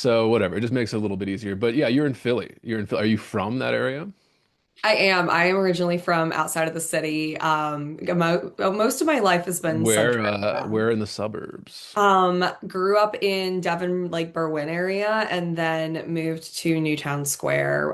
So whatever, it just makes it a little bit easier. But yeah, you're in Philly. You're in Philly. Are you from that area? I am. I am originally from outside of the city. Most of my life has been Where centered. where in the suburbs? Grew up in Devon, like Berwyn area, and then moved to Newtown Square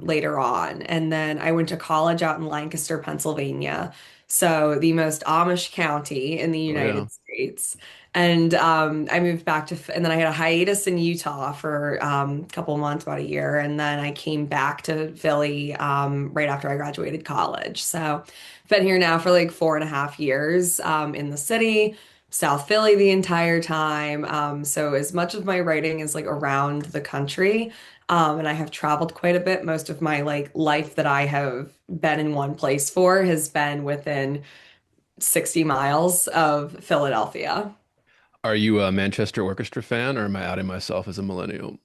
later on. And then I went to college out in Lancaster, Pennsylvania. So the most Amish county in the Oh yeah. United States. And I moved back to, and then I had a hiatus in Utah for a couple months, about a year. And then I came back to Philly right after I graduated college. So been here now for like 4.5 years in the city. South Philly the entire time. So as much of my writing is like around the country, and I have traveled quite a bit. Most of my like life that I have been in one place for has been within 60 miles of Philadelphia. Are you a Manchester Orchestra fan, or am I outing myself as a millennial?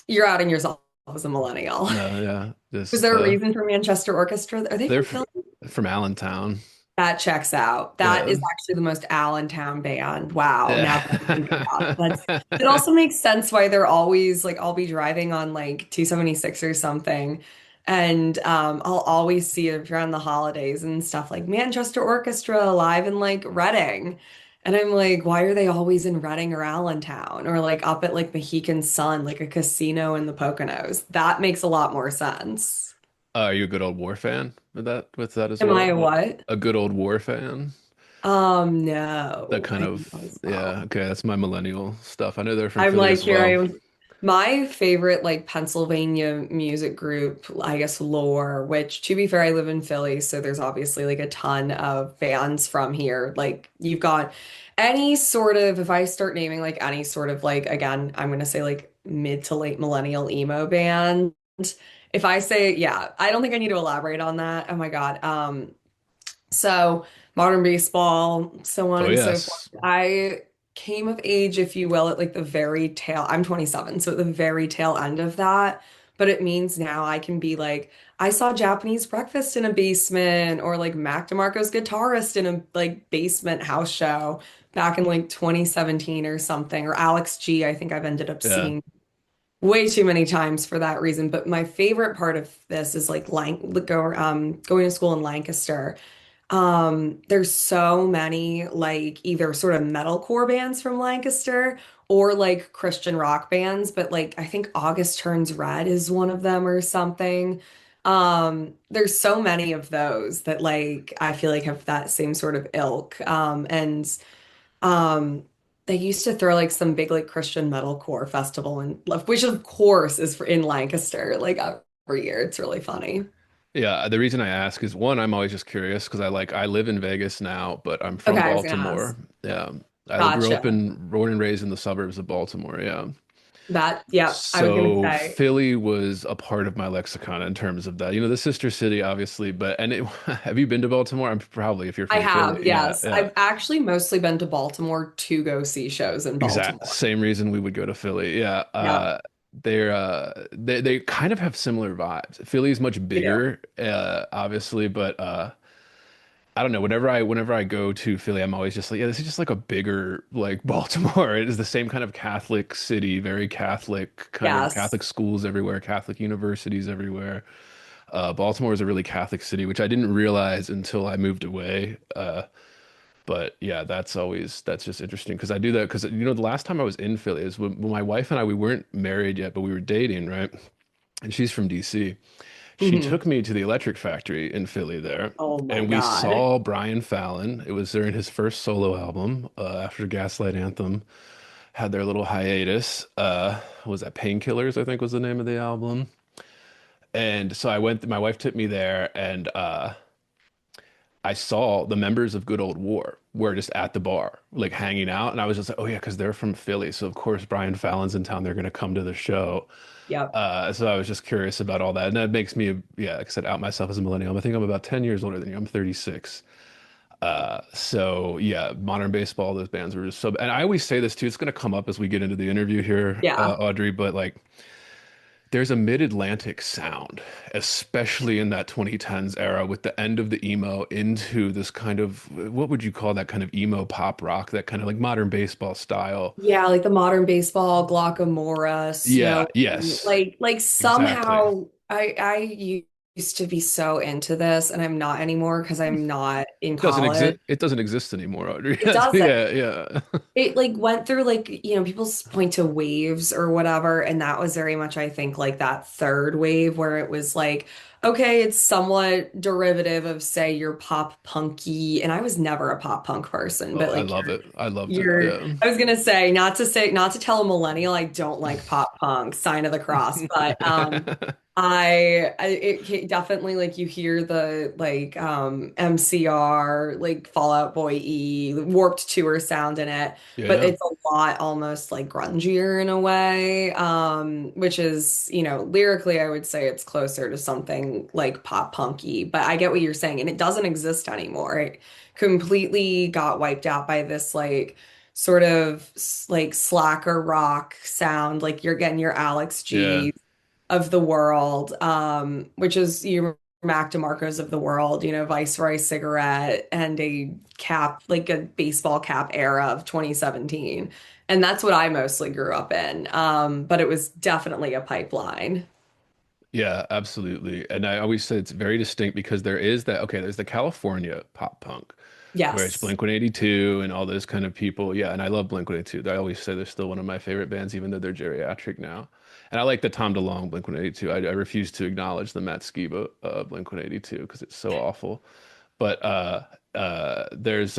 You're outing yourself as a millennial. No, yeah, Was just there a reason for Manchester Orchestra? Are they they're from f Philly? from Allentown. That checks out. That Yeah. is actually the most Allentown band. Wow. Now that I think about it. Yeah. It also makes sense why they're always like I'll be driving on like 276 or something. And I'll always see it around the holidays and stuff like Manchester Orchestra live in like Reading. And I'm like, why are they always in Reading or Allentown? Or like up at like Mohegan Sun, like a casino in the Poconos. That makes a lot more sense. Are you a good old war fan with that as Am I well? a what? A good old war fan? That No, kind I think of as yeah, well. okay, that's my millennial stuff. I know they're from I'm Philly like, as here I well. am. My favorite, like, Pennsylvania music group, I guess, Lore, which, to be fair, I live in Philly, so there's obviously like a ton of bands from here. Like, you've got any sort of, if I start naming like any sort of, like, again, I'm gonna say like mid to late millennial emo band. If I say, yeah, I don't think I need to elaborate on that. Oh my God. So modern baseball, so on Oh and so forth. yes. I came of age, if you will, at like the very tail. I'm 27, so at the very tail end of that. But it means now I can be like, I saw Japanese Breakfast in a basement, or like Mac DeMarco's guitarist in a like basement house show back in like 2017 or something, or Alex G. I think I've ended up Yeah. seeing way too many times for that reason. But my favorite part of this is like going to school in Lancaster. There's so many like either sort of metalcore bands from Lancaster or like Christian rock bands, but like I think August Turns Red is one of them or something. There's so many of those that like I feel like have that same sort of ilk. And um they used to throw like some big like Christian metalcore festival in which of course is in Lancaster like every year. It's really funny. Yeah, the reason I ask is one, I'm always just curious because I live in Vegas now, but I'm Okay, from I was gonna Baltimore. ask. Yeah. I grew Gotcha. up in born and raised in the suburbs of Baltimore, yeah. That, yeah, I was gonna So say Philly was a part of my lexicon in terms of that. You know, the sister city, obviously, but have you been to Baltimore? I'm probably if you're I from have, Philly. Yeah, yes. yeah. I've actually mostly been to Baltimore to go see shows in Exact Baltimore. same reason we would go to Philly. Yeah. Yeah, They kind of have similar vibes. Philly's much we do. bigger, obviously, but I don't know. Whenever I go to Philly, I'm always just like, yeah, this is just like a bigger like Baltimore. It is the same kind of Catholic city, very Catholic kind of Yes. Catholic schools everywhere, Catholic universities everywhere. Baltimore is a really Catholic city, which I didn't realize until I moved away. But yeah, that's just interesting because I do that because you know the last time I was in Philly is when my wife and I we weren't married yet, but we were dating, right? And she's from DC. She Mhm. took me to the Electric Factory in Philly there, Oh my and we God. saw Brian Fallon. It was during his first solo album, after Gaslight Anthem had their little hiatus. Was that Painkillers, I think was the name of the album. And so I went, my wife took me there, and I saw the members of Good Old War were just at the bar, like hanging out. And I was just like, oh yeah, because they're from Philly. So of course Brian Fallon's in town. They're going to come to the show. Yep. So I was just curious about all that. And that makes me, yeah, like I said, out myself as a millennial. I think I'm about 10 years older than you. I'm 36. So yeah, modern baseball, those bands were just so, and I always say this too, it's going to come up as we get into the interview here, Yeah. Audrey, but like there's a mid-Atlantic sound, especially in that 2010s era with the end of the emo into this kind of, what would you call that kind of emo pop rock, that kind of like modern baseball style. Yeah, like the modern baseball, Glockamora, Yeah, Snow, yes, like exactly. somehow used to be so into this and I'm not anymore because I'm not in Doesn't college. exist. It doesn't exist anymore, Audrey. It doesn't. Yeah, yeah. It like went through like, people point to waves or whatever, and that was very much, I think, like that third wave where it was like, okay, it's somewhat derivative of say your pop punky, and I was never a pop punk person, Oh, but I like love it. I loved it. you're Yeah. I was gonna say not to tell a millennial I don't like pop punk, sign of the cross, but definitely like you hear the like MCR like Fallout Boy E Warped Tour sound in it, Yeah, but yeah. it's a lot almost like grungier in a way, which is, lyrically I would say it's closer to something like pop punky, but I get what you're saying, and it doesn't exist anymore. It completely got wiped out by this like sort of like slacker rock sound, like you're getting your Alex Yeah. G of the world, which is your Mac DeMarcos of the world, Viceroy cigarette and a cap, like a baseball cap era of 2017. And that's what I mostly grew up in. But it was definitely a pipeline. Yeah, absolutely. And I always say it's very distinct because there is that, okay, there's the California pop punk, where it's Yes. Blink-182 and all those kind of people. Yeah, and I love Blink-182. I always say they're still one of my favorite bands, even though they're geriatric now. And I like the Tom DeLonge Blink-182. I refuse to acknowledge the Matt Skiba Blink-182 because it's so awful. But there's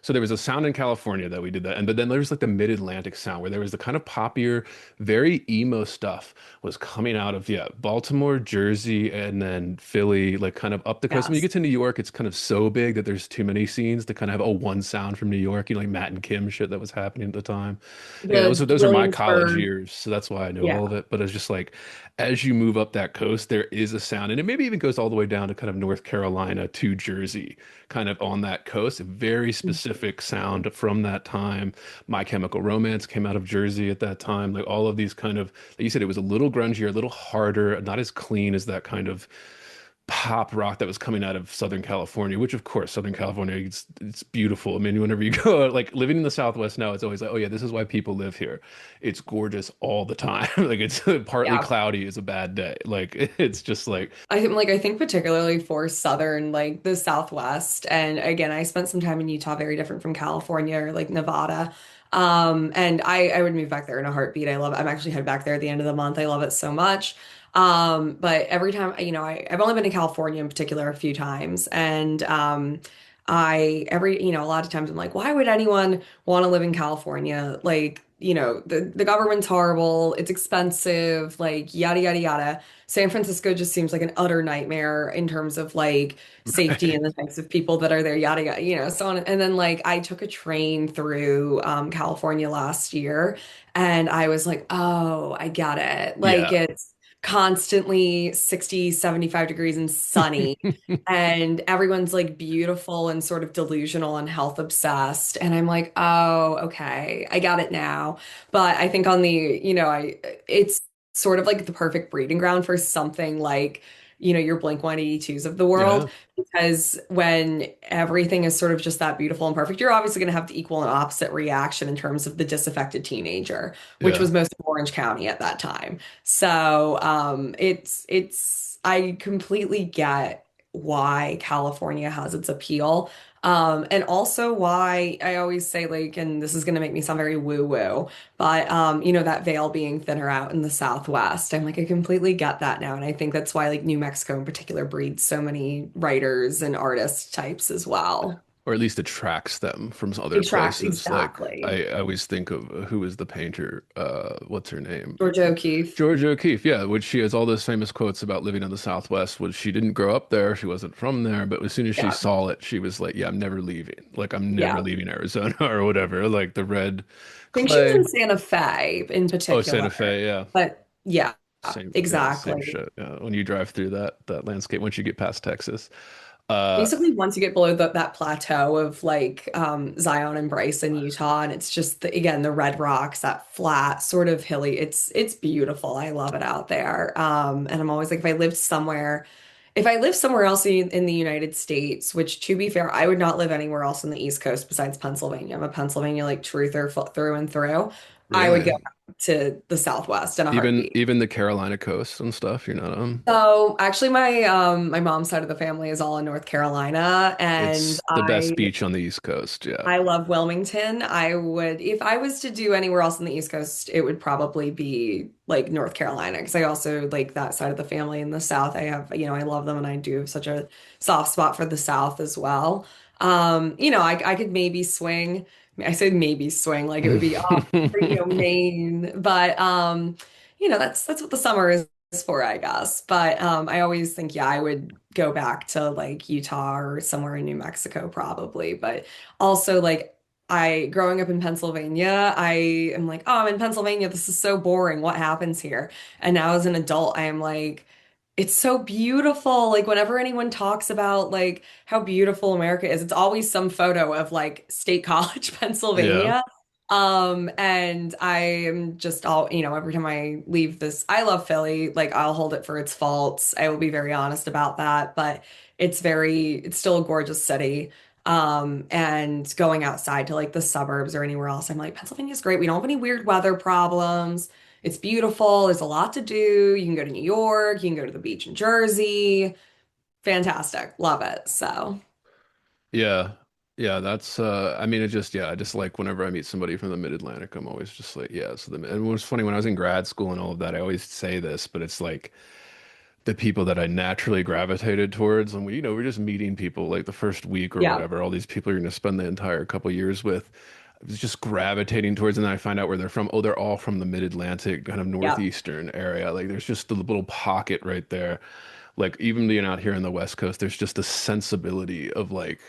so there was a sound in California that we did that, and but then there was like the mid-Atlantic sound where there was the kind of poppier, very emo stuff was coming out of, yeah, Baltimore, Jersey, and then Philly, like kind of up the coast. When you Yes. get to New York, it's kind of so big that there's too many scenes to kind of have a one sound from New York, like Matt and Kim shit that was happening at the time. Yeah, The those are my college Williamsburg. years, so that's why I know all of Yeah. it. But it's just like as you move up that coast, there is a sound, and it maybe even goes all the way down to kind of North Carolina to Jersey, kind of on that coast. A very specific sound from that time. My Chemical Romance came out of Jersey at that time. Like all of these kind of, like you said, it was a little grungier, a little harder, not as clean as that kind of pop rock that was coming out of Southern California, which of course, Southern California, it's beautiful. I mean, whenever you go, like living in the Southwest now, it's always like, oh yeah, this is why people live here. It's gorgeous all the time. Like it's partly Yeah. cloudy is a bad day. Like it's just like, I think particularly for Southern, like the Southwest. And again, I spent some time in Utah, very different from California or like Nevada. And I would move back there in a heartbeat. I love it. I'm actually headed back there at the end of the month. I love it so much. But every time, I've only been to California in particular a few times. And a lot of times I'm like, why would anyone want to live in California? Like, the government's horrible, it's expensive, like yada yada yada. San Francisco just seems like an utter nightmare in terms of like safety and the types of people that are there, yada yada, so on. And then like I took a train through California last year and I was like, oh, I get it. Like yeah. it's constantly 60, 75 degrees and sunny. And everyone's like beautiful and sort of delusional and health obsessed. And I'm like, oh, okay, I got it now. But I think on the, it's sort of like the perfect breeding ground for something like, your Blink-182s of the world. Yeah. Because when everything is sort of just that beautiful and perfect, you're obviously going to have the equal and opposite reaction in terms of the disaffected teenager, which Yeah. was most of Orange County at that time. So I completely get why California has its appeal. And also why I always say like, and this is going to make me sound very woo-woo, but that veil being thinner out in the Southwest. I'm like, I completely get that now. And I think that's why like New Mexico in particular breeds so many writers and artist types as well. Or at least attracts them from other It tracks places. Like exactly. I always think of who is the painter? What's her name? Georgia O'Keeffe. Georgia O'Keeffe, yeah, which she has all those famous quotes about living in the Southwest, which she didn't grow up there, she wasn't from there, but as soon as she Yeah. saw it, she was like, yeah, I'm never leaving. Like I'm never Yeah. leaving Arizona or whatever. Like the red I think she was clay. in Santa Fe in Oh, particular. Santa Fe, yeah. But yeah, Same, yeah, same exactly. shit. Yeah. When you drive through that landscape, once you get past Texas. Uh, Basically, once you get below that plateau of like Zion and Bryce in Utah, and it's just again the red rocks, that flat sort of hilly. It's beautiful. I love it out there. And I'm always like, if I lived somewhere else in the United States, which to be fair, I would not live anywhere else on the East Coast besides Pennsylvania. I'm a Pennsylvania like truther through and through. I would go really? to the Southwest in a Even heartbeat. even the Carolina coast and stuff, you're not So actually my mom's side of the family is all in North Carolina and it's the best beach on the East Coast, yeah. I love Wilmington. I would if I was to do anywhere else on the East Coast, it would probably be like North Carolina because I also like that side of the family in the South. I love them and I do have such a soft spot for the South as well. I could maybe swing. I said maybe swing like it would be Maine, but that's what the summer is for, I guess. But I always think, yeah, I would go back to like Utah or somewhere in New Mexico probably. But also like I growing up in Pennsylvania, I am like, oh, I'm in Pennsylvania. This is so boring. What happens here? And now as an adult, I am like, it's so beautiful. Like whenever anyone talks about like how beautiful America is, it's always some photo of like State College, Yeah. Pennsylvania. And I am just every time I leave this, I love Philly. Like I'll hold it for its faults. I will be very honest about that, but it's still a gorgeous city. And going outside to like the suburbs or anywhere else, I'm like, Pennsylvania's great. We don't have any weird weather problems. It's beautiful. There's a lot to do. You can go to New York, you can go to the beach in Jersey. Fantastic. Love it. So, Yeah. Yeah, that's I mean it just yeah, I just like whenever I meet somebody from the mid-Atlantic, I'm always just like, yeah, so the and it was funny when I was in grad school and all of that, I always say this, but it's like the people that I naturally gravitated towards and we're just meeting people like the first week or yeah. whatever, all these people you're gonna spend the entire couple years with. I was just gravitating towards, and then I find out where they're from. Oh, they're all from the mid-Atlantic, kind of Yeah. northeastern area. Like there's just a little pocket right there. Like even being out here on the West Coast, there's just a sensibility of like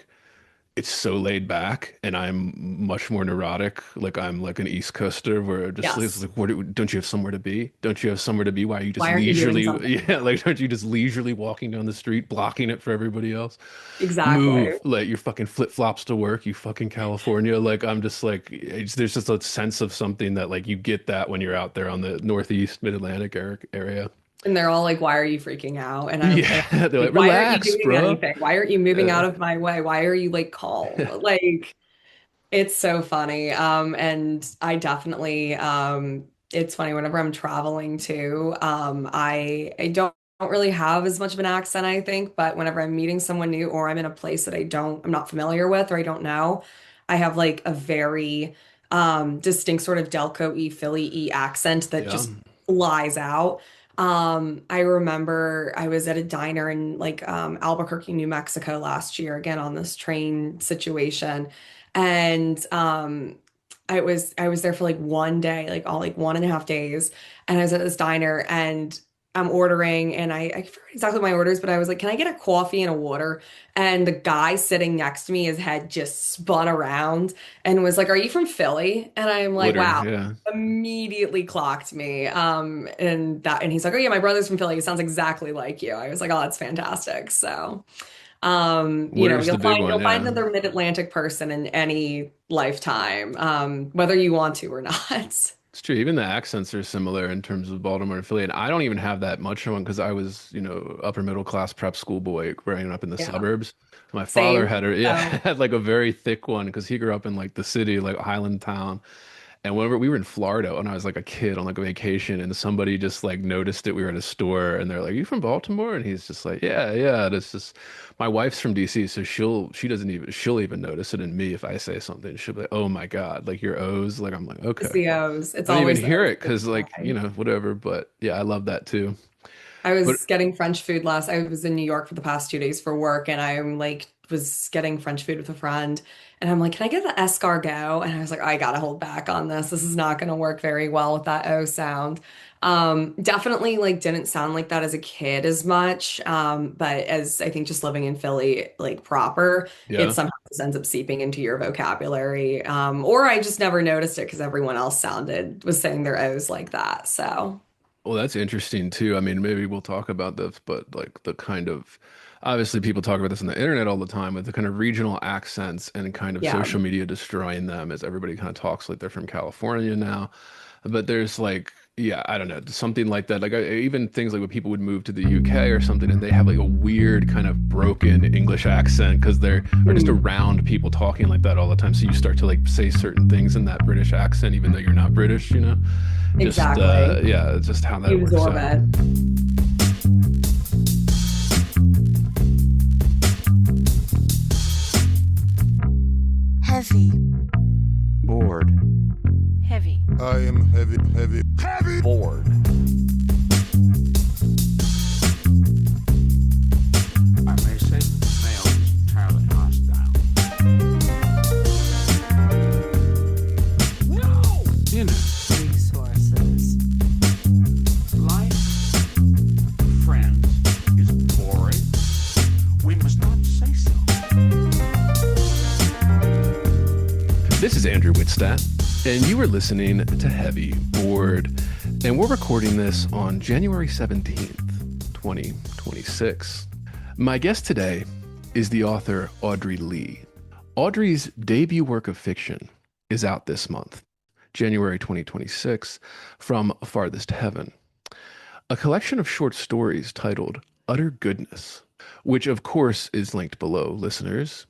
it's so laid back, and I'm much more neurotic. Like I'm like an East Coaster, where just it's Yes. like, don't you have somewhere to be? Don't you have somewhere to be? Why are you just Why aren't you doing something? leisurely? Yeah, like aren't you just leisurely walking down the street, blocking it for everybody else? Exactly. Move, like your fucking flip-flops to work, you fucking California. Like I'm just like there's just a sense of something that like you get that when you're out there on the Northeast Mid-Atlantic area. And they're all like, why are you freaking out? And Yeah, they're like, like, why aren't you relax, doing bro. anything? Why aren't you moving Uh, out of my way? Why are you like calm? Like, it's so funny. And I definitely it's funny whenever I'm traveling too. I don't really have as much of an accent, I think, but whenever I'm meeting someone new or I'm in a place that I'm not familiar with or I don't know, I have like a very distinct sort of Delco-y, Philly-y accent that yeah, just flies out. I remember I was at a diner in like Albuquerque, New Mexico last year, again on this train situation. And I was there for like one day, like all like 1.5 days. And I was at this diner and I'm ordering and I forget exactly what my orders, but I was like, can I get a coffee and a water? And the guy sitting next to me, his head just spun around and was like, are you from Philly? And I'm like, Woodard, wow. yeah. Immediately clocked me. And he's like, oh yeah, my brother's from Philly. He sounds exactly like you. I was like, oh, that's fantastic. So Woodard's you'll the big find one, you'll find yeah. another mid-Atlantic person in any lifetime, whether you want to or not. It's true. Even the accents are similar in terms of Baltimore and Philly. And I don't even have that much of one because I was, upper middle class prep school boy growing up in the Yeah, suburbs. My father same. had yeah, So had like a very thick one because he grew up in like the city, like Highland Town. And whenever we were in Florida when I was like a kid on like a vacation and somebody just like noticed it, we were at a store and they're like, you from Baltimore? And he's just like, yeah, yeah. And it's just my wife's from DC, so she'll even notice it in me if I say something. She'll be like, oh my God, like your O's. Like I'm like, it's okay. the O's. It's I don't even always the hear O's it with because like, Y. whatever. But yeah, I love that too. I But was getting French food last. I was in New York for the past 2 days for work, and I'm like was getting French food with a friend, and I'm like, "Can I get the escargot?" And I was like, "I gotta hold back on this. This is not gonna work very well with that O sound." Definitely like didn't sound like that as a kid as much. But as I think just living in Philly like proper, it yeah. somehow just ends up seeping into your vocabulary. Or I just never noticed it because everyone else was saying their O's like that. So. Well, that's interesting too. I mean, maybe we'll talk about this, but like the kind of obviously people talk about this on the internet all the time with the kind of regional accents and kind of Yeah. social media destroying them as everybody kind of talks like they're from California now. But there's like, yeah, I don't know, something like that. Like even things like when people would move to the UK or something and they have like a weird kind of broken English accent because they're or just Mm, around people talking like that all the time. So you start to like say certain things in that British accent, even though you're not British, you know? Just exactly. yeah, just how that You works absorb out. it. Heavy. Bored. Heavy. I am heavy, heavy, heavy. Bored. I may say that the male is entirely hostile. No! In Resources. life, friends, is boring. We must not say so. This is Andrew Whitstadt, and you are listening to Heavy Bored, and we're recording this on January 17th, 2026. My guest today is the author Audrey Lee. Audrey's debut work of fiction is out this month, January 2026, from Farthest Heaven, a collection of short stories titled Utter Goodness, which of course is linked below, listeners.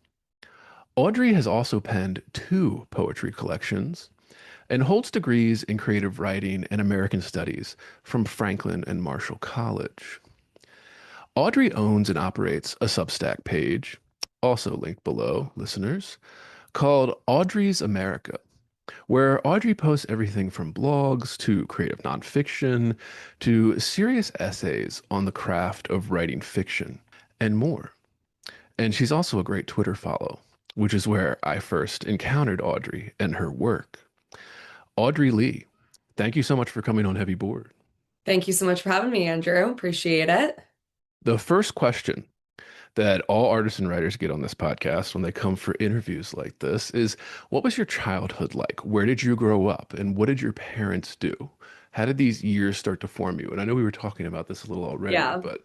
Audrey has also penned two poetry collections and holds degrees in creative writing and American studies from Franklin and Marshall College. Audrey owns and operates a Substack page, also linked below, listeners, called Audrey's America, where Audrey posts everything from blogs to creative nonfiction to serious essays on the craft of writing fiction and more. And she's also a great Twitter follow, which is where I first encountered Audrey and her work. Audrey Lee, thank you so much for coming on Heavy Board. Thank you so much for having me, Andrew. Appreciate it. The first question that all artists and writers get on this podcast when they come for interviews like this is, what was your childhood like? Where did you grow up? And what did your parents do? How did these years start to form you? And I know we were talking about this a little already, Yeah. but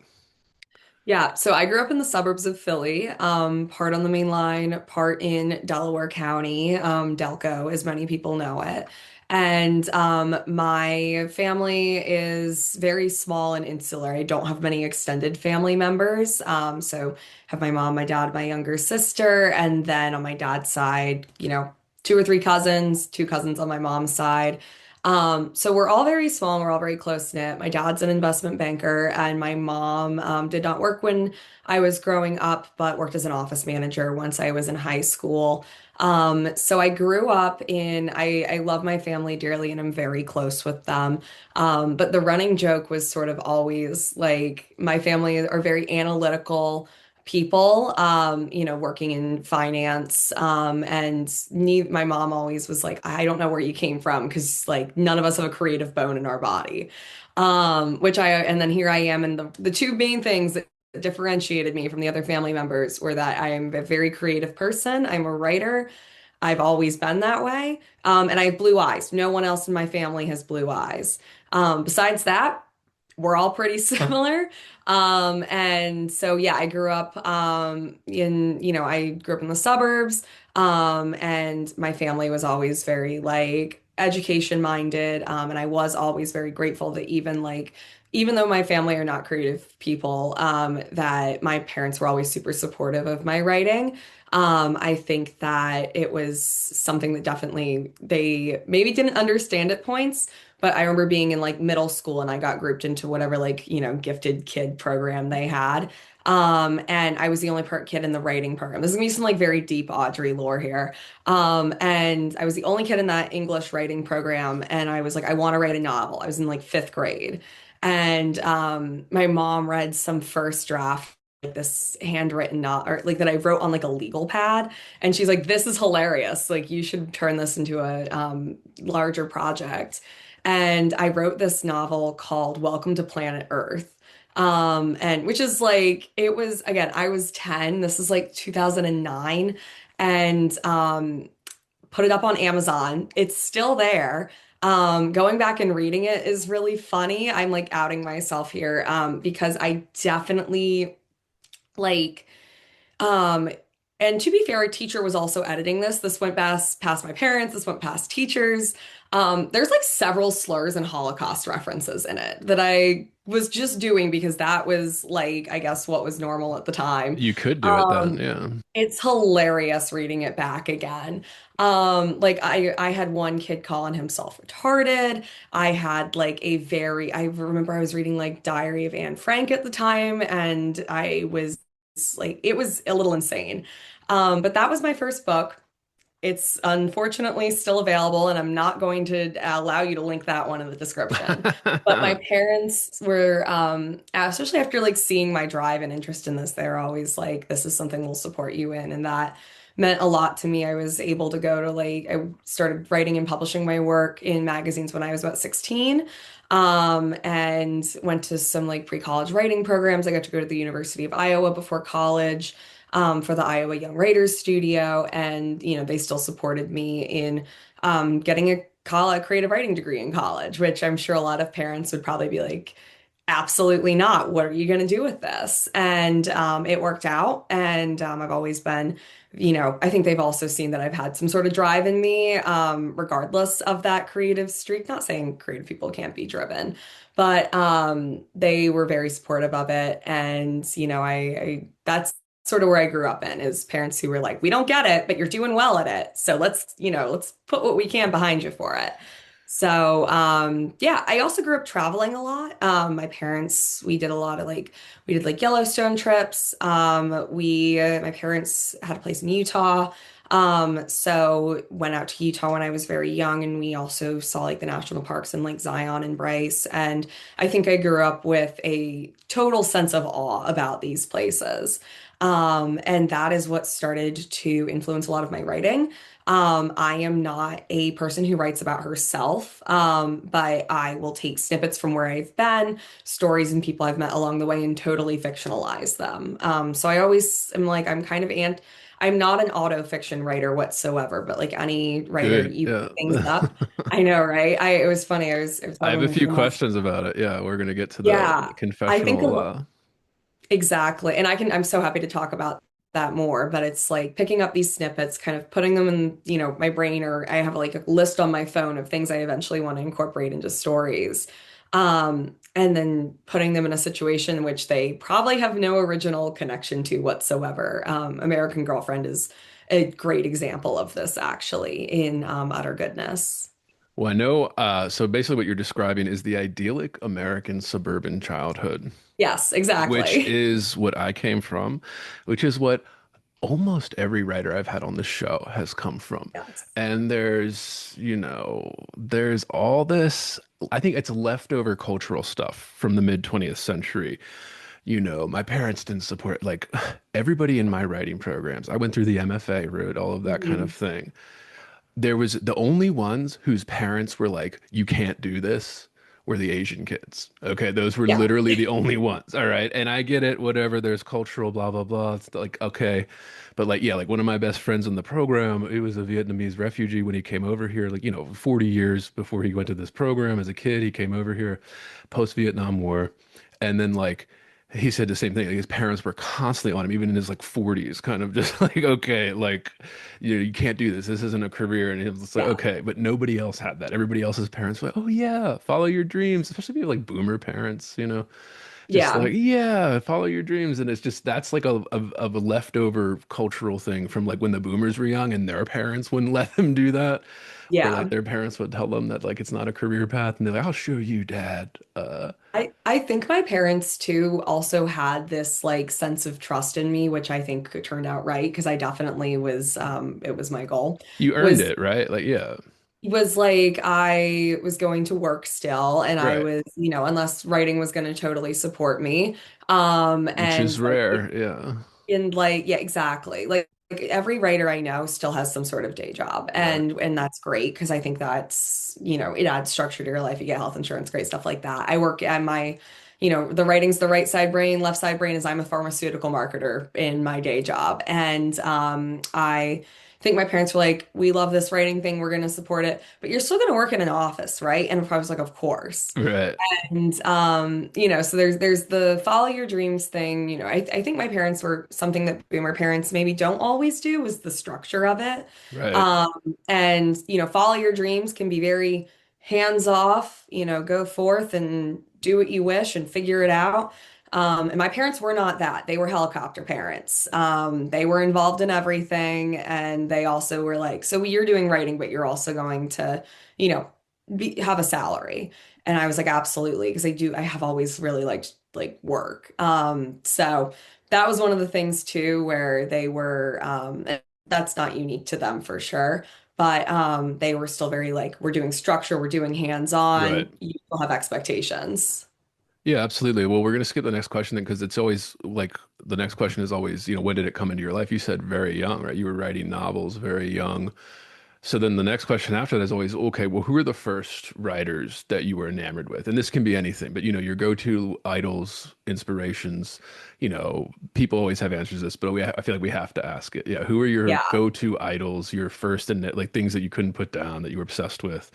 Yeah, so I grew up in the suburbs of Philly, part on the main line, part in Delaware County, Delco, as many people know it. And my family is very small and insular. I don't have many extended family members. So have my mom, my dad, my younger sister, and then on my dad's side, two or three cousins, two cousins on my mom's side. So we're all very small and we're all very close knit. My dad's an investment banker, and my mom did not work when I was growing up, but worked as an office manager once I was in high school. So I grew up I love my family dearly and I'm very close with them. But the running joke was sort of always like my family are very analytical people, working in finance. And my mom always was like, I don't know where you came from because like none of us have a creative bone in our body. And then here I am. And the two main things that differentiated me from the other family members were that I am a very creative person. I'm a writer. I've always been that way. And I have blue eyes. No one else in my family has blue eyes. Besides that, we're all pretty similar. And so yeah, I grew up in the suburbs. And my family was always very like education minded. And I was always very grateful that even though my family are not creative people, that my parents were always super supportive of my writing. I think that it was something that definitely they maybe didn't understand at points, but I remember being in like middle school and I got grouped into whatever like, gifted kid program they had. And I was the only kid in the writing program. This is gonna be some like very deep Audrey lore here. And I was the only kid in that English writing program. And I was like, I want to write a novel. I was in like fifth grade. And my mom read some first draft, like this handwritten not or like that I wrote on like a legal pad. And she's like, this is hilarious. Like you should turn this into a larger project. And I wrote this novel called Welcome to Planet Earth. And which is like, it was, again, I was 10. This is like 2009. And put it up on Amazon. It's still there. Going back and reading it is really funny. I'm like outing myself here, because I definitely like, um, and to be fair, a teacher was also editing this. This went past my parents. This went past teachers. There's like several slurs and Holocaust references in it that I was just doing because that was like, I guess, what was normal at the time. You could do it then, Um, yeah. it's hilarious reading it back again. Like I had one kid calling himself retarded. I had like I remember I was reading like Diary of Anne Frank at the time, and I was like, it was a little insane. But that was my first book. It's unfortunately still available, and I'm not going to allow you to link that one in the description. But my parents were, especially after like seeing my drive and interest in this, they're always like, "This is something we'll support you in," and that meant a lot to me. I was able to go to like, I started writing and publishing my work in magazines when I was about 16, and went to some like pre-college writing programs. I got to go to the University of Iowa before college, for the Iowa Young Writers Studio, and they still supported me in getting a college creative writing degree in college, which I'm sure a lot of parents would probably be like, absolutely not. What are you going to do with this? And it worked out, and I've always been, I think they've also seen that I've had some sort of drive in me, regardless of that creative streak. Not saying creative people can't be driven, but they were very supportive of it, and I that's sort of where I grew up in, is parents who were like, we don't get it, but you're doing well at it. So let's put what we can behind you for it. So, yeah, I also grew up traveling a lot. My parents, we did a lot of like, we did like Yellowstone trips. My parents had a place in Utah. So went out to Utah when I was very young, and we also saw like the national parks and like Zion and Bryce. And I think I grew up with a total sense of awe about these places. And that is what started to influence a lot of my writing. I am not a person who writes about herself, but I will take snippets from where I've been, stories and people I've met along the way, and totally fictionalize them. So I always am like, I'm not an auto fiction writer whatsoever, but like any writer, Good, you yeah. pick things up. I know, right? It was funny. I was I have a talking to few someone else. questions about it. Yeah, we're gonna get to the Yeah, I think confessional. exactly. And I'm so happy to talk about that more, but it's like picking up these snippets, kind of putting them in, my brain, or I have like a list on my phone of things I eventually want to incorporate into stories. And then putting them in a situation in which they probably have no original connection to whatsoever. American Girlfriend is a great example of this, actually, in Utter Goodness. Well, I know, so basically what you're describing is the idyllic American suburban childhood, Yes, which exactly. is what I came from, which is what almost every writer I've had on the show has come from. Yes. And there's all this, I think it's leftover cultural stuff from the mid 20th century. My parents didn't support, like, everybody in my writing programs. I went through the MFA route, all of that kind of Mhm. thing. There was the only ones whose parents were like, you can't do this, were the Asian kids. Okay, those were Yeah. literally the only ones. All right. And I get it, whatever, there's cultural blah blah blah. It's like, okay. But like, yeah, like one of my best friends in the program, he was a Vietnamese refugee when he came over here, like, 40 years before he went to this program as a kid, he came over here post-Vietnam War. And then like he said the same thing. Like his parents were constantly on him, even in his like 40s, kind of just like, okay, like, you can't do this. This isn't a career. And it was like, Yeah. okay, but nobody else had that. Everybody else's parents were like, oh yeah, follow your dreams, especially people like boomer parents, just Yeah. like, yeah, follow your dreams. And it's just, that's like a leftover cultural thing from like when the boomers were young and their parents wouldn't let them do that. Or like Yeah. their parents would tell them that like it's not a career path. And they're like, I'll show you, dad. I think my parents too also had this like sense of trust in me, which I think turned out right, because I definitely was, it was my goal, You earned was it, right? Like, yeah, was like I was going to work still, and I right. was, unless writing was going to totally support me. Which And is like rare. Yeah. in like, yeah, exactly. Like every writer I know still has some sort of day job, Right. and that's great, because I think that's, it adds structure to your life. You get health insurance, great stuff like that. I work at my, the writing's the right side brain, left side brain is I'm a pharmaceutical marketer in my day job. And I think my parents were like, we love this writing thing, we're going to support it, but you're still going to work in an office, right? And I was like, of course. Right. And so there's the follow your dreams thing. I think my parents were something that boomer parents maybe don't always do was the structure of it. Right. Um, and follow your dreams can be very hands off, go forth and do what you wish and figure it out. And my parents were not that. They were helicopter parents. They were involved in everything, and they also were like, so you're doing writing, but you're also going to, you know, have a salary. And I was like, absolutely, because I have always really liked like work. So that was one of the things too, where they were, and that's not unique to them for sure, but they were still very like, we're doing structure, we're doing Right. hands-on, you still have expectations. Yeah, absolutely. Well, we're going to skip the next question then because it's always like the next question is always, when did it come into your life? You said very young, right? You were writing novels very young. So then the next question after that is always, okay, well, who are the first writers that you were enamored with? And this can be anything, but your go-to idols, inspirations, people always have answers to this, but I feel like we have to ask it. Yeah, who are your Yeah. go-to idols, your first and like things that you couldn't put down that you were obsessed with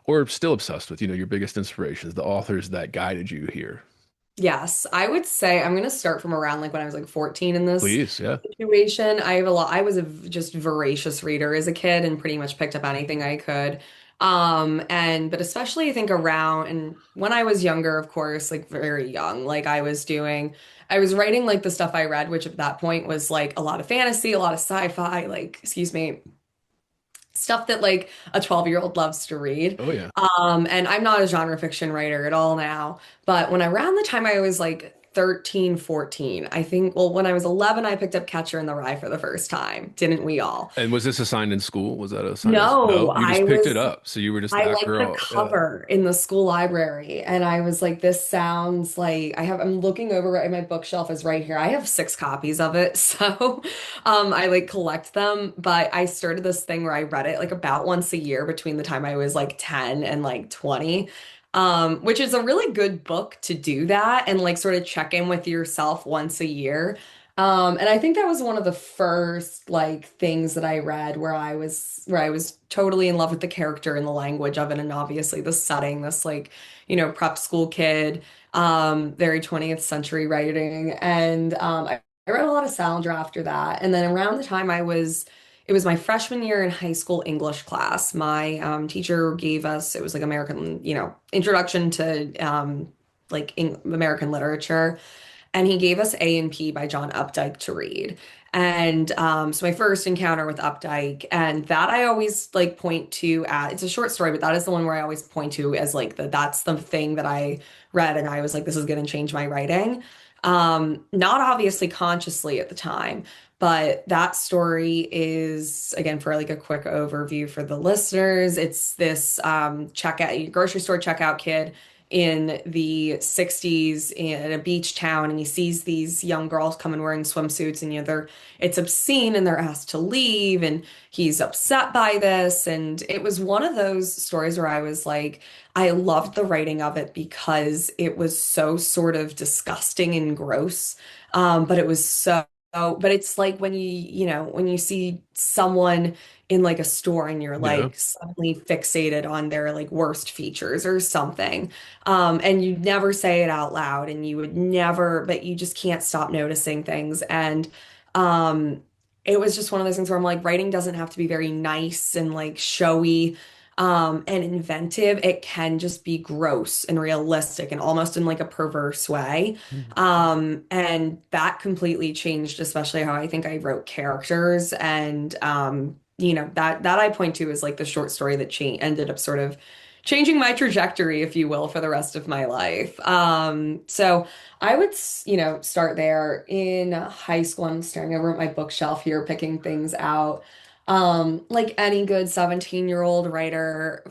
or still obsessed with, your biggest inspirations, the authors that guided you here. Yes, I would say I'm gonna start from around like when I was like 14 in this Please, yeah. situation. I was a just voracious reader as a kid and pretty much picked up anything I could. But especially I think around and when I was younger, of course, like very young, like I was writing like the stuff I read, which at that point was like a lot of fantasy, a lot of sci-fi, like, excuse me, stuff that like a 12-year-old loves to read. Oh yeah. And I'm not a genre fiction writer at all now, but when around the time I was like 13, 14, I think, well, when I was 11, I picked up Catcher in the Rye for the first time. Didn't we all? And was this assigned in school? Was that assigned in school? No, No, you just picked it up. So you were just I that liked the girl. Yeah. cover in the school library, and I was like, this sounds like I'm looking over right, my bookshelf is right here. I have 6 copies of it, so I like collect them. But I started this thing where I read it like about once a year between the time I was like 10 and like 20. Which is a really good book to do that and like sort of check in with yourself once a year. And I think that was one of the first like things that I read where I was totally in love with the character and the language of it, and obviously the setting, this like, prep school kid, very 20th century writing. And I read a lot of Salinger after that. And then around the time it was my freshman year in high school English class. My teacher gave us, it was like American, introduction to American literature, and he gave us A and P by John Updike to read. And so my first encounter with Updike, and that I always like point to at, it's a short story, but that is the one where I always point to as like that's the thing that I read and I was like, this is going to change my writing. Not obviously consciously at the time, but that story is, again, for like a quick overview for the listeners, it's this checkout, grocery store checkout kid in the 60s in a beach town, and he sees these young girls coming wearing swimsuits, and it's obscene and they're asked to leave, and he's upset by this. And it was one of those stories where I was like, I loved the writing of it because it was so sort of disgusting and gross. But it was but it's like when when you see someone in like a store and you're Yeah. like suddenly fixated on their like worst features or something. And you never say it out loud and you would never, but you just can't stop noticing things. And um, it was just one of those things where I'm like, writing doesn't have to be very nice and like showy and inventive. It can just be gross and realistic and almost in like a perverse way. And that completely changed, especially how I think I wrote characters. And that I point to as like the short story that ended up sort of changing my trajectory, if you will, for the rest of my life. So I would, start there in high school. I'm staring over at my bookshelf here, picking things out. Like any good 17-year-old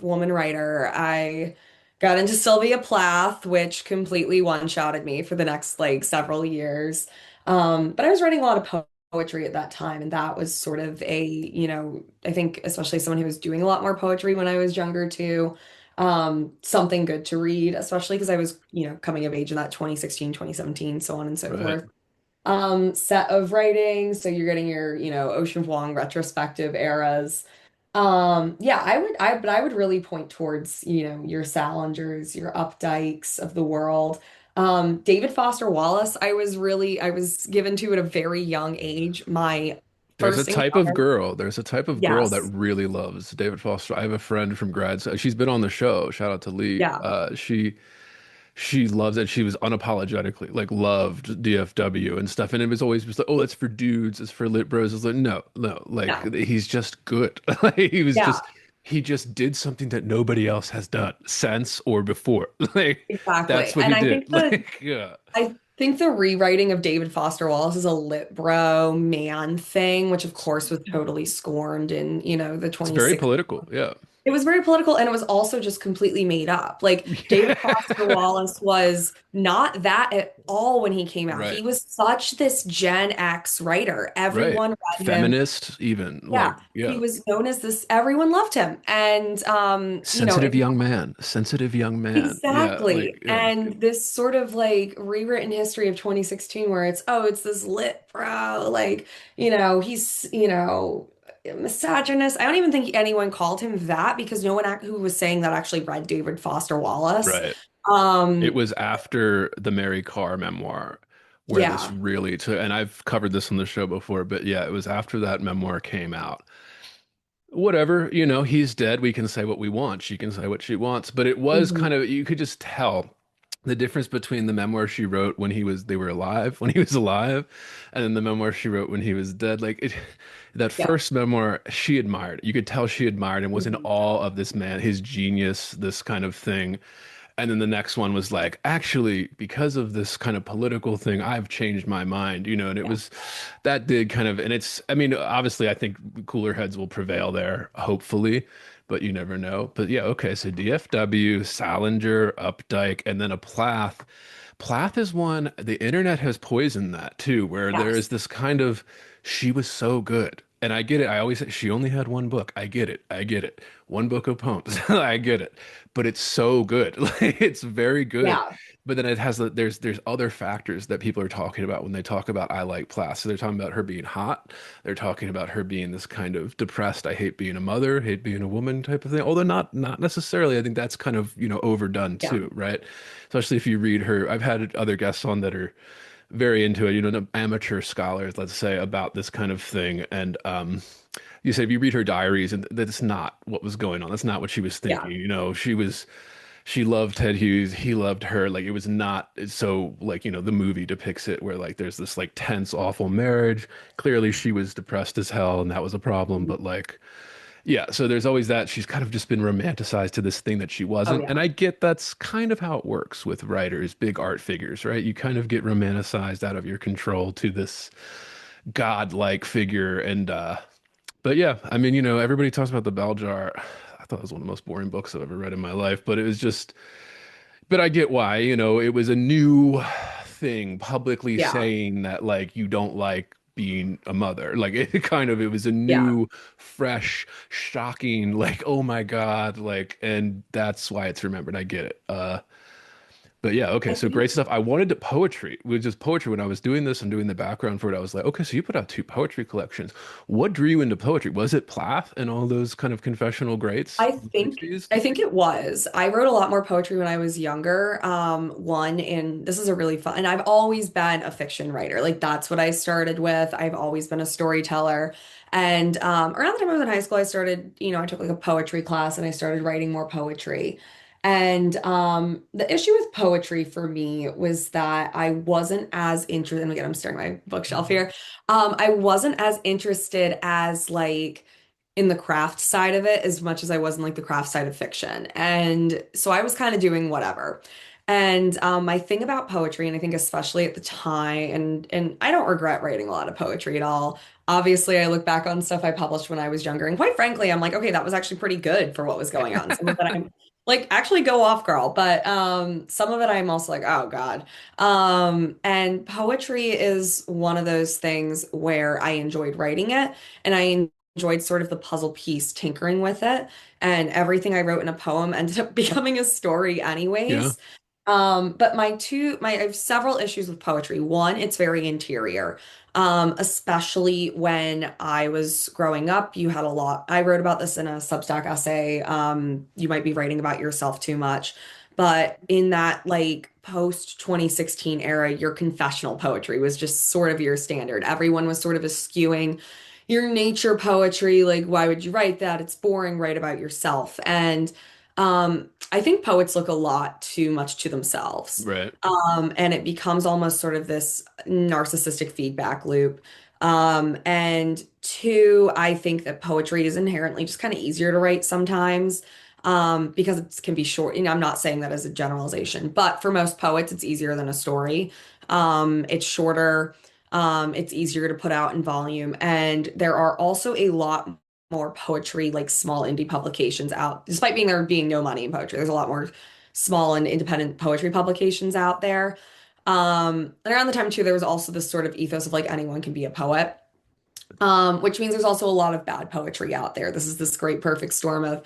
woman writer, I got into Sylvia Plath, which completely one-shotted me for the next like several years. But I was writing a lot of poetry at that time, and that was sort of I think especially someone who was doing a lot more poetry when I was younger too. Something good to read, especially because I was, coming of age in that 2016, 2017, so on and so Right. forth. set of writing. So you're getting your, Ocean Vuong retrospective eras. Yeah, but I would really point towards, your Salingers, your Updikes of the world. David Foster Wallace, I was given to at a very young age. My There's a first type of encounter, girl. There's a type of girl that yes, really loves David Foster. I have a friend from grad. She's been on the show. Shout out to Lee. yeah, She loves it. She was unapologetically like loved DFW and stuff. And it was always just like, oh, it's for dudes, it's for lit bros. It's like, no, no, like no, he's just good. Like yeah, he just did something that nobody else has done since or before. Like exactly. that's what And he I did. think the Like, yeah. I think the rewriting of David Foster Wallace is a lit bro man thing, which of course was totally scorned in, the It's very 26. political. Yeah. It was very political and it was also just completely made up. Like David Foster Yeah. Wallace was not that at all when he came out. Right. He was such this Gen X writer. Right. Everyone read him. Feminist, even like, Yeah, he yeah. was known as this, everyone loved him. And Sensitive young man. Sensitive young man. Yeah. Like, exactly. yeah. And this sort of like rewritten history of 2016 where it's, oh, it's this lit bro, like, he's, misogynist. I don't even think anyone called him that because no one who was saying that actually read David Foster Wallace. Right. It Um, was after the Mary Carr memoir where this yeah. really took, and I've covered this on the show before, but yeah, it was after that memoir came out. Whatever, he's dead. We can say what we want. She can say what she wants. But it was Mhm. kind of, you could just tell the difference between the memoir she wrote when they were alive, when he was alive, and then the memoir she wrote when he was dead. That Yeah. first memoir, she admired. You could tell she admired and was in Mhm. awe of this man, his genius, this kind of thing. And then the next one was like, actually, because of this kind of political thing, I've changed my mind, and it Yeah. was that did kind of, and it's, I mean, obviously, I think cooler heads will prevail there, hopefully, but you never know. But yeah, okay, so DFW, Salinger, Updike, and then a Plath. Plath is one, the internet has poisoned that too, where there Yes. is this kind of, she was so good. And I get it. I always say she only had one book. I get it. I get it. One book of poems. I get it. But it's so good. Like it's very good. Yeah. But then it has there's other factors that people are talking about when they talk about I like Plath. So they're talking about her being hot. They're talking about her being this kind of depressed, I hate being a mother, hate being a woman type of thing. Although not necessarily. I think that's kind of, overdone Yeah. too, right? Especially if you read her. I've had other guests on that are very into it, amateur scholars, let's say, about this kind of thing. And you say if you read her diaries, and that's not what was going on. That's not what she was Yeah. thinking. She loved Ted Hughes. He loved her. Like it was not so like, the movie depicts it where like there's this like tense, awful marriage. Clearly she was depressed as hell and that was a problem. Mhm. But like, yeah, so there's always that she's kind of just been romanticized to this thing that she Oh wasn't. yeah. And I get that's kind of how it works with writers, big art figures, right? You kind of get romanticized out of your control to this godlike figure. And but yeah, I mean, everybody talks about the Bell Jar. I thought it was one of the most boring books I've ever read in my life, but it was just, but I get why, it was a new thing publicly Yeah. saying that like you don't like being a mother. Like it was a Yeah. new, fresh, shocking, like, oh my God, like, and that's why it's remembered. I get it. But yeah, okay, I so great think stuff. I wanted to poetry, which is poetry. When I was doing this and doing the background for it, I was like, okay, so you put out two poetry collections. What drew you into poetry? Was it Plath and all those kind of confessional greats I of the think 60s? I think it was. I wrote a lot more poetry when I was younger. One in this is a really fun, and I've always been a fiction writer. Like that's what I started with. I've always been a storyteller. And around the time I was in high school, I started, I took like a poetry class and I started writing more poetry. And the issue with poetry for me was that I wasn't as interested, and again, I'm staring at my bookshelf here. I wasn't as interested as like in the craft side of it as much as I was in like the craft side of fiction. And so I was kind of doing whatever. And my thing about poetry, and I think especially at the time, and I don't regret writing a lot of poetry at all. Obviously, I look back on stuff I published when I was younger, and quite frankly, I'm like, okay, that was actually pretty good for what was going on. Some of it I'm like, actually go off, girl. But some of it I'm also like, oh God. And poetry is one of those things where I enjoyed writing it, and I enjoyed sort of the puzzle piece tinkering with it. And everything I wrote in a poem ended up becoming a story Yeah. anyways. But I have several issues with poetry. One, it's very interior. Especially when I was growing up, you had a lot. I wrote about this in a Substack essay. You might be writing about yourself too much, but in that like post 2016 era, your confessional poetry was just sort of your standard. Everyone was sort of eschewing your nature poetry. Like, why would you write that? It's boring. Write about yourself. And I think poets look a lot too much to themselves. Right. And it becomes almost sort of this narcissistic feedback loop. And two, I think that poetry is inherently just kind of easier to write sometimes, because it can be short. I'm not saying that as a generalization, but for most poets, it's easier than a story. It's shorter. It's easier to put out in volume. And there are also a lot more poetry, like small indie publications out, despite there being no money in poetry. There's a lot more small and independent poetry publications out there. And around the time too, there was also this sort of ethos of like anyone can be a poet, which means there's also a lot of bad poetry out there. This is this great perfect storm of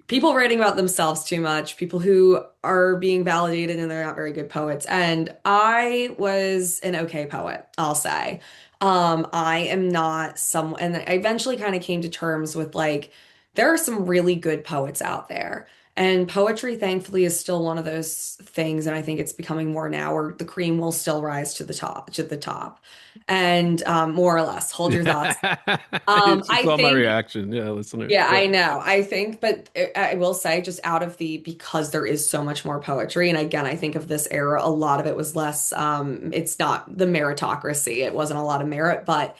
people writing about themselves too much, people who are being validated and they're not very good poets. And I was an okay poet, I'll say. I am not some, and I eventually kind of came to terms with like, there are some really good poets out there. And poetry, thankfully, is still one of those things, and I think it's becoming more now where the cream will still rise to the top, to the top. And more or less, hold your thoughts. You I saw my think reaction. Yeah, listener. yeah, Yeah. I know. I think, but I will say, just out of because there is so much more poetry, and again, I think of this era, a lot of it was less, it's not the meritocracy. It wasn't a lot of merit, but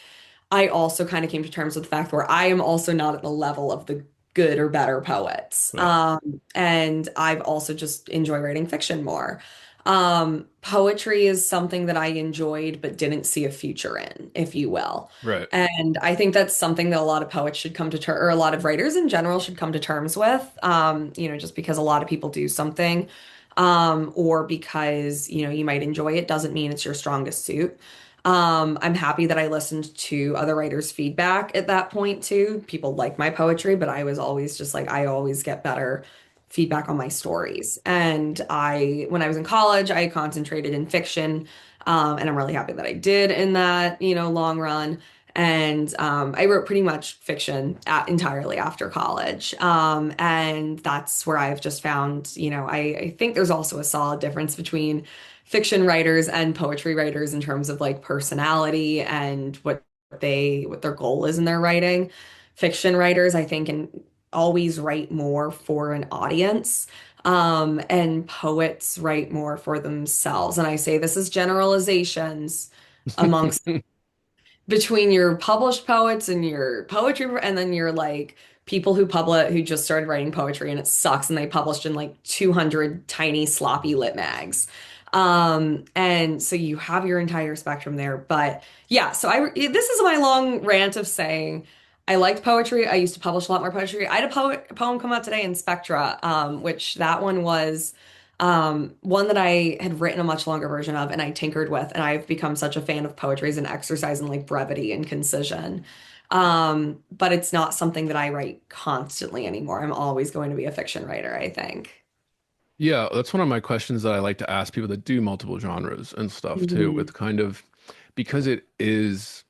I also kind of came to terms with the fact where I am also not at the level of the good or better poets. Right. And I've also just enjoy writing fiction more. Poetry is something that I enjoyed but didn't see a future in, if you will. Right. And I think that's something that a lot of poets should come to terms, or a lot of writers in general should come to terms with. Just because a lot of people do something, or because, you might enjoy it doesn't mean it's your strongest suit. I'm happy that I listened to other writers' feedback at that point too. People like my poetry, but I was always just like, I always get better feedback on my stories. And when I was in college, I concentrated in fiction. And I'm really happy that I did in that, long run. And I wrote pretty much fiction entirely after college. And that's where I've just found, I think there's also a solid difference between fiction writers and poetry writers in terms of like personality and what their goal is in their writing. Fiction writers, I think, and always write more for an audience. And poets write more for themselves. And I say this is generalizations amongst between your published poets and your poetry, and then your like people who just started writing poetry and it sucks and they published in like 200 tiny sloppy lit mags. And so you have your entire spectrum there. But yeah, so this is my long rant of saying I liked poetry. I used to publish a lot more poetry. I had a poem come out today in Spectra, which that one was one that I had written a much longer version of and I tinkered with, and I've become such a fan of poetry as an exercise in like brevity and concision. But it's not something that I write constantly anymore. I'm always going to be a fiction writer, I think. Yeah, that's one of my questions that I like to ask people that do multiple genres and stuff too, Mhm. with kind of because it is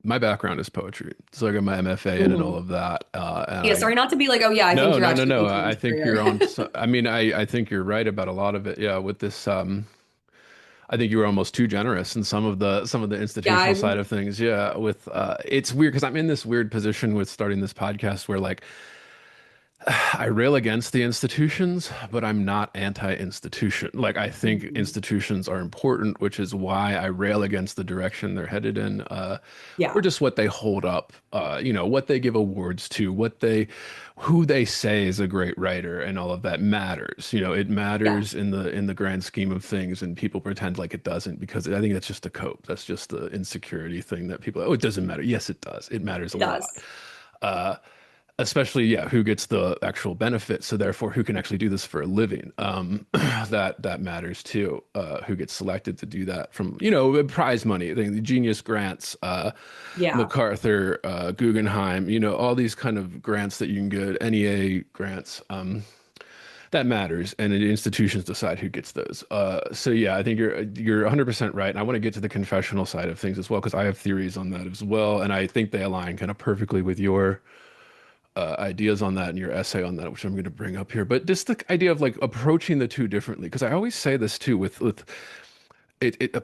my background is poetry. So I got my MFA in and all Mhm. of that. And Yeah, I sorry not to be like, oh yeah, I think no, you're no, no, actually no. making I this think you're career. on. I mean, I think you're right about a lot of it. Yeah, with this, I think you were almost too generous in some of the Yeah, institutional side I'm of things. Yeah, with it's weird because I'm in this weird position with starting this podcast where like I rail against the institutions, but I'm not anti-institution. Like I think Mhm. institutions are important, which is why I rail against the direction they're headed in, or Yeah, just what they hold up, what they give awards to, who they say is a great writer, and all of that matters. It yeah, matters in the grand scheme of things, and people pretend like it doesn't because I think that's just a cope. That's just the insecurity thing that people, oh, it doesn't matter. Yes, it does. It matters a it lot. does. Uh, Especially yeah, who gets the actual benefit, so therefore who can actually do this for a living. That matters too. Who gets selected to do that from prize money, the genius grants, Yeah, MacArthur, Guggenheim, all these kind of grants that you can get, NEA grants. that matters, and the institutions decide who gets those. So yeah, I think you're 100% right. And I want to get to the confessional side of things as well because I have theories on that as well, and I think they align kind of perfectly with your ideas on that and your essay on that, which I'm going to bring up here. But just the idea of like approaching the two differently, because I always say this too with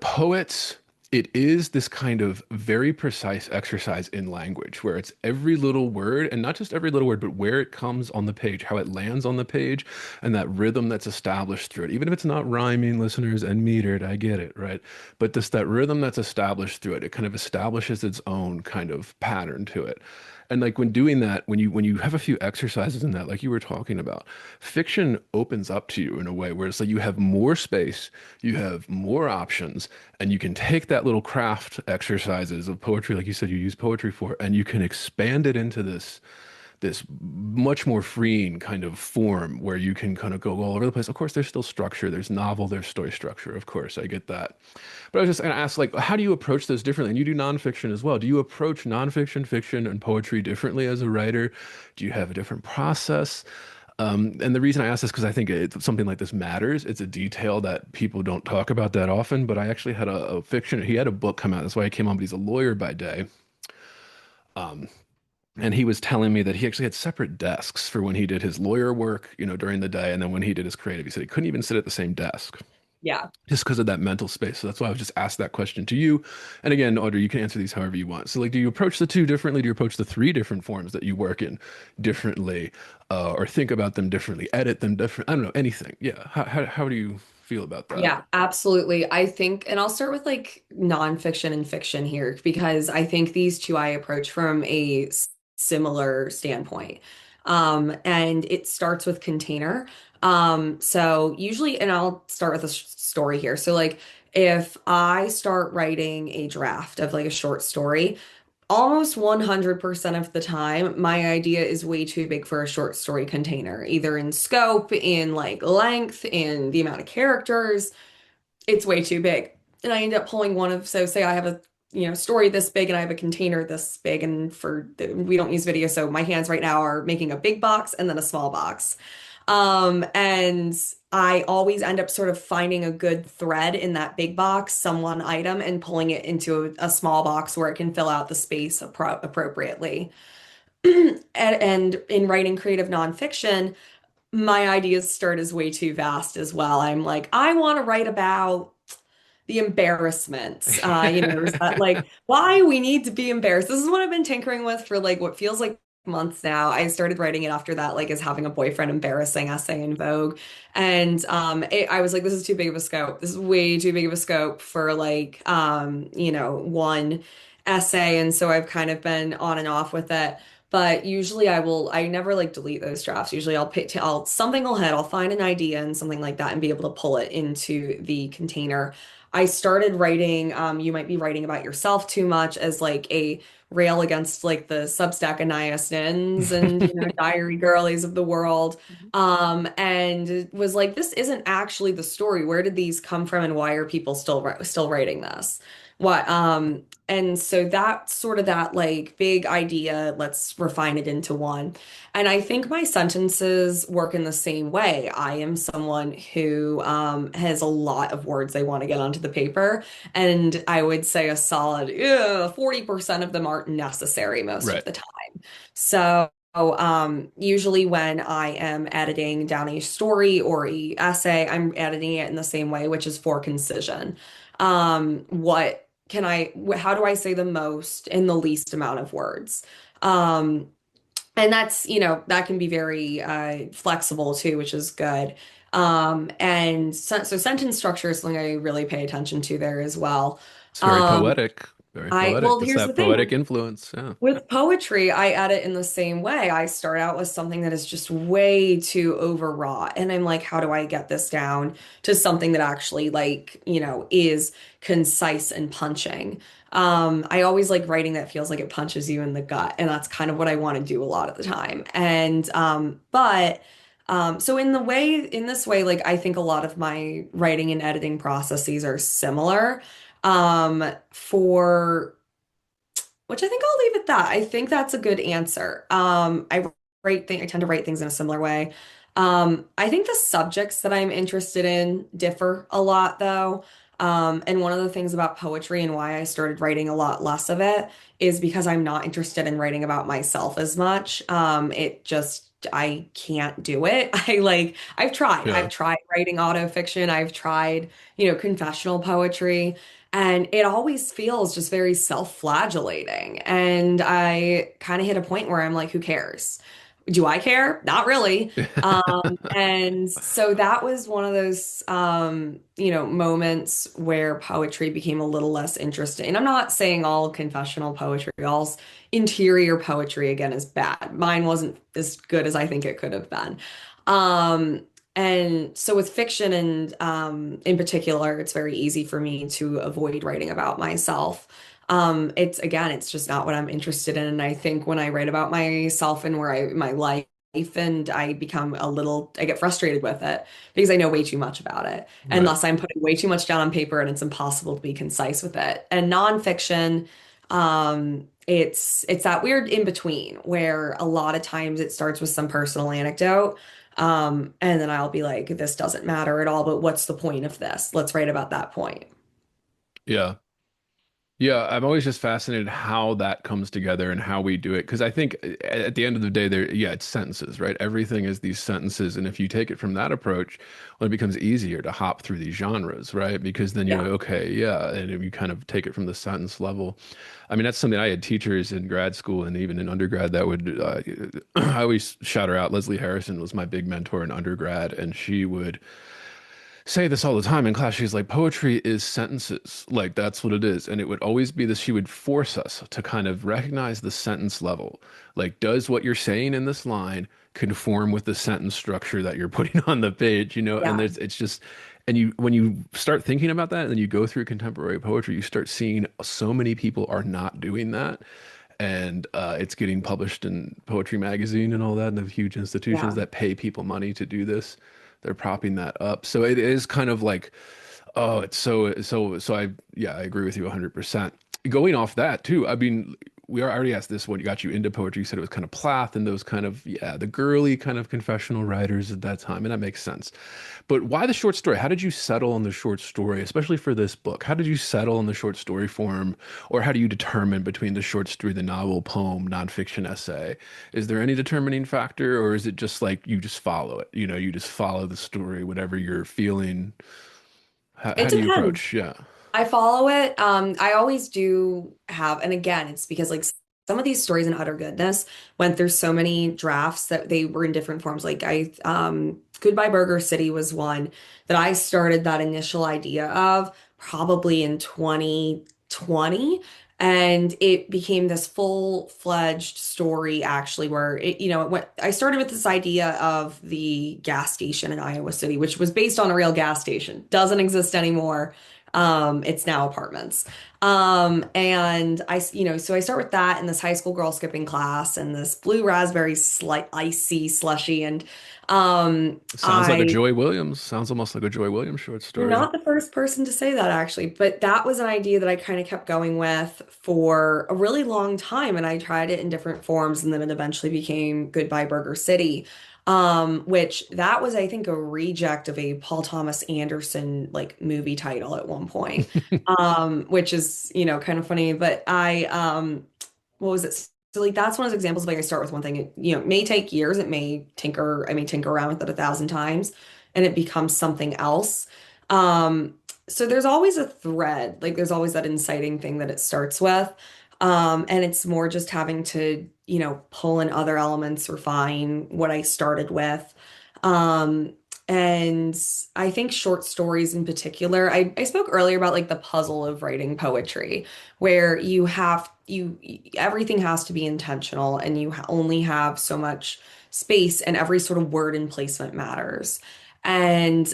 poets, it is this kind of very precise exercise in language where it's every little word, and not just every little word, but where it comes on the page, how it lands on the page, and that rhythm that's established through it. Even if it's not rhyming, listeners, and metered, I get it, right? But just that rhythm that's established through it, it kind of establishes its own kind of pattern to it. And like when doing that, when you have a few exercises in that, like you were talking about, fiction opens up to you in a way where it's like you have more space, you have more options, and you can take that little craft exercises of poetry, like you said, you use poetry for, and you can expand it into this much more freeing kind of form where you can kind of go all over the place. Of course, there's still structure, there's novel, there's story structure. Of course, I get that. But I was just going to ask, like, how do you approach those differently? And you do nonfiction as well. Do you approach nonfiction, fiction, and poetry differently as a writer? Do you have a different process? And the reason I ask this because I think something like this matters. It's a detail that people don't talk about that often. But I actually had a fiction. He had a book come out. That's why I came on. But he's a lawyer by day. And he was telling me that he actually had separate desks for when he did his lawyer work, during the day, and then when he did his creative. He said he couldn't even sit at the same desk Yeah. just because of that mental space. So that's why I was just asked that question to you. And again, Audrey, you can answer these however you want. So, like, do you approach the two differently? Do you approach the three different forms that you work in differently, or think about them differently, edit them different? I don't know, anything. Yeah. How do you feel about that? Yeah, absolutely. I think, and I'll start with like nonfiction and fiction here because I think these two I approach from a similar standpoint. And it starts with container. So usually, and I'll start with a story here. So like if I start writing a draft of like a short story, almost 100% of the time, my idea is way too big for a short story container, either in scope, in like length, in the amount of characters. It's way too big. And I end up pulling one of, so say I have a, story this big and I have a container this big and we don't use video. So my hands right now are making a big box and then a small box. And I always end up sort of finding a good thread in that big box, some one item, and pulling it into a small box where it can fill out the space appropriately. And in writing creative nonfiction, my ideas start as way too vast as well. I'm like, I want to write about the embarrassments. There's that like why we need to be embarrassed. This is what I've been tinkering with for like what feels like months now. I started writing it after that, like as having a boyfriend embarrassing essay in Vogue. And I was like, this is too big of a scope. This is way too big of a scope for like one essay. And so I've kind of been on and off with it. But usually I never like delete those drafts. Usually something will hit, I'll find an idea and something like that and be able to pull it into the container. I started writing, you might be writing about yourself too much as like a rail against like the Substack Aniastans and diary girlies of the world. And it was like, this isn't actually the story. Where did these come from and why are people still writing this? What and so that's sort of that like big idea, let's refine it into one. And I think my sentences work in the same way. I am someone who has a lot of words they want to get onto the paper. And I would say a solid 40% of them aren't necessary most of Right. the time. So usually when I am editing down a story or a essay, I'm editing it in the same way, which is for concision. How do I say the most in the least amount of words? Um, and that's, that can be very flexible too, which is good. And so sentence structure is something I really pay attention to there as well. It's very Um, poetic. Very poetic. well, It's here's the that thing. poetic influence. Yeah. With poetry, I edit in the same way. I start out with something that is just way too overwrought. And I'm like, how do I get this down to something that actually like, is concise and punching? I always like writing that feels like it punches you in the gut. And that's kind of what I want to do a lot of the time. And so in this way, like I think a lot of my writing and editing processes are similar. For which I think I'll leave at that. I think that's a good answer. I tend to write things in a similar way. I think the subjects that I'm interested in differ a lot, though. And one of the things about poetry and why I started writing a lot less of it is because I'm not interested in writing about myself as much. I can't do it. Yeah. I've tried writing autofiction. I've tried, confessional poetry. And it always feels just very self-flagellating. And I kind of hit a point where I'm like, who cares? Do I care? Not really. And so that was one of those, moments where poetry became a little less interesting. And I'm not saying all confessional poetry, all interior poetry again is bad. Mine wasn't as good as I think it could have been. Um, and so with fiction and in particular, it's very easy for me to avoid writing about myself. It's again, it's just not what I'm interested in. And I think when I write about myself and my life and I get frustrated with it because I know way too much about it. And Right. thus I'm putting way too much down on paper and it's impossible to be concise with it. And nonfiction, it's that weird in between where a lot of times it starts with some personal anecdote. And then I'll be like, this doesn't matter at all, but what's the point of this? Let's write about that point. Yeah. Yeah, I'm always just fascinated how that comes together and how we do it. Because I think at the end of the day, yeah, it's sentences, right? Everything is these sentences. And if you take it from that approach, well, it becomes easier to hop through these genres, right? Because then you're Yeah. like, okay, yeah. And if you kind of take it from the sentence level. I mean, that's something I had teachers in grad school and even in undergrad that would, I always shout her out. Leslie Harrison was my big mentor in undergrad, and she would say this all the time in class. She's like, poetry is sentences. Like, that's what it is. And it would always be this, she would force us to kind of recognize the sentence level. Like, does what you're saying in this line conform with the sentence structure that you're putting on the page, you know? And Yeah. it's just, and when you start thinking about that and then you go through contemporary poetry, you start seeing so many people are not doing that. And it's getting published in Poetry Magazine and all that, and the huge institutions Yeah. that pay people money to do this, they're propping that up. So it is kind of like, oh, it's so yeah, I agree with you 100%. Going off that too, I mean, I already asked this what got you into poetry. You said it was kind of Plath and those kind of, yeah, the girly kind of confessional writers at that time, and that makes sense. But why the short story? How did you settle on the short story, especially for this book? How did you settle on the short story form, or how do you determine between the short story, the novel, poem, nonfiction essay? Is there any determining factor, or is it just like you just follow it? You know, you just follow the story, whatever you're feeling. How It do you depends. approach? Yeah. I follow it. I always do have, and again, it's because like some of these stories in Utter Goodness went through so many drafts that they were in different forms. Goodbye Burger City was one that I started that initial idea of probably in 2020. And it became this full-fledged story actually where I started with this idea of the gas station in Iowa City, which was based on a real gas station. Doesn't exist anymore. It's now apartments. And so I start with that in this high school girl skipping class and this blue raspberry slight icy slushy. And Sounds like a I Joy Williams. Sounds almost like a Joy Williams short You're story. not the first person to say that actually, but that was an idea that I kind of kept going with for a really long time. And I tried it in different forms and then it eventually became Goodbye Burger City. Which that was, I think, a reject of a Paul Thomas Anderson like movie title at one point. Which is, kind of funny. But what was it? So like that's one of those examples of like I start with one thing. It may take years. I may tinker around with it 1,000 times and it becomes something else. Um, so there's always a thread, like there's always that inciting thing that it starts with. And it's more just having to, pull in other elements, refine what I started with. Um, and I think short stories in particular, I spoke earlier about like the puzzle of writing poetry, where everything has to be intentional and only have so much space and every sort of word and placement matters. And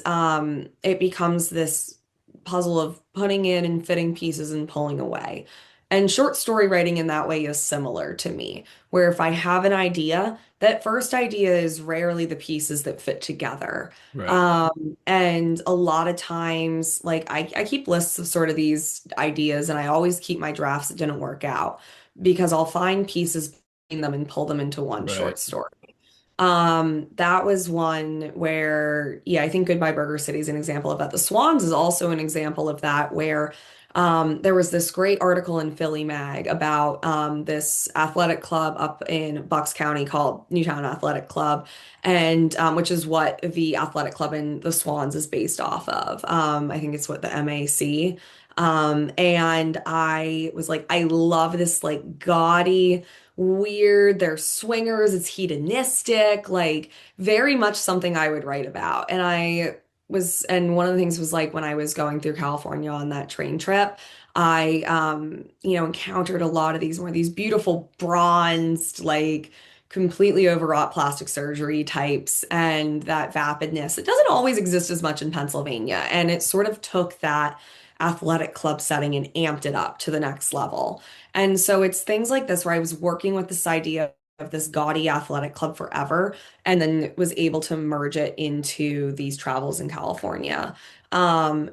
it becomes this puzzle of putting in and fitting pieces and pulling away. And short story writing in that way is similar to me, where if I have an idea, that first idea is rarely the pieces that fit together. Right. And a lot of times, like I keep lists of sort of these ideas, and I always keep my drafts that didn't work out because I'll find pieces in them and pull them into one Right. short story. That was one where, yeah, I think Goodbye Burger City is an example of that. The Swans is also an example of that, where there was this great article in Philly Mag about this athletic club up in Bucks County called Newtown Athletic Club, and which is what the athletic club in the Swans is based off of. I think it's what the MAC. And I was like, I love this like gaudy weird. They're swingers. It's hedonistic, like very much something I would write about. And one of the things was like when I was going through California on that train trip, encountered a lot of these more these beautiful bronzed, like completely overwrought plastic surgery types and that vapidness. It doesn't always exist as much in Pennsylvania. And it sort of took that athletic club setting and amped it up to the next level. And so it's things like this where I was working with this idea of this gaudy athletic club forever, and then was able to merge it into these travels in California. And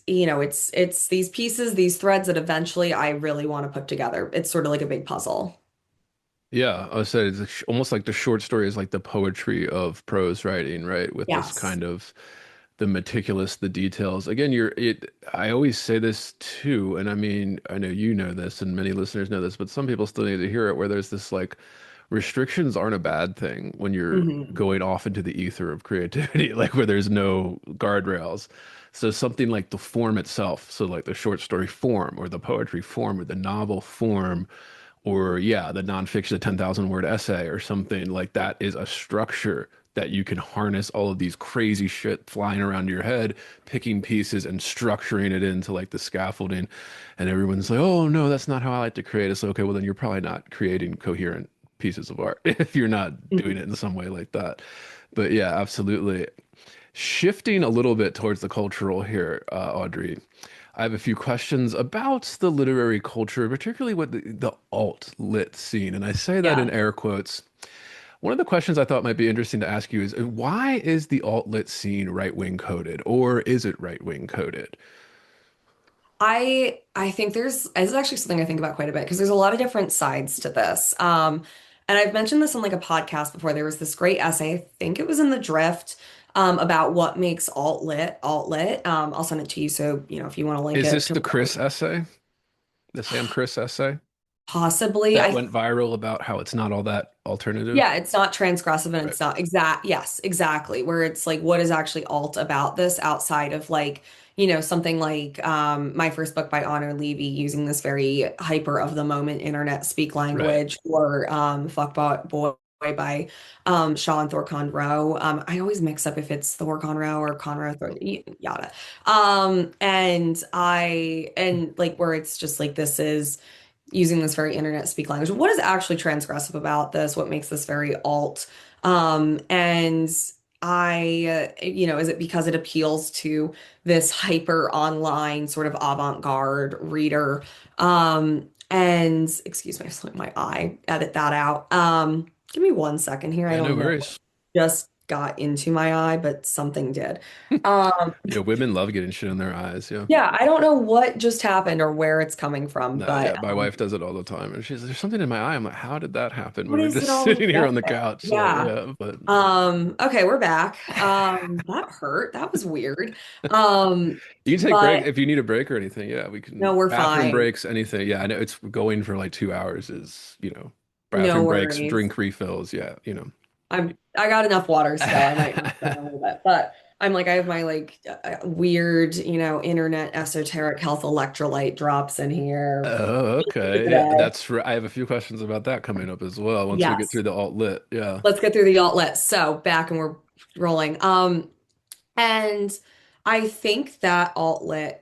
it's these pieces, these threads that eventually I really want to put together. It's sort of like a big puzzle. Yeah, I said it's almost like the short story is like the poetry of prose writing, right? With this Yes. kind of the meticulous, the details. Again, I always say this too, and I mean, I know you know this and many listeners know this, but some people still need to hear it where there's this like restrictions aren't a bad thing when you're Hmm. going off into the ether of creativity, like where there's no guardrails. So something like the form itself, so like the short story form or the poetry form or the novel form or yeah, the nonfiction, the 10,000 word essay or something like that is a structure that you can harness all of these crazy shit flying around your head, picking pieces and structuring it into like the scaffolding. And everyone's like, oh no, that's not how I like to create. It's okay, well then you're probably not creating coherent pieces of art if you're not doing it in some way like that. But yeah, absolutely. Shifting a little bit towards the cultural here, Audrey. I have a few questions about the literary culture, particularly with the alt lit scene. And I say that in Yeah. air quotes. One of the questions I thought might be interesting to ask you is why is the alt lit scene right wing coded, or is it right wing coded? I think this is actually something I think about quite a bit because there's a lot of different sides to this. And I've mentioned this on like a podcast before. There was this great essay, I think it was in the Drift, about what makes alt lit. I'll send it to you so if you want to link Is it this to the Chris essay, the Sam Chris essay possibly. that I went viral about how it's not all that alternative? Yeah, it's not transgressive and Right. it's not exact. Yes, exactly. Where it's like, what is actually alt about this outside of like, something like my first book by Honor Levy using this very hyper of the moment internet speak Right. language, or Fuckbot Boy by Sean Thorcon Rowe. I always mix up if it's Thor Conroe or Conroe Thor, yada. And like where it's just like this is using this very internet speak language. What is actually transgressive about this? What makes this very alt? And is it because it appeals to this hyper online sort of avant-garde reader? And excuse me, I just my eye, edit that out. Give me 1 second here. I Yeah, no don't know what worries. just got into my eye, but something did. Um, Yeah, women love getting shit in their eyes. Yeah. yeah, I don't know what just happened or where it's coming from, No, but yeah, my wife does it all the time, and she's there's something in my eye. I'm like, how did that happen? We what were is just it always sitting here get on the there? couch, so Yeah. yeah. But Okay, we're back. That hurt. That was weird. you can take break But if you need a break or anything. Yeah, we can no, we're bathroom fine. breaks, anything. Yeah, I know it's going for like 2 hours. Is No bathroom breaks, worries. drink refills. Yeah, I got enough water still. I might have done a little bit, but I'm like I have my like weird, internet esoteric health electrolyte drops in here Oh, for okay. Yeah, today. that's right. I have a few questions about that coming up as well once we get Yes. through the alt lit. Yeah. Let's get through the outlet. So back and we're rolling. And I think that alt-lit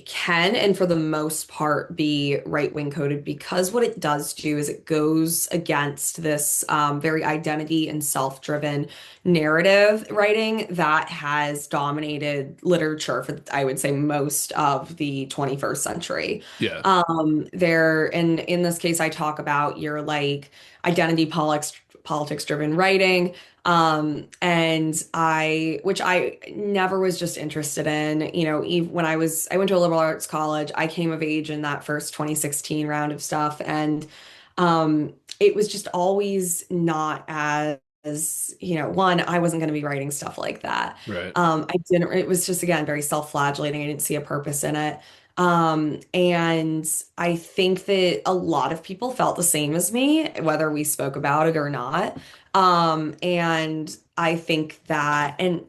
can, and for the most part, be right-wing coded because what it does do is it goes against this very identity and self-driven narrative writing that has dominated literature for, I would say, most of the 21st century. Yeah. There, and in this case, I talk about your like identity politics driven writing, which I never was just interested in, even when I went to a liberal arts college, I came of age in that first 2016 round of stuff. And it was just always not as one, I wasn't going to be writing stuff like that. Right. I didn't, it was just, again, very self-flagellating. I didn't see a purpose in it. And I think that a lot of people felt the same as me, whether we spoke about it or not. And I think that, and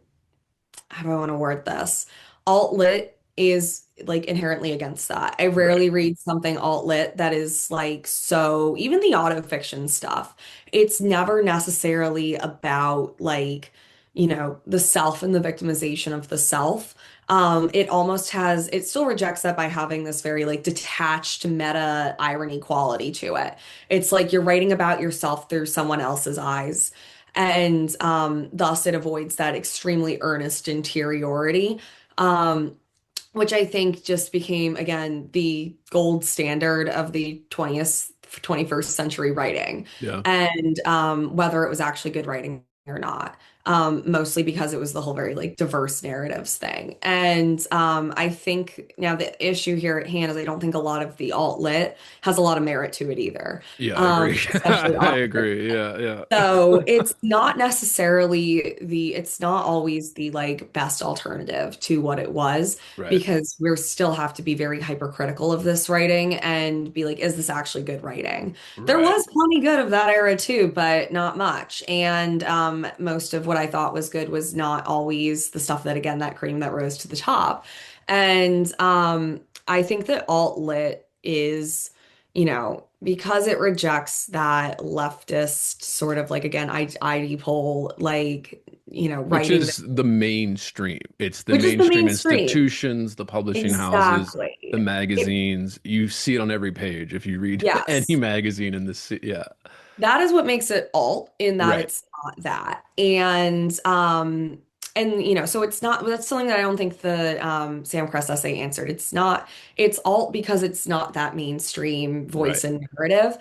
how do I want to word this? Alt lit is like inherently against that. I Right. rarely read something alt lit that is like so, even the autofiction stuff, it's never necessarily about like, the self and the victimization of the self. It almost has, it still rejects that by having this very like detached meta irony quality to it. It's like you're writing about yourself through someone else's eyes. And thus it avoids that extremely earnest interiority, um, which I think just became, again, the gold standard of the 20th, 21st century writing. Yeah. And whether it was actually good writing or not. Mostly because it was the whole very like diverse narratives thing. And I think now the issue here at hand is I don't think a lot of the alt lit has a lot of merit to it either. Yeah, I agree. Especially I authors. agree. Yeah, yeah. So it's not necessarily it's not always the like best alternative to what it was Right. because we still have to be very hypercritical of this writing and be like, is this actually good writing? There Right. was plenty good of that era too, but not much. And most of what I thought was good was not always the stuff that, again, that cream that rose to the top. And I think that alt lit is because it rejects that leftist sort of like, again, ID pole, like, Which writing, is the mainstream. It's the which is the mainstream mainstream. institutions, the publishing houses, the Exactly. It, magazines. You see it on every page if you read any yes. magazine in this. Yeah. That is what makes it alt in that Right. it's not that. And so it's not that's something that I don't think the Sam Kress essay answered. It's alt because it's not that mainstream Right. voice and narrative.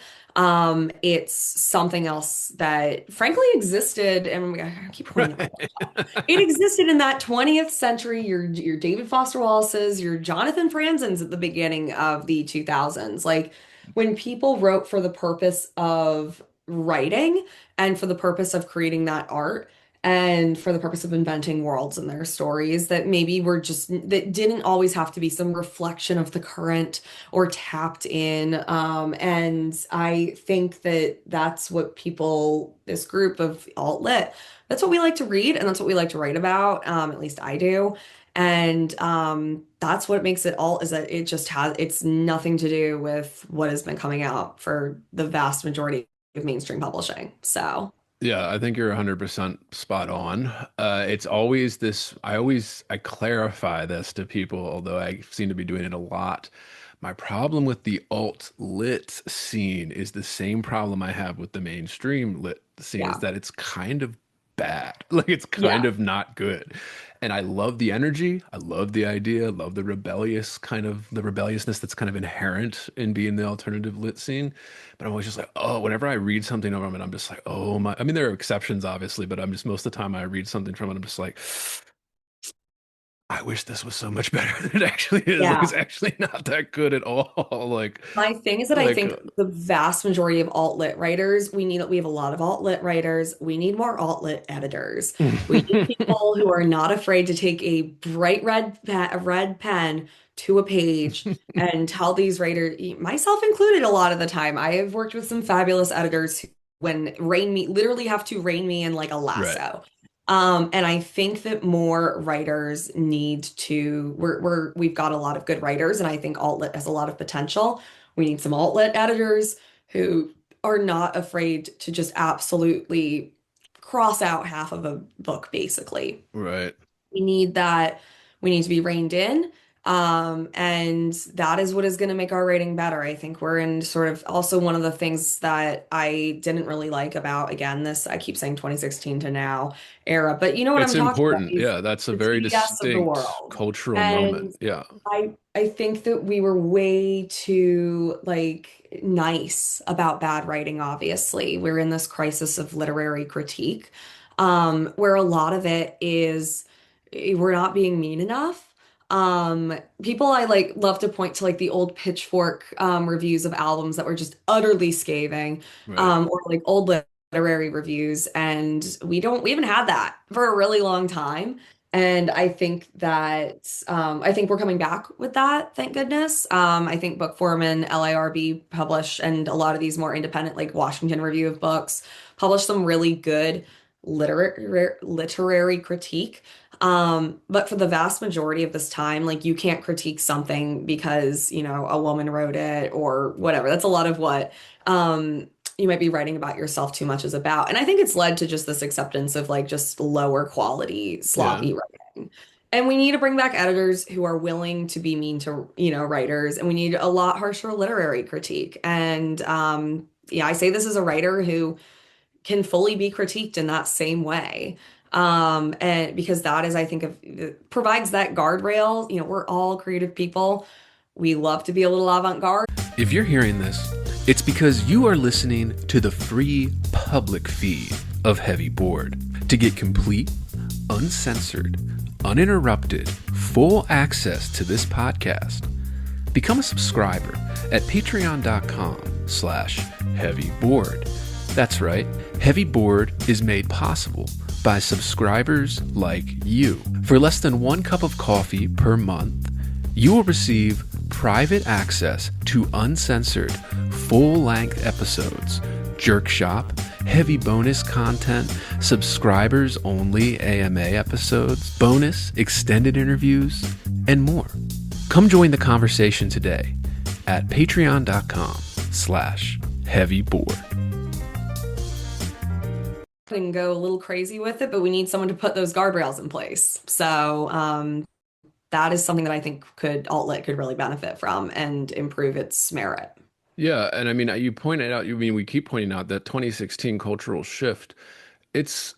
It's something else that frankly existed, and I keep pulling up my Right. it existed in that 20th century, your David Foster Wallace's, your Jonathan Franzen's at the beginning of the 2000s. Like when people wrote for the purpose of writing and for the purpose of creating that art and for the purpose of inventing worlds in their stories that maybe were just that didn't always have to be some reflection of the current or tapped in. And I think that that's what people, this group of alt lit, that's what we like to read and that's what we like to write about. At least I do. And that's what makes it alt is that it's nothing to do with what has been coming out for the vast majority of mainstream publishing. So, Yeah, I think you're 100% spot on. It's always this, I clarify this to people, although I seem to be doing it a lot. My problem with the alt lit scene is the same problem I have with the mainstream lit scene is yeah. that it's kind of bad. Like it's kind Yeah. of not good. And I love the energy. I love the idea. I love the rebelliousness that's kind of inherent in being the alternative lit scene. But I'm always just like, oh, whenever I read something from it, I'm just like, oh my. I mean, there are exceptions, obviously, but I'm just most of the time I read something from it, I'm just like, I wish this was so much better than it actually is. Like, Yeah. it's actually not that good at all. My thing is that I Like, think the vast majority of alt-lit writers, we have a lot of alt-lit writers. We need more alt-lit editors. We need people who are not afraid to take a bright red pen to a page and tell these writers, myself included, a lot of the time. I have worked with some fabulous editors who, when rain me, literally have to rein me in like a right, lasso. And I think that more writers need to, we've got a lot of good writers, and I think alt-lit has a lot of potential. We need some alt-lit editors who are not afraid to just absolutely cross out half of a book, basically. right. We need that. We need to be reined in. And that is what is going to make our rating better. I think we're in sort of also one of the things that I didn't really like about, again, this, I keep saying 2016 to now era, but you know what I'm It's talking about, important. these, Yeah, that's a the very TDS of the distinct world. cultural moment. And Yeah, I think that we were way too like nice about bad writing, obviously. We're in this crisis of literary critique, where a lot of it is we're not being mean enough. People I like love to point to like the old Pitchfork reviews of albums that were just utterly scathing, right. or like old literary reviews, and we haven't had that for a really long time. And I think that I think we're coming back with that, thank goodness. I think Bookform and LIRB publish, and a lot of these more independent, like Washington Review of Books, publish some really good literary critique. But for the vast majority of this time, like you can't critique something because, a woman wrote it or whatever. That's a lot of what you might be writing about yourself too much is about. And I think it's led to just this acceptance of like just lower quality, Yeah. sloppy writing. And we need to bring back editors who are willing to be mean to, writers, and we need a lot harsher literary critique. And yeah, I say this as a writer who can fully be critiqued in that same way. And because that is, I think, of provides that guardrail. We're all creative people. We love to be a little avant-garde. If you're hearing this, it's because you are listening to the free public feed of Heavy Board. To get complete, uncensored, uninterrupted, full access to this podcast, become a subscriber at patreon.com/heavyboard. That's right, Heavy Board is made possible by subscribers like you. For less than 1 cup of coffee per month, you will receive private access to uncensored, full-length episodes, Jerk Shop, heavy bonus content, subscribers-only AMA episodes, bonus extended interviews, and more. Come join the conversation today at patreon.com/heavyboard. And go a little crazy with it, but we need someone to put those guardrails in place. So that is something that I think alt-lit could really benefit from and improve its merit. Yeah, and I mean, you pointed out, we keep pointing out that 2016 cultural shift. It's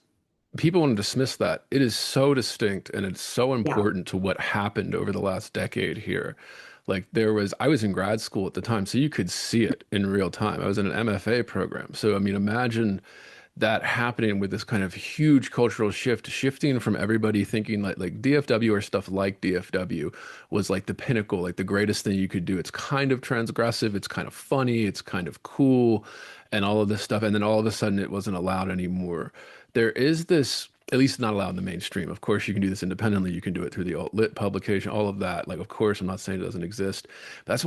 people want to dismiss that. It is so distinct and it's so Yeah. important to what happened over the last decade here. Like I was in grad school at the time, so you could see it in real time. I was in an MFA program. So, I mean, imagine that happening with this kind of huge cultural shift, shifting from everybody thinking like DFW or stuff like DFW was like the pinnacle, like the greatest thing you could do. It's kind of transgressive, it's kind of funny, it's kind of cool, and all of this stuff. And then all of a sudden it wasn't allowed anymore. There is this, at least not allowed in the mainstream. Of course, you can do this independently. You can do it through the alt-lit publication, all of that. Like, of course, I'm not saying it doesn't exist. But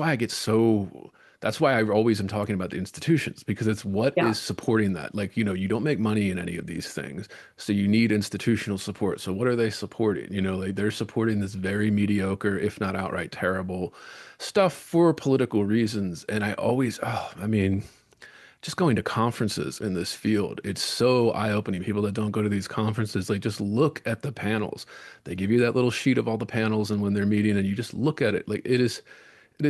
that's why I always am talking about the institutions, because it's what Yeah. is supporting that. Like, you don't make money in any of these things. So you need institutional support. So what are they supporting? Like they're supporting this very mediocre, if not outright terrible stuff for political reasons. And I mean, just going to conferences in this field, it's so eye-opening. People that don't go to these conferences, like just look at the panels. They give you that little sheet of all the panels, and when they're meeting, and you just look at it, like it is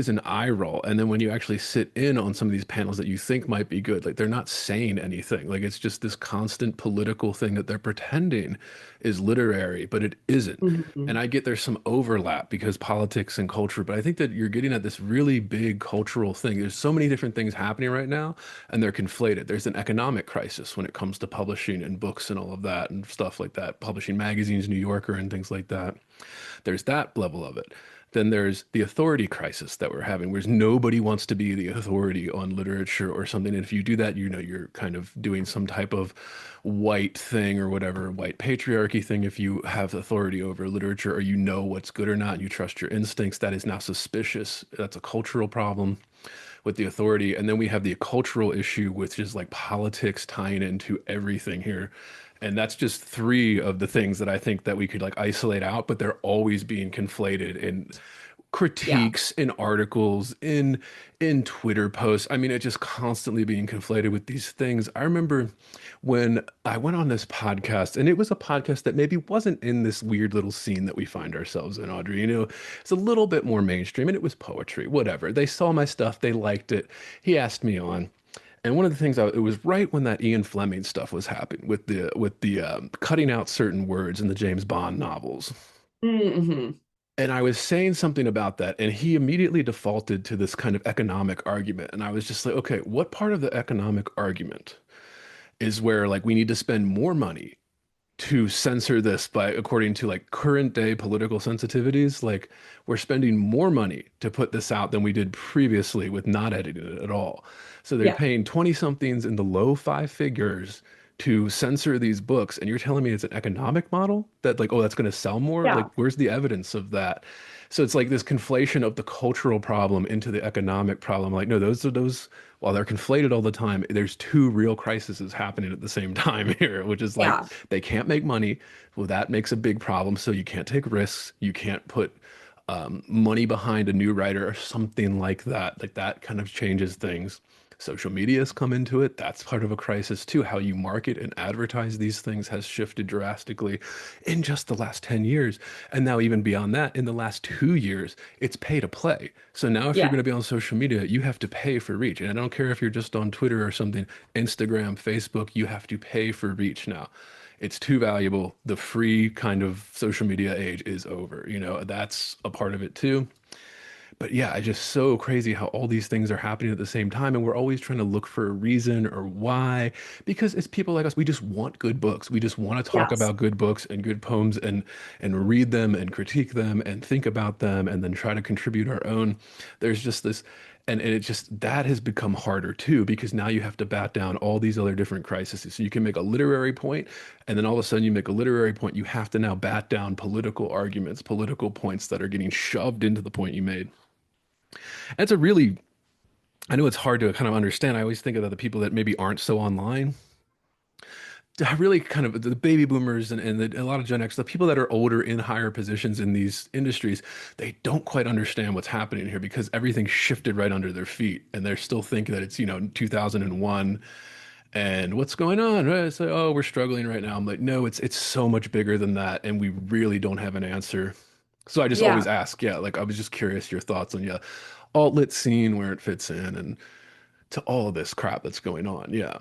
an eye roll. And then when you actually sit in on some of these panels that you think might be good, like they're not saying anything. Like it's just this constant political thing that they're pretending is literary, but it isn't. Mhm. And I get there's some overlap because politics and culture, but I think that you're getting at this really big cultural thing. There's so many different things happening right now, and they're conflated. There's an economic crisis when it comes to publishing and books and all of that and stuff like that, publishing magazines, New Yorker and things like that. There's that level of it. Then there's the authority crisis that we're having, where nobody wants to be the authority on literature or something. And if you do that, you're kind of doing some type of white thing or whatever, white patriarchy thing. If you have authority over literature or you know what's good or not, and you trust your instincts, that is now suspicious. That's a cultural problem with the authority. And then we have the cultural issue, which is like politics tying into everything here. And that's just three of the things that I think that we could like isolate out, but they're always being conflated in Yeah. critiques, in articles, in Twitter posts. I mean, it's just constantly being conflated with these things. I remember when I went on this podcast, and it was a podcast that maybe wasn't in this weird little scene that we find ourselves in, Audrey. It's a little bit more mainstream, and it was poetry, whatever. They saw my stuff, they liked it. He asked me on. And one of the things it was right when that Ian Fleming stuff was happening with the cutting out certain words in the James Bond novels. Hmm. And I was saying something about that, and he immediately defaulted to this kind of economic argument. And I was just like, okay, what part of the economic argument is where like we need to spend more money to censor this by according to like current day political sensitivities, like we're spending more money to put this out than we did previously with not editing it at all. So they're Yeah. paying 20 somethings in the low five figures to censor these books, and you're telling me it's an economic model that like, oh, that's going to sell more? Like, Yeah. where's the evidence of that? So it's like this conflation of the cultural problem into the economic problem. Like, no, those while they're conflated all the time, there's two real crises happening at the same time here, which is like Yeah. they can't make money. Well, that makes a big problem. So you can't take risks. You can't put money behind a new writer or something like that. Like that kind of changes things. Social media has come into it. That's part of a crisis too. How you market and advertise these things has shifted drastically in just the last 10 years. And now, even beyond that, in the last 2 years, it's pay to play. So now, if you're Yeah. going to be on social media, you have to pay for reach. And I don't care if you're just on Twitter or something, Instagram, Facebook, you have to pay for reach now. It's too valuable. The free kind of social media age is over. That's a part of it too. But yeah, I just so crazy how all these things are happening at the same time, and we're always trying to look for a reason or why, because it's people like us. We just want good books. We just want to talk Yes. about good books and good poems and read them and critique them and think about them and then try to contribute our own. There's just this, and it just that has become harder too because now you have to bat down all these other different crises. So you can make a literary point, and then all of a sudden you make a literary point. You have to now bat down political arguments, political points that are getting shoved into the point you made. That's a really, I know it's hard to kind of understand. I always think of the people that maybe aren't so online. I really kind of the baby boomers and a lot of Gen X, the people that are older in higher positions in these industries, they don't quite understand what's happening here because everything shifted right under their feet. And they're still thinking that it's, 2001 and what's going on, right? It's like, oh, we're struggling right now. I'm like, no, it's so much bigger than that. And we really don't have an answer. So I just Yeah. always ask, yeah, like I was just curious your thoughts on, yeah, alt-lit scene, where it fits in, and to all of this crap that's going on. Yeah.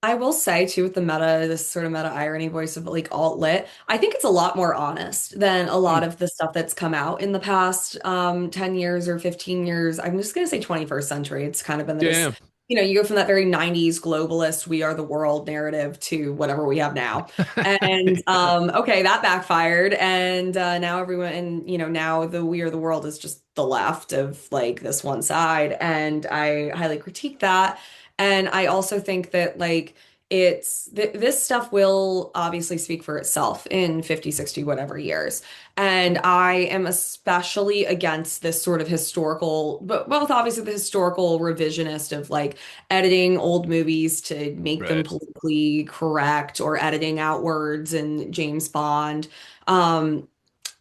I will say too with the meta, this sort of meta irony voice of like alt lit, I think it's a lot more honest than a lot Mm. of the stuff that's come out in the past 10 years or 15 years. I'm just gonna say 21st century. It's kind of been Yeah, this, yeah. you go from that very 90s globalist, we are the world narrative to whatever we have now. And Yeah. okay, that backfired. And now everyone and now the we are the world is just the left of like this one side. And I highly critique that. And I also think that like this stuff will obviously speak for itself in 50, 60, whatever years. And I am especially against this sort of historical, but both obviously the historical revisionist of like editing old movies to make them Right. politically correct or editing out words in James Bond. Um,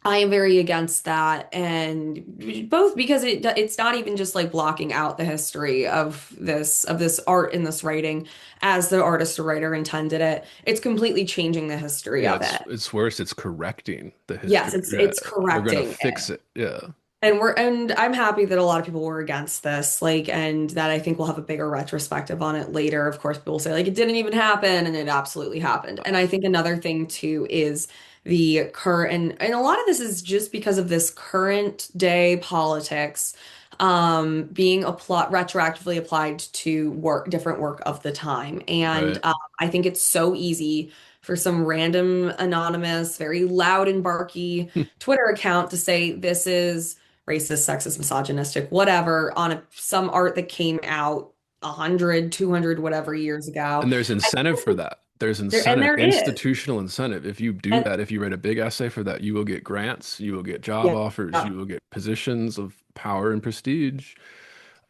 I am very against that, and both because it's not even just like blocking out the history of this art and this writing as the artist or writer intended it. It's completely changing the history Yeah, of it's it. it's worse. It's correcting the Yes, history. Yeah. it's They're gonna correcting it. fix it. Yeah. And I'm happy that a lot of people were against this, like, and that I think we'll have a bigger retrospective on it later. Of course, people will say like it didn't even happen, and it absolutely happened. And I think another thing too is the current, and a lot of this is just because of this current day politics, being retroactively applied to different work of the time. And Right. I think it's so easy for some random anonymous, very loud and barky Twitter account to say this is racist, sexist, misogynistic, whatever, on some art that came out 100, 200, whatever years ago. And there's incentive for that. There's And incentive, there is. institutional incentive. If you do And that, if you write a big essay for that, you will get grants, you will get job yeah. offers, you will get positions of power and prestige,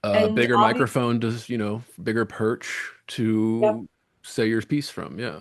And bigger obviously, microphone to, bigger perch to say your piece from. Yeah.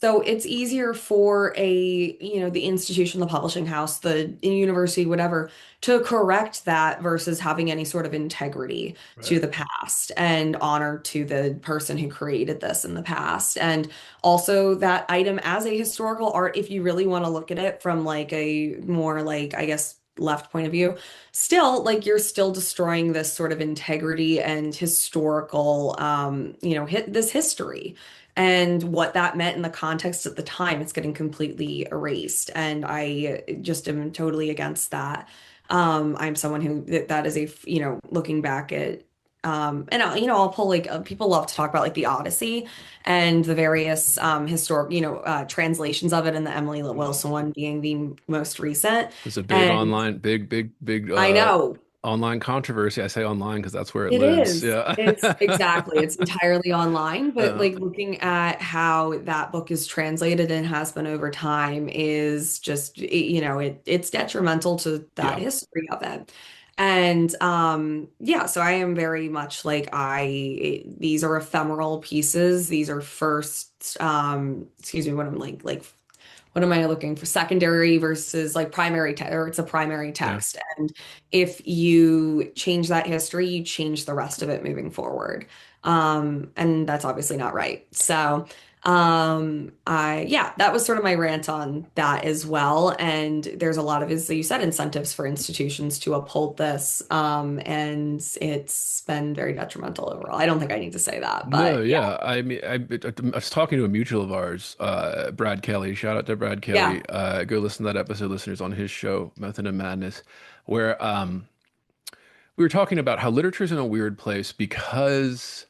so it's easier for the institution, the publishing house, the university, whatever, to correct that versus having any sort of integrity to Right. the past and honor to the person who created this in the past. And also that item as a historical art, if you really want to look at it from like a more like, I guess, left point of view, still like you're still destroying this sort of integrity and historical, hit this history and what that meant in the context at the time. It's getting completely erased, and I just am totally against that. I'm someone who that is looking back at and I'll pull like people love to talk about like the Odyssey and the various historic, translations of it, and the Emily Wilson one being the most recent. There's a big And online, big I know online controversy. I say online because that's where it it lives. is. Yeah. It's exactly. It's entirely online, but Uh, like looking at how that book is translated and has been over time is just, it's detrimental to that yeah. history of it. And yeah, so I am very much like these are ephemeral pieces. These are first excuse me, what I'm like what am I looking for? Secondary versus like primary te or it's a primary Yeah. text. And if you change that history, you change the rest of it moving forward. And that's obviously not right. So, yeah, that was sort of my rant on that as well. And there's a lot of, as you said, incentives for institutions to uphold this. And it's been very detrimental overall. I don't think I need to say that, No, but yeah, yeah. I mean, I was talking to a mutual of ours, Brad Kelly. Shout out to Brad yeah, Kelly. Go listen to that episode, listeners, on his show, Method and Madness, where we were talking about how literature's in a weird place because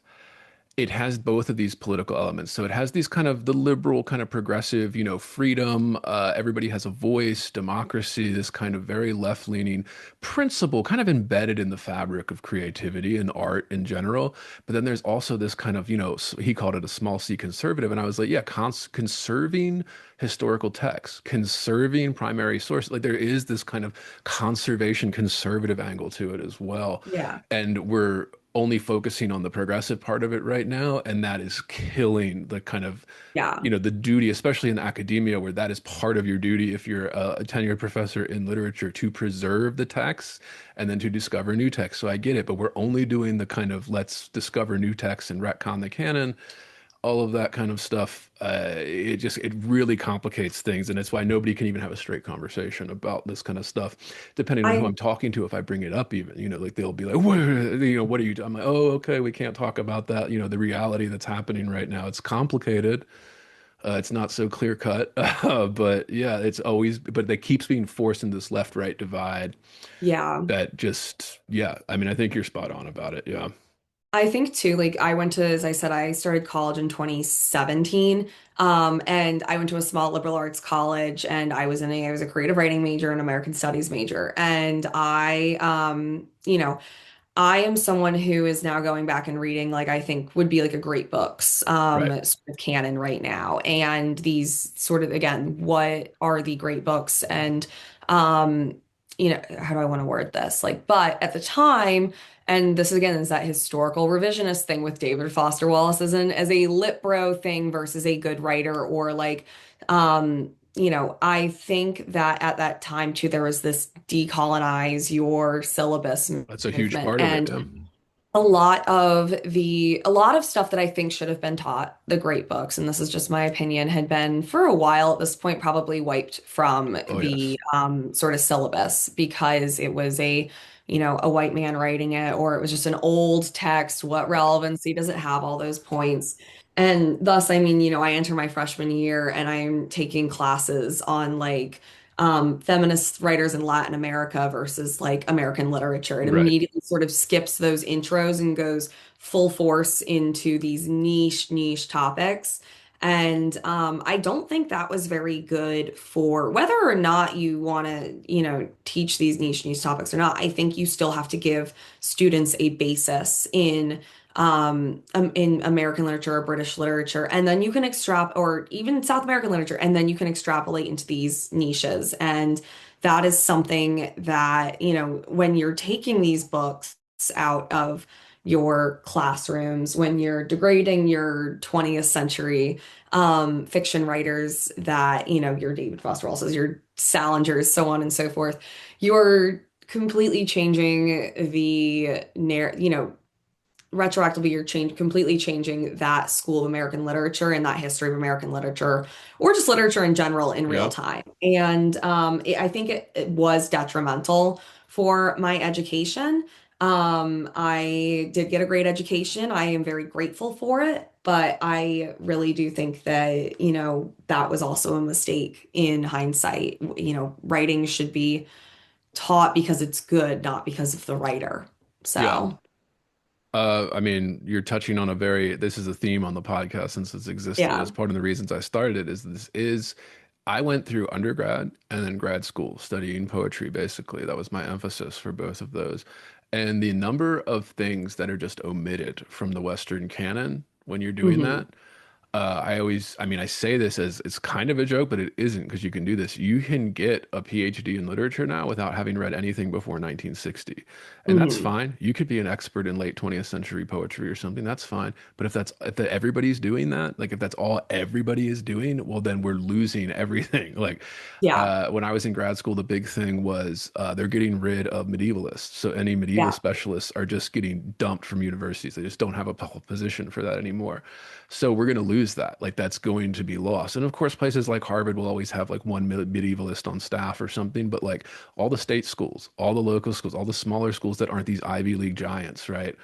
it has both of these political elements. So it has these kind of the liberal, kind of progressive, freedom. Everybody has a voice, democracy, this kind of very left-leaning principle, kind of embedded in the fabric of creativity and art in general. But then there's also this kind of, he called it a small c conservative. And I was like, yeah, conserving historical texts, conserving primary source. Like there is this kind of conservation conservative angle to it as well. yeah, And we're only focusing on the progressive part of it right now, and that is killing the kind of, yeah. the duty, especially in academia, where that is part of your duty if you're a tenured professor in literature to preserve the text and then to discover new texts. So I get it, but we're only doing the kind of let's discover new texts and retcon the canon, all of that kind of stuff. It really complicates things, and it's why nobody can even have a straight conversation about this kind of stuff. Depending on who I I'm talking to, if I bring it up, even like they'll be like, what are you?" I'm like, "Oh, okay, we can't talk about that. The reality that's happening right now. It's complicated. It's not so clear cut, but yeah, it's always. But that keeps being forced in this left-right divide. yeah. That just, yeah. I mean, I think you're spot on about it. Yeah, I think too, like I went to, as I said, I started college in 2017. And I went to a small liberal arts college and I was a creative writing major and American studies major. And I am someone who is now going back and reading like I think would be like a great books right, sort of canon right now. And these sort of again, what are the great books? And um, how do I want to word this? Like, but at the time, and this again is that historical revisionist thing with David Foster Wallace as a lit bro thing versus a good writer or like I think that at that time too, there was this decolonize your syllabus that's a huge movement. part of it. And Yeah, a lot of stuff that I think should have been taught, the great books, and this is just my opinion, had been for a while at this point probably wiped from oh yes, the sort of syllabus because it was a white man writing it, or it was just an old text. What relevancy does it have? All those points. And thus, I mean, I enter my freshman year and I'm taking classes on like feminist writers in Latin America versus like American literature. It right. immediately sort of skips those intros and goes full force into these niche topics. And I don't think that was very good for whether or not you want to, teach these niche topics or not. I think you still have to give students a basis in American literature or British literature, and then you can extrapolate, or even South American literature, and then you can extrapolate into these niches. And that is something that, when you're taking these books out of your classrooms, when you're degrading your 20th century fiction writers that, your David Foster Wallace's, your Salingers, so on and so forth, you're completely changing the retroactively completely changing that school of American literature and that history of American literature or just literature in general in real Yeah. time. And I think it was detrimental for my education. I did get a great education. I am very grateful for it, but I really do think that, that was also a mistake in hindsight. Writing should be taught because it's good, not because of the writer. Yeah. So, I mean, you're touching on a very, this is a theme on the podcast since it's existed. Yeah. As part of the reasons I started it I went through undergrad and then grad school studying poetry, basically. That was my emphasis for both of those. And the number of things that are just omitted from the Western canon when you're doing Hmm. that, I mean, I say this as it's kind of a joke, but it isn't because you can do this. You can get a PhD in literature now without having read anything before 1960. And that's Hmm. fine. You could be an expert in late 20th century poetry or something. That's fine. But if everybody's doing that, like if that's all everybody is doing, well, then we're losing everything. Like Yeah. when I was in grad school, the big thing was they're getting rid of medievalists. So any medieval Yeah. specialists are just getting dumped from universities. They just don't have a position for that anymore. So we're going to lose that. Like that's going to be lost. And of course, places like Harvard will always have like one medievalist on staff or something. But like all the state schools, all the local schools, all the smaller schools that aren't these Ivy League giants, right?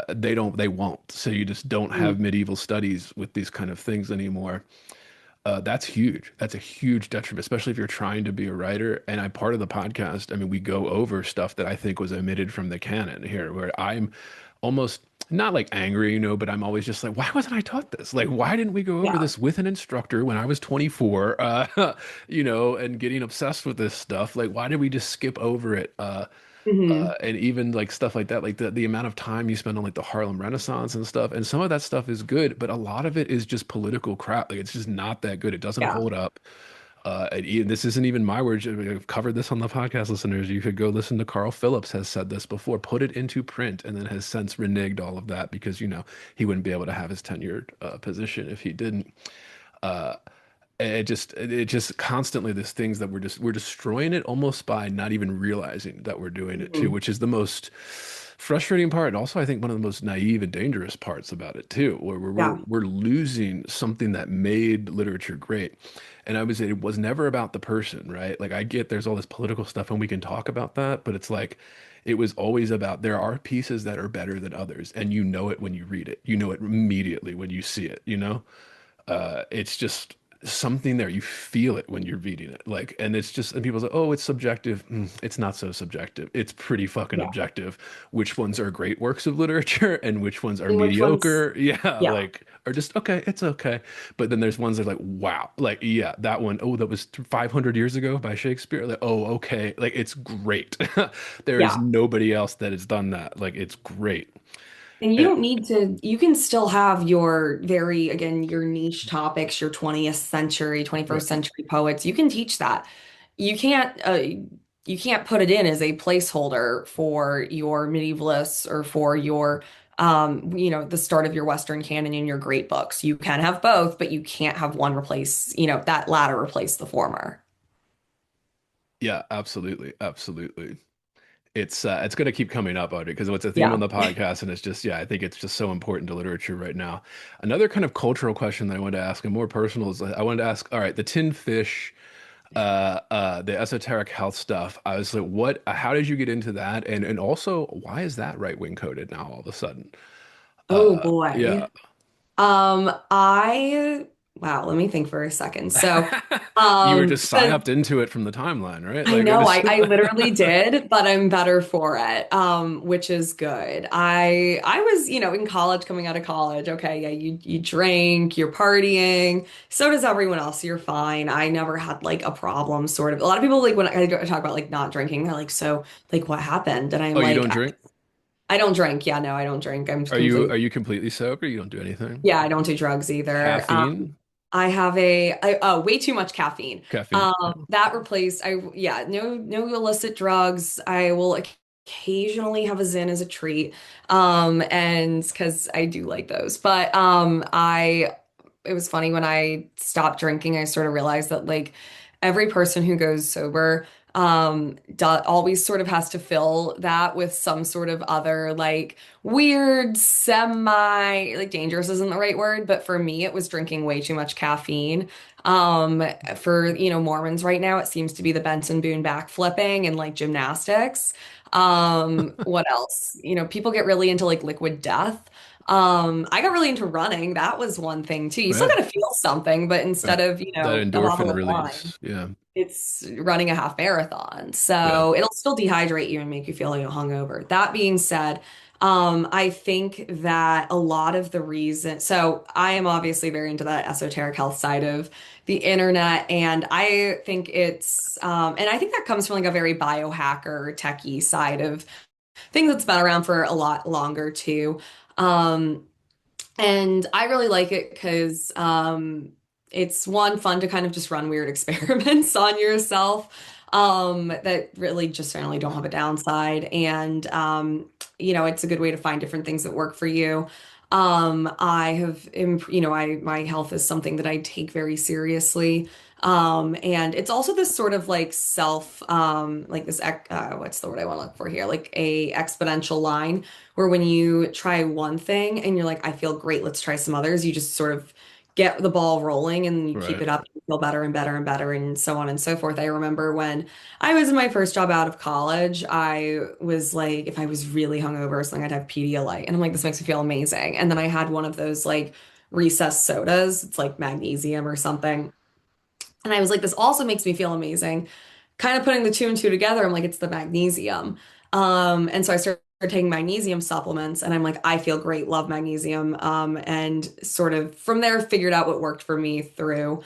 They won't. So you just don't Mm. have medieval studies with these kind of things anymore. That's huge. That's a huge detriment, especially if you're trying to be a writer. And I part of the podcast, I mean, we go over stuff that I think was omitted from the canon here, where I'm almost not like angry, but I'm always just like, why wasn't I taught this? Like, why didn't we go over Yeah. this with an instructor when I was 24, and getting obsessed with this stuff? Like, why did we just skip over it? Hmm. And even like stuff like that, like the amount of time you spend on like the Harlem Renaissance and stuff, and some of that stuff is good, but a lot of it is just political crap. Like it's just not that good. It doesn't Yeah. hold up. This isn't even my words. I mean, I've covered this on the podcast, listeners. You could go listen to Carl Phillips has said this before. Put it into print, and then has since reneged all of that because he wouldn't be able to have his tenured position if he didn't. Uh, it just constantly this things that we're destroying it almost by not even realizing that we're doing it too, Hmm. which is the most frustrating part, and also I think one of the most naive and dangerous parts about it too, where Yeah. we're losing something that made literature great. And I would say it was never about the person, right? Like I get there's all this political stuff and we can talk about that, but it's like it was always about there are pieces that are better than others, and you know it when you read it. You know it immediately when you see it. It's just something there. You feel it when you're reading it. Like, and it's just, and people say, oh, it's subjective. It's not so subjective. It's pretty fucking Yeah. objective. Which ones are great works of literature and which ones are And which ones? mediocre? Yeah, Yeah. like, or just, okay, it's okay. But then there's ones that are like, wow, like, yeah, that one, oh, that was 500 years ago by Shakespeare. Like, oh, okay. Like, it's great. There is Yeah. nobody else that has done that. Like, it's great. And you And don't need to, you can still have your very, again, your niche topics, your 20th century, 21st right. century poets. You can teach that. You can't, you can't put it in as a placeholder for your medievalists or for your, the start of your Western canon in your great books. You can have both, but you can't have one replace, that latter replace the former. Yeah, absolutely. Absolutely. It's going to keep coming up, Audrey, because it's a theme on Yeah. the podcast, and it's just yeah, I think it's just so important to literature right now. Another kind of cultural question that I wanted to ask, and more personal, is I wanted to ask, all right, the tin fish, the esoteric health stuff. I was like, what? How did you get into that? And also, why is that right wing coded now all of a sudden? Oh Yeah. boy. I wow, let me think for a second. So, You were just the psyoped into it from the timeline, right? I Like it know was. I literally did, but I'm better for it, which is good. I was, in college, coming out of college. Okay, yeah, you drink, you're partying. So does everyone else. You're fine. I never had like a problem, sort of. A lot of people like when I talk about like not drinking, they're like, so like what happened? And I'm Oh, you like, don't drink? I don't drink. Yeah, no, I don't drink. I'm Are you completely, are you completely sober? You don't do anything? yeah, I don't do drugs either. Caffeine? I have way too much caffeine. Caffeine. That replaced yeah, no illicit drugs. I will occasionally have a Zyn as a treat. And because I do like those. But I it was funny when I stopped drinking, I sort of realized that like every person who goes sober always sort of has to fill that with some sort of other like weird semi like dangerous isn't the right word, but for me it was drinking way too much caffeine. For Mormons right now it seems to be the Benson Boone backflipping and like gymnastics. What else? People get really into like liquid death. I got really into running. That was one thing too. You still Yeah. got to feel something, but Right. instead of, That a bottle endorphin of wine, release. Yeah. it's running a half marathon. Yeah. So it'll still dehydrate you and make you feel hungover. That being said, I think that a lot of the reason, so I am obviously very into that esoteric health side of the internet, and I think and I think that comes from like a very biohacker, techie side of things that's been around for a lot longer too. Um, and I really like it because it's one fun to kind of just run weird experiments on yourself that really just generally don't have a downside. And it's a good way to find different things that work for you. I have, my health is something that I take very seriously. And it's also this sort of like like this, what's the word I want to look for here? Like a exponential line where when you try one thing and you're like, I feel great, let's try some others, you just sort of get the ball rolling and you keep Right. it up, you feel better and better and better, and so on and so forth. I remember when I was in my first job out of college, I was like, if I was really hungover or something, I'd have Pedialyte. And I'm like, this makes me feel amazing. And then I had one of those like recess sodas, it's like magnesium or something. And I was like, this also makes me feel amazing. Kind of putting the two and two together, I'm like, it's the magnesium. And so I started taking magnesium supplements, and I'm like, I feel great, love magnesium. And sort of from there, figured out what worked for me through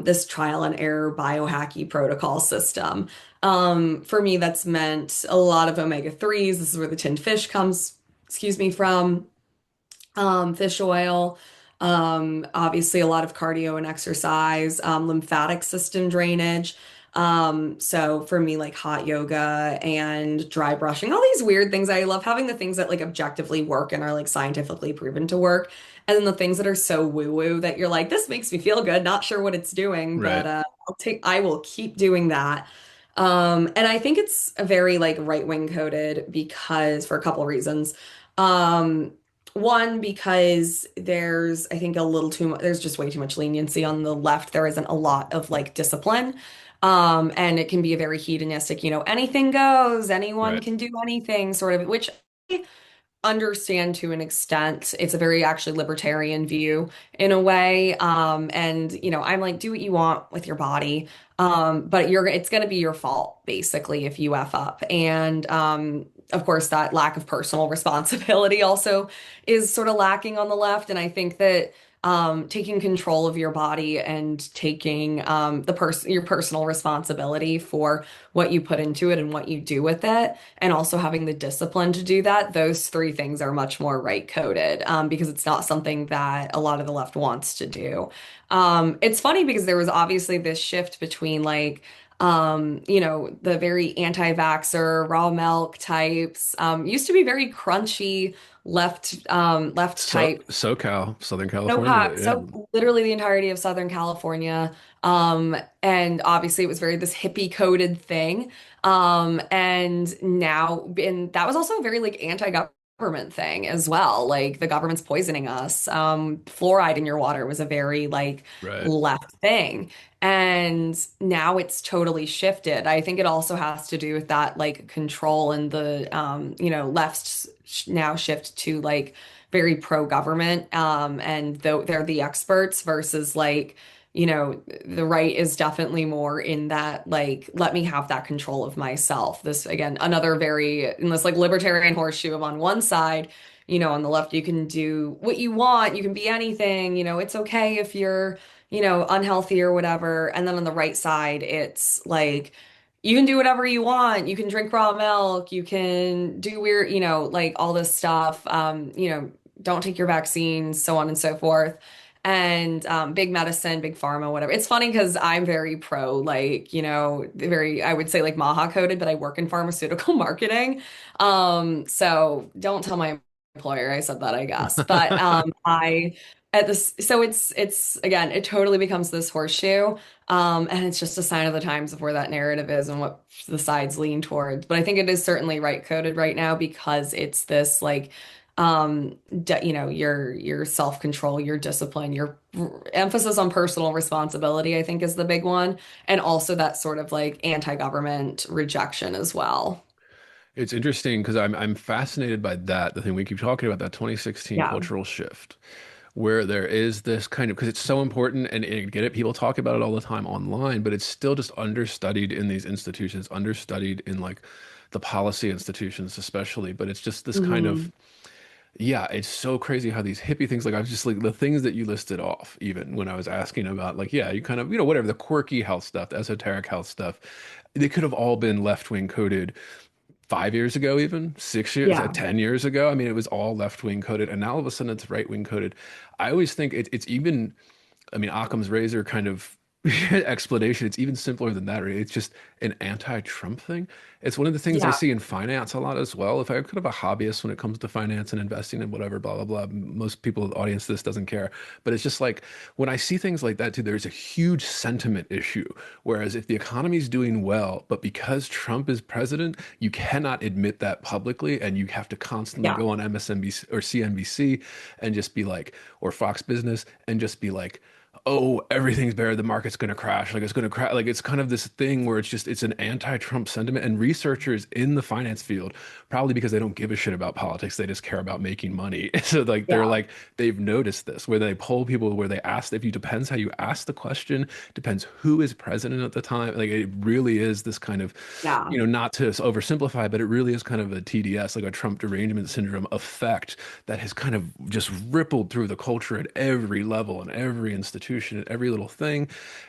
this trial and error biohacky protocol system. For me, that's meant a lot of omega-3s. This is where the tinned fish comes, excuse me, from fish oil, obviously a lot of cardio and exercise, lymphatic system drainage. So for me, like hot yoga and dry brushing, all these weird things. I love having the things that like objectively work and are like scientifically proven to work. And then the things that are so woo-woo that you're like, this makes me feel good, not sure what it's doing, but Right. I will keep doing that. And I think it's a very like right-wing coded because for a couple of reasons. Um, One, because I think, a little too much, there's just way too much leniency on the left. There isn't a lot of like discipline. And it can be a very hedonistic, anything goes, anyone Right. can do anything sort of, which understand to an extent. It's a very actually libertarian view in a way. And I'm like, do what you want with your body. But it's gonna be your fault basically if you F up. And of course that lack of personal responsibility also is sort of lacking on the left. And I think that taking control of your body and taking your personal responsibility for what you put into it and what you do with it, and also having the discipline to do that, those three things are much more right coded because it's not something that a lot of the left wants to do. It's funny because there was obviously this shift between like the very anti-vaxxer, raw milk types, used to be very crunchy left type. Southern No California. cock. Yeah. So literally the entirety of Southern California. And obviously it was very this hippie coded thing. And that was also a very like anti-government thing as well. Like the government's poisoning us. Fluoride in your water was a very like Right. left thing. And now it's totally shifted. I think it also has to do with that like control and the lefts now shift to like very pro-government, and though they're the experts versus like the right is definitely more in that like let me have that control of myself. This again another very in this like libertarian horseshoe of on one side, on the left you can do what you want, you can be anything, it's okay if you're unhealthy or whatever. And then on the right side it's like you can do whatever you want. You can drink raw milk. You can do weird, like all this stuff. Don't take your vaccines, so on and so forth. And big medicine, big pharma, whatever. It's funny because I'm very pro, like, very, I would say like Maha coded, but I work in pharmaceutical marketing. So don't tell my employer I said that, I guess. But I at this, so it's again, it totally becomes this horseshoe. And it's just a sign of the times of where that narrative is and what the sides lean towards. But I think it is certainly right coded right now because it's this like your self-control, your discipline, your emphasis on personal responsibility, I think is the big one. And also that sort of like anti-government rejection as well. It's interesting because I'm fascinated by that. The thing we keep talking about, that 2016 Yeah. cultural shift, where there is this kind of, because it's so important, and I get it, people talk about it all the time online, but it's still just understudied in these institutions, understudied in like the policy institutions especially. But it's just this kind of, Hmm. yeah, it's so crazy how these hippie things, like I was just like the things that you listed off, even when I was asking about like, yeah, you kind of, whatever, the quirky health stuff, the esoteric health stuff, they could have all been left-wing coded 5 years ago, even 6 years, Yeah. 10 years ago. I mean, it was all left-wing coded, and now all of a sudden it's right-wing coded. I always think it's even, I mean, Occam's razor kind of explanation. It's even simpler than that, right? It's just an anti-Trump thing. It's one of the things I Yeah. see in finance a lot as well. If I'm kind of a hobbyist when it comes to finance and investing and whatever, blah, blah, blah. Most people in the audience this doesn't care. But it's just like when I see things like that too, there's a huge sentiment issue. Whereas if the economy is doing well, but because Trump is president, you cannot admit that publicly, and you have to constantly Yeah. go on MSNBC or CNBC and just be like, or Fox Business, and just be like, oh, everything's bad, the market's going to crash, like it's going to crash. Like it's kind of this thing where it's an anti-Trump sentiment, and researchers in the finance field, probably because they don't give a shit about politics, they just care about making money. So like they're Yeah. like, they've noticed this, where they poll people, where they ask, if you, depends how you ask the question, depends who is president at the time. Like it really is this kind of, Yeah. not to oversimplify, but it really is kind of a TDS, like a Trump derangement syndrome effect that has kind of just rippled through the culture at every level and every institution and every little thing.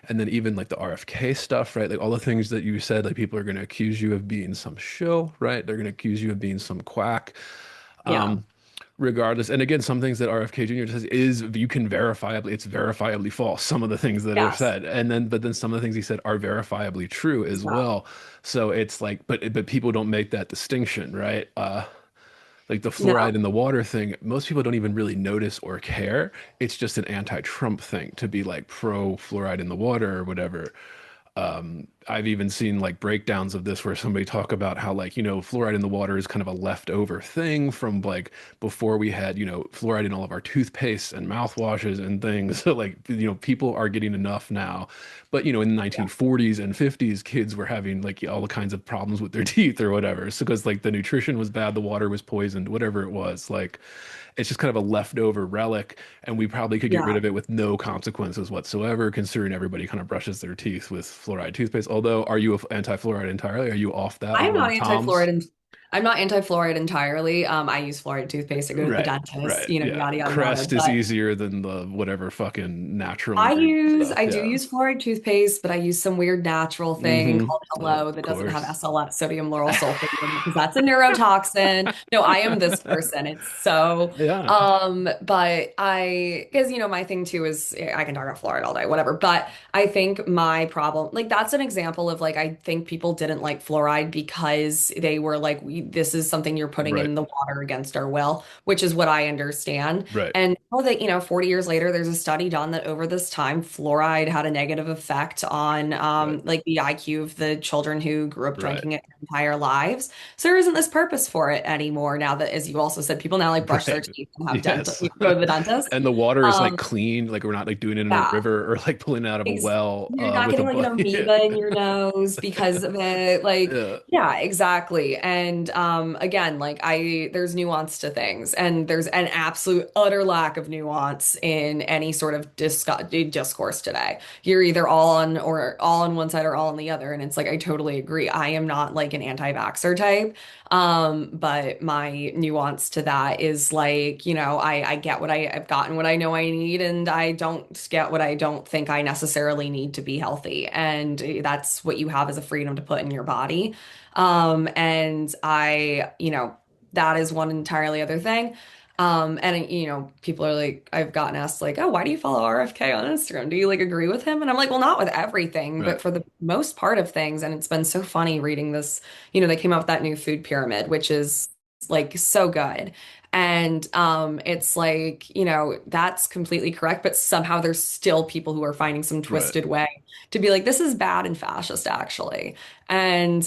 And then even like the RFK stuff, right? Like all the things that you said, like people are going to accuse you of being some shill, right? They're going to accuse you of being some quack. Yeah. Regardless, and again, some things that RFK Jr. says is, you can verifiably, it's verifiably false, some of the things that are Yes. said, and then but then some of the things he said are verifiably true as Yeah. well. So it's like, but people don't make that distinction, right? Like the No. fluoride in the water thing, most people don't even really notice or care. It's just an anti-Trump thing to be like pro fluoride in the water or whatever. I've even seen like breakdowns of this where somebody talk about how, like, fluoride in the water is kind of a leftover thing from like before we had, fluoride in all of our toothpaste and mouthwashes and things. So like, people are getting enough now. But, in the Yeah. 1940s and 50s, kids were having like all the kinds of problems with their teeth or whatever. So because like the nutrition was bad, the water was poisoned, whatever it was, like it's just kind of a leftover relic, and we probably could get rid Yeah. of it with no consequences whatsoever, considering everybody kind of brushes their teeth with fluoride toothpaste. Although, are you anti-fluoride entirely? Are you off that I'm not on anti-fluoride Tom's? and I'm not anti-fluoride entirely. I use fluoride toothpaste. I go to the Right, dentist, right, yeah. yada yada yada. Crest is But easier than the whatever fucking natural ingredient stuff. I do Yeah. use fluoride toothpaste, but I use some weird natural thing called Hello Of that doesn't have course. SLS, sodium lauryl sulfate, in it because that's a neurotoxin. No, I am this person. It's so, Yeah. but because my thing too is I can talk about fluoride all day, whatever. But I think my problem, like that's an example of like I think people didn't like fluoride because they were like, this is something you're putting Right, in the water against our will, which is what I understand. right, And know that, 40 years later, there's a study done that over this time, fluoride had a negative effect on right, like the IQ of the children who grew up right, drinking it their entire lives. So there isn't this purpose for it anymore now that, as you also said, people now like brush their right. teeth and have dental, Yes. go to the dentist. And the water is like Um, clean, like we're not like doing it in a yeah. river or like pulling it out of a Ex well You're not with a getting like an bucket. amoeba in your nose because of it. Like, Yeah, yeah, exactly. And again, like there's nuance to things, and there's an absolute utter lack of nuance in any sort of discourse today. You're either all on one side or all on the other. And it's like I totally agree. I am not like an anti-vaxxer type. But my nuance to that is like, I get I've gotten what I know I need, and I don't get what I don't think I necessarily need to be healthy. And that's what you have as a freedom to put in your body. And that is one entirely other thing. And people are like, I've gotten asked like, oh, why do you follow RFK on Instagram? Do you like agree with him? And I'm like, well, not with everything, right, but for the most part of things. And it's been so funny reading this, they came out with that new food pyramid, which is like so good. And it's like, that's completely correct, but somehow there's still people who are finding some right. twisted way to be like, this is bad and fascist, actually. And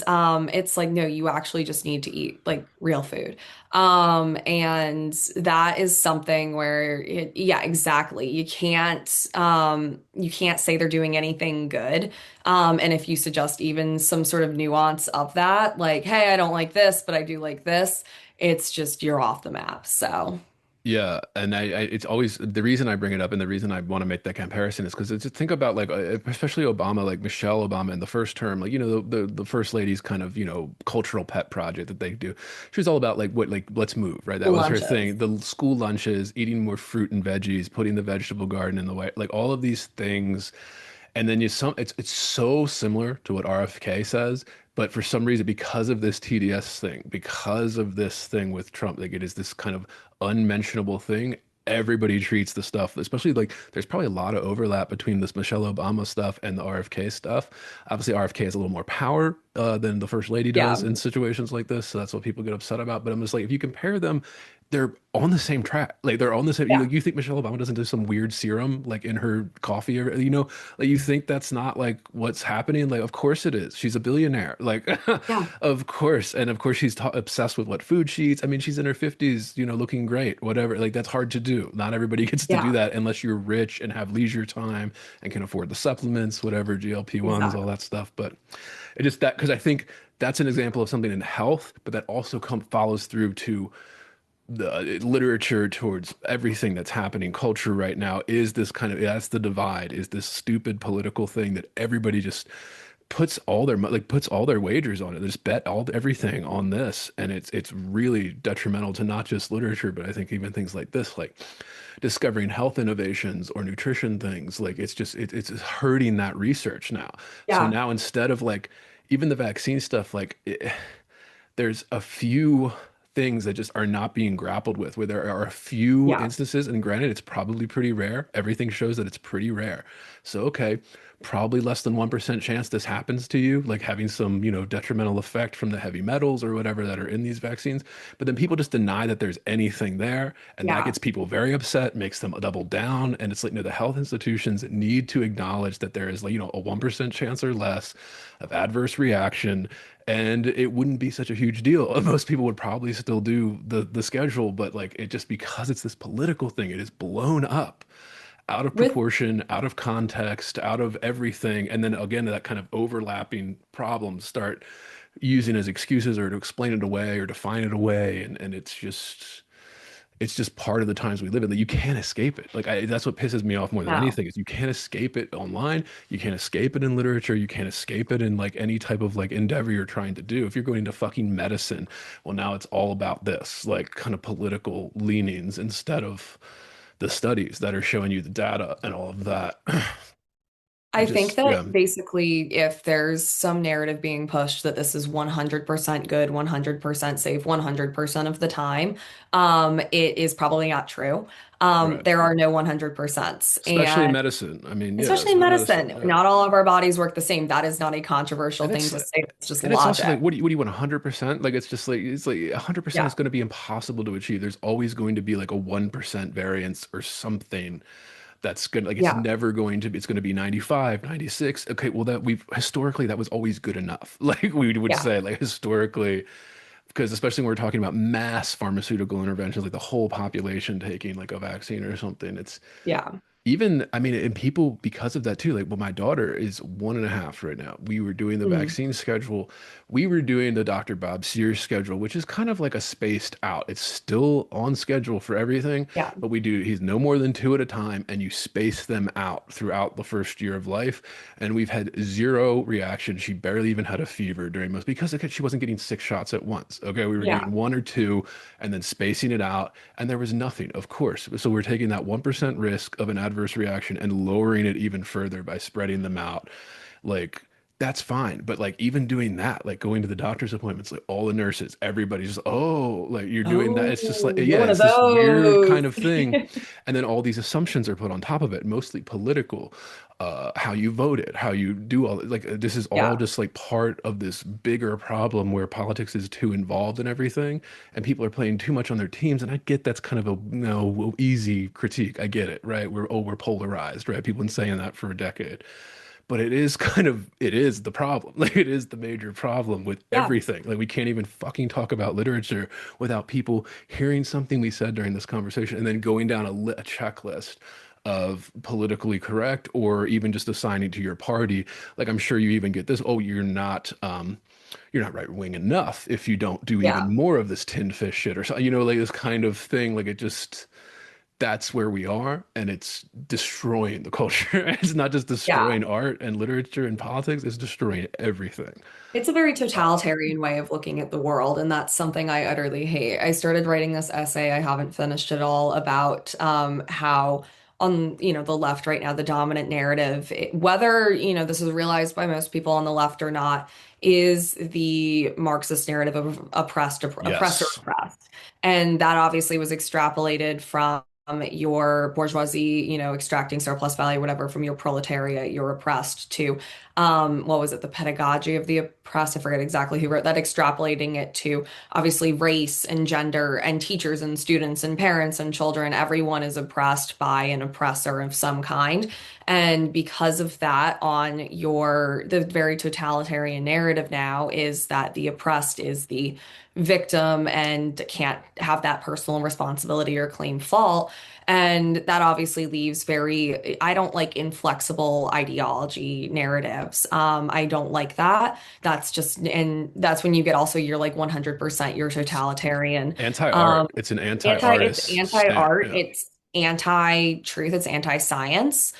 it's like, no, you actually just need to eat like real food. And that is something where yeah, exactly. You can't say they're doing anything good. And if you suggest even some sort of nuance of that, like, hey, I don't like this, but I do like this, it's just you're off the map. So Yeah, and it's always the reason I bring it up, and the reason I want to make that comparison is because just think about like, especially Obama, like Michelle Obama in the first term, like the first lady's kind of cultural pet project that they do. She was all about like what like let's move, right? That school was her lunches. thing. The school lunches, eating more fruit and veggies, putting the vegetable garden in the way, like all of these things. And then it's so similar to what RFK says, but for some reason, because of this TDS thing, because of this thing with Trump, like it is this kind of unmentionable thing. Everybody treats the stuff, especially like there's probably a lot of overlap between this Michelle Obama stuff and the RFK stuff. Obviously, RFK has a little more power than the first lady does Yeah. in situations like this, so that's what people get upset about. But I'm just like, if you compare them, they're on the same track. Like they're on the same. Yeah. You think Michelle Obama doesn't do some weird serum like in her coffee, or like you think that's not like what's happening? Like, of course it is. She's a billionaire. Like, Yeah. of course. And of course she's obsessed with what food she eats. I mean, she's in her 50s, looking great, whatever. Like, that's hard to do. Not everybody gets to do Yeah. that unless you're rich and have leisure time and can afford the supplements, whatever, GLP-1s, all Exactly. that stuff. But it just that because I think that's an example of something in health, but that also follows through to the literature towards everything that's happening culture right now is this kind of that's the divide is this stupid political thing that everybody just puts all their wagers on it. They just bet everything on this, and it's really detrimental to not just literature, but I think even things like this, like discovering health innovations or nutrition things. Like it's hurting that research now. So Yeah. now instead of like even the vaccine stuff, like there's a few things that just are not being grappled with, where there are a few Yeah. instances, and granted, it's probably pretty rare. Everything shows that it's pretty rare. So, okay, probably less than 1% chance this happens to you, like having some, detrimental effect from the heavy metals or whatever that are in these vaccines. But then people just deny that there's anything there, and that Yeah. gets people very upset, makes them double down. And it's like, no, the health institutions need to acknowledge that there is like, a 1% chance or less of adverse reaction, and it wouldn't be such a huge deal. Most people would probably still do the schedule, but like it just because it's this political thing, it is blown up out of With proportion, out of context, out of everything. And then again, that kind of overlapping problems start using as excuses or to explain it away or define it away. And it's just part of the times we live in that you can't escape it. Like that's what pisses me off more than now. anything is you can't escape it online. You can't escape it in literature. You can't escape it in like any type of like endeavor you're trying to do. If you're going into fucking medicine, well, now it's all about this like kind of political leanings instead of the studies that are showing you the data and all of that. I think Just that yeah, basically, if there's some narrative being pushed that this is 100% good, 100% safe, 100% of the time, it is probably not true. right. There are no 100%s. Especially in And medicine. I mean, yeah, especially it's in not medicine. medicine, Yeah. not all of our bodies work the same. That is not a controversial And thing it's to say. It's just and it's also logic. like what do you want 100%? Like it's like 100% Yeah. is going to be impossible to achieve. There's always going to be like a 1% variance or something that's good. Like it's Yeah. never going to be it's going to be 95, 96. Okay, well that we've historically that was always good enough. Like we would Yeah. say like historically because especially when we're talking about mass pharmaceutical interventions like the whole population taking like a vaccine or something. It's Yeah. even, I mean, and people because of that too, like, well, my daughter is 1.5 right now. We were doing the Mhm. vaccine schedule. We were doing the Dr. Bob Sears schedule, which is kind of like a spaced out. It's still on schedule for everything, Yeah. but he's no more than two at a time, and you space them out throughout the first year of life. And we've had zero reaction. She barely even had a fever during most because okay, she wasn't getting 6 shots at once. Okay, we were Yeah. getting one or two and then spacing it out, and there was nothing, of course. So we're taking that 1% risk of an adverse reaction and lowering it even further by spreading them out. Like, that's fine. But like even doing that, like going to the doctor's appointments, like all the nurses, everybody's just, oh, like you're doing that. It's just like, Oh, you're yeah, one of it's this weird those. kind of thing. And then all these assumptions are put on top of it, mostly political, how you voted, how you do all like this is all Yeah. just like part of this bigger problem where politics is too involved in everything and people are playing too much on their teams. And I get that's kind of a easy critique. I get it, right? We're polarized, right? People have been saying that for a decade. but it is kind of it is the problem. Like it is the major problem with Yeah. everything. Like we can't even fucking talk about literature without people hearing something we said during this conversation and then going down a checklist of politically correct or even just assigning to your party. Like I'm sure you even get this, oh, you're not right wing enough if you don't do Yeah. even more of this tin fish shit or something, like this kind of thing. Like it just that's where we are, and it's destroying the culture. It's not just Yeah. destroying art and literature and politics, it's destroying everything. It's a very Uh, totalitarian way of looking at the world, and that's something I utterly hate. I started writing this essay, I haven't finished it all, about how on, the left right now, the dominant narrative, whether, this is realized by most people on the left or not, is the Marxist narrative of oppressor yes. oppressed. And that obviously was extrapolated from your bourgeoisie, extracting surplus value, whatever, from your proletariat, you're oppressed, to what was it, the pedagogy of the oppressed? I forget exactly who wrote that, extrapolating it to obviously race and gender and teachers and students and parents and children. Everyone is oppressed by an oppressor of some kind. And because of that, the very totalitarian narrative now is that the oppressed is the victim and can't have that personal responsibility or claim fault. And that obviously leaves I don't like inflexible ideology narratives. I don't like that. And that's when you get also, you're like 100%, you're totalitarian. Um, Anti-art. It's an it's anti-artist stand. anti-art, Yeah. it's anti-truth, it's anti-science.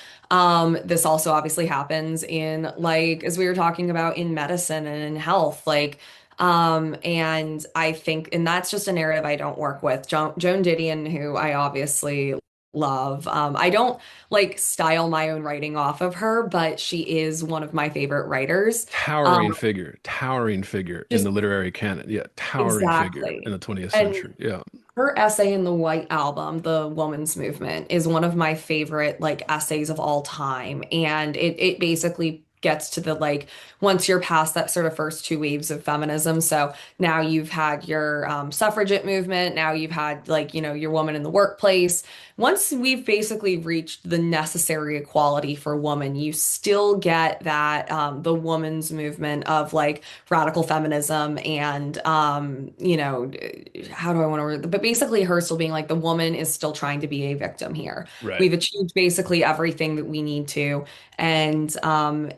This also obviously happens in, like, as we were talking about, in medicine and in health, like, and I think, and that's just a narrative I don't work with. Joan Didion, who I obviously love. I don't like style my own writing off of her, but she is one of my favorite writers. Um, Towering figure in just the literary canon. Yeah, towering figure in exactly. the 20th And century. Yeah, her essay in the White Album, The Woman's Movement, is one of my favorite like essays of all time. And it basically gets to the, like, once you're past that sort of first two waves of feminism. So now you've had your suffragette movement, now you've had, like, your woman in the workplace. Once we've basically reached the necessary equality for woman, you still get that the woman's movement of like radical feminism and how do I want to word, but basically her still being like, the woman is still trying to be a victim here. right. We've achieved basically everything that we need to. And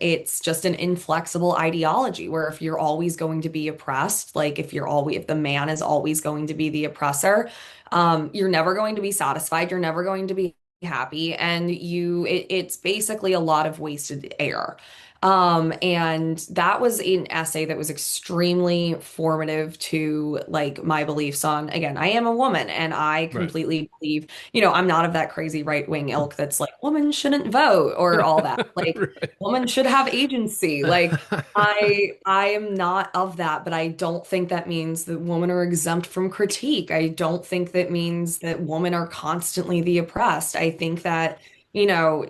it's just an inflexible ideology where if you're always going to be oppressed, like if the man is always going to be the oppressor, you're never going to be satisfied. You're never going to be happy. And it's basically a lot of wasted air. And that was an essay that was extremely formative to like my beliefs on, again, I am a woman and I Right. completely believe, I'm not of that crazy right-wing ilk that's like, women shouldn't vote or all that. Like, women should have agency. Like, I am not of that, but I don't think that means that women are exempt from critique. I don't think that means that women are constantly the oppressed. I think that,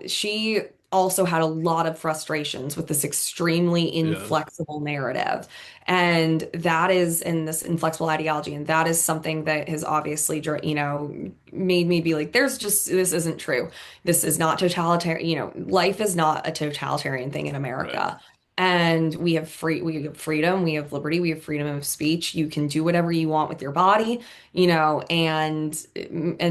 she also had a lot of frustrations with this extremely Yeah, inflexible narrative. And that is in this inflexible ideology. And that is something that has obviously, made me be like, this isn't true. This is not totalitarian. Life is not a totalitarian thing in right. America. And we have freedom, we have liberty, we have freedom of speech. You can do whatever you want with your body, and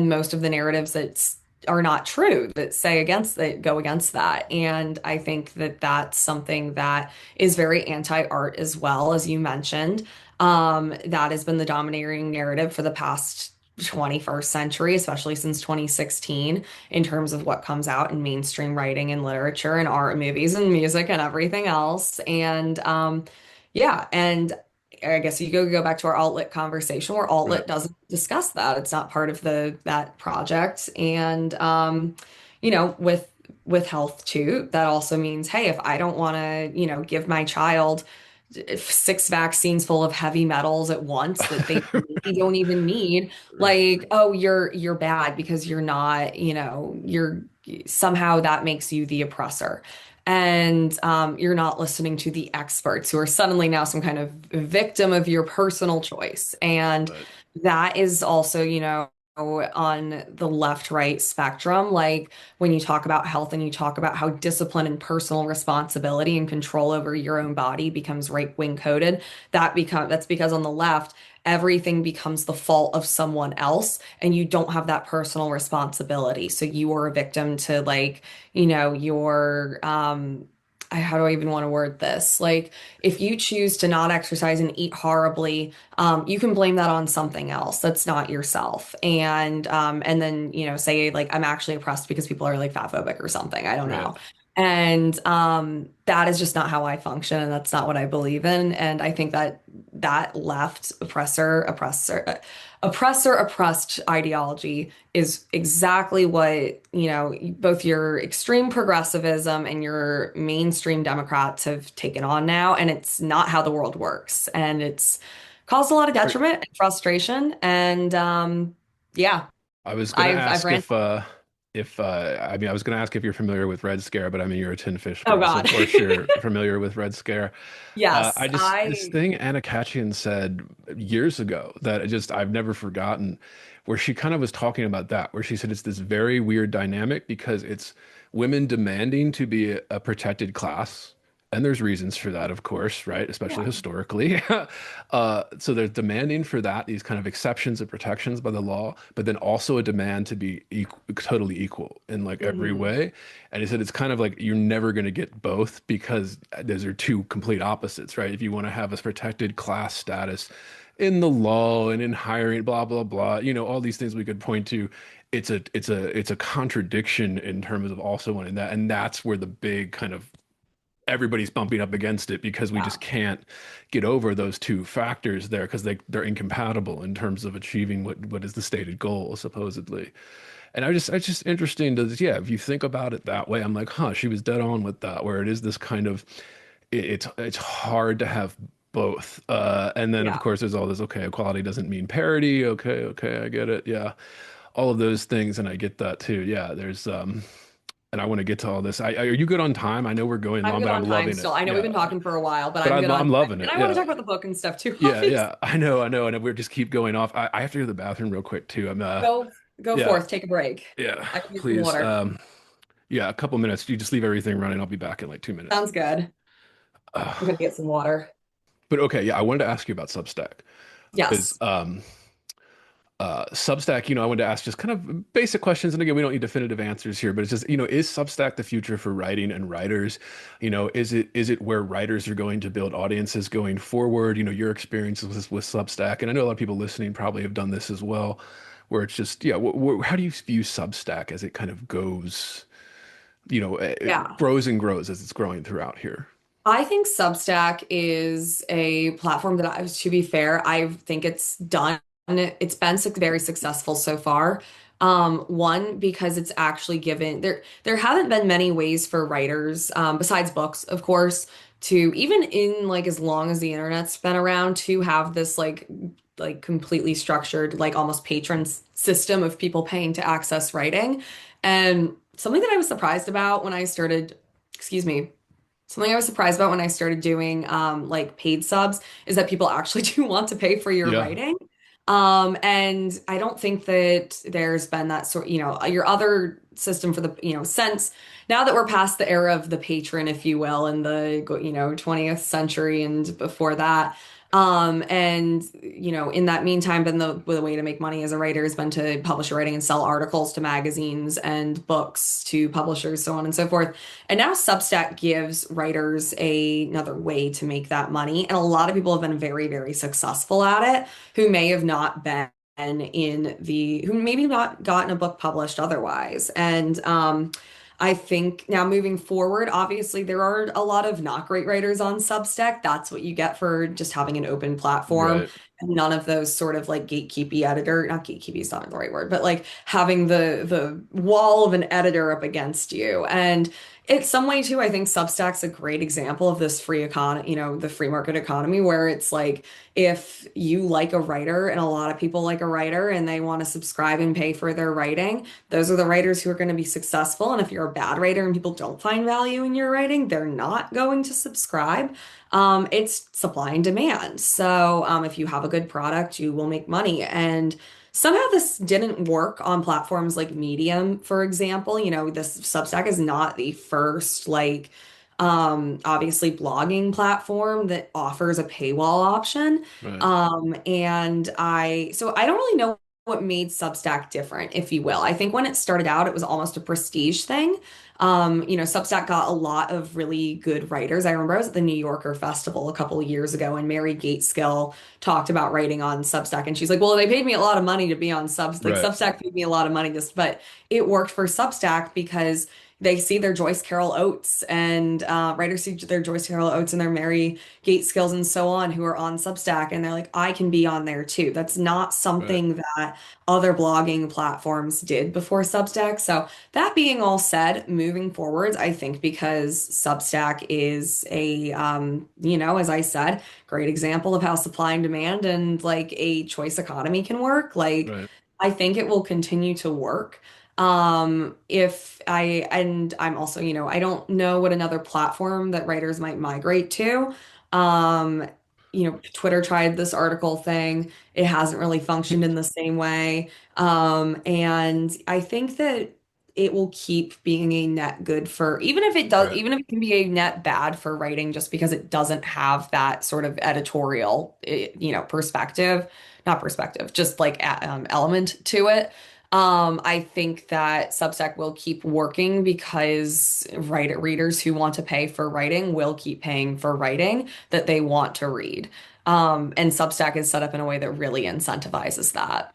most of the narratives that are not true that go against that. And I think that that's something that is very anti-art as well, as you mentioned. That has been the dominating narrative for the past 21st century, especially since 2016, in terms of what comes out in mainstream writing and literature and art, movies and music and everything else. And yeah, and I guess you go back to our outlet conversation where Right. outlet doesn't discuss that. It's not part of that project. And with health too, that also means, hey, if I don't want to, give my child six vaccines full of heavy metals at once that they maybe don't even need, like, oh, you're bad because you're not, you're somehow that makes you the oppressor. And you're not listening to the experts who are suddenly now some kind of victim of your personal choice. And Right. that is also, on the left-right spectrum, like when you talk about health and you talk about how discipline and personal responsibility and control over your own body becomes right-wing coded, that's because on the left, everything becomes the fault of someone else and you don't have that personal responsibility. So you are a victim to like, your how do I even want to word this? Like if you choose to not exercise and eat horribly, you can blame that on something else that's not yourself. And then, say like I'm actually oppressed because people are like fat phobic or something. I don't Right. know. And that is just not how I function, and that's not what I believe in. And I think that that left oppressor oppressed ideology is exactly what, both your extreme progressivism and your mainstream Democrats have taken on now. And it's not how the world works. And it's caused a lot of Are- detriment and frustration. And yeah, I was gonna I've ask ran. if I mean I was gonna ask if you're familiar with Red Scare, but I mean you're a Tin Fish Oh girl, so of God. course you're familiar with Red Scare. Yes, I just this I thing Anna Khachiyan said years ago that I've never forgotten, where she kind of was talking about that, where she said it's this very weird dynamic because it's women demanding to be a protected class. And there's reasons for that, of course, right? Especially yeah. historically. So they're demanding for that, these kind of exceptions and protections by the law, but then also a demand to be totally equal in like every Mhm. way. And he said it's kind of like you're never going to get both because those are two complete opposites, right? If you want to have a protected class status in the law and in hiring, blah, blah, blah, all these things we could point to. It's a contradiction in terms of also wanting that. And that's where the big kind of everybody's bumping up against it because we Yeah. just can't get over those two factors there because they're incompatible in terms of achieving what is the stated goal supposedly. And it's just interesting to, yeah, if you think about it that way, I'm like, huh, she was dead on with that, where it is this kind of it's hard to have both. And then of Yeah. course there's all this, okay, equality doesn't mean parity. Okay, okay, I get it. Yeah. All of those things, and I get that too. Yeah, there's and I want to get to all this. Are you good on time? I know we're going I'm long, good but on I'm time loving it. still. I know we've Yeah. been talking for a while, but But I'm good on I'm time. loving And it. I want to Yeah. talk about the book and stuff too, Yeah, obviously. yeah. I know, and we just keep going off. I have to go to the bathroom real quick too. Go Yeah, forth, take a break. yeah. I can get some Please. water. Yeah, a couple minutes. You just leave everything running. I'll be back in like 2 minutes. Sounds good. I'm Uh, gonna get some water. but okay, yeah, I wanted to ask you about Substack because Yes. Substack, I wanted to ask just kind of basic questions. And again, we don't need definitive answers here, but it's just, is Substack the future for writing and writers? Is it where writers are going to build audiences going forward? Your experiences with Substack, and I know a lot of people listening probably have done this as well, where it's just, yeah, how do you view Substack as it kind of goes, it Yeah. grows and grows as it's growing throughout here? I think Substack is a platform that to be fair, I think it's been very successful so far. One, because it's actually given there haven't been many ways for writers, besides books, of course, to even in like as long as the internet's been around to have this like completely structured, like almost system of people paying to access writing. And something that I was surprised about when I started, excuse me. Something I was surprised about when I started doing like paid subs is that people actually do want to pay for your Yeah. writing. And I don't think that there's been that sort, your other system for the, since now that we're past the era of the patron, if you will, in the, 20th century and before that. And in that meantime, been the way to make money as a writer has been to publish your writing and sell articles to magazines and books to publishers, so on and so forth. And now Substack gives writers another way to make that money. And a lot of people have been very, very successful at it who may have not been who maybe not gotten a book published otherwise. And I think now moving forward, obviously there are a lot of not great writers on Substack. That's what you get for just having an open platform. Right. And none of those sort of like gatekeepy editor, not gatekeepy is not the right word, but like having the wall of an editor up against you. And it's some way too, I think Substack's a great example of this free economy, the free market economy, where it's like if you like a writer and a lot of people like a writer and they want to subscribe and pay for their writing, those are the writers who are going to be successful. And if you're a bad writer and people don't find value in your writing, they're not going to subscribe. It's supply and demand. So if you have a good product, you will make money. And Somehow this didn't work on platforms like Medium, for example. This Substack is not the first obviously blogging platform that offers a paywall option. Right. And I don't really know what made Substack different, if you will. I think when it started out, it was almost a prestige thing. Substack got a lot of really good writers. I remember I was at the New Yorker Festival a couple of years ago, and Mary Gateskill talked about writing on Substack, and she's like, "Well, they paid me a lot of money to be on Right. Substack paid me a lot of money this, but it worked for Substack because." They see their Joyce Carol Oates and writers see their Joyce Carol Oates and their Mary Gateskill and so on who are on Substack, and they're like, I can be on there too. That's not Right. something that other blogging platforms did before Substack. So that being all said, moving forwards, I think because Substack is as I said, great example of how supply and demand and like a choice economy can work. Like, Right. I think it will continue to work. If I, and I'm also, I don't know what another platform that writers might migrate to. Um, Twitter tried this article thing. It hasn't really functioned in the same way. And I think that it will keep being a net good for, Right. even if it can be a net bad for writing just because it doesn't have that sort of editorial, perspective, not perspective, just like element to it. I think that Substack will keep working because readers who want to pay for writing will keep paying for writing that they want to read. And Substack is set up in a way that really incentivizes that.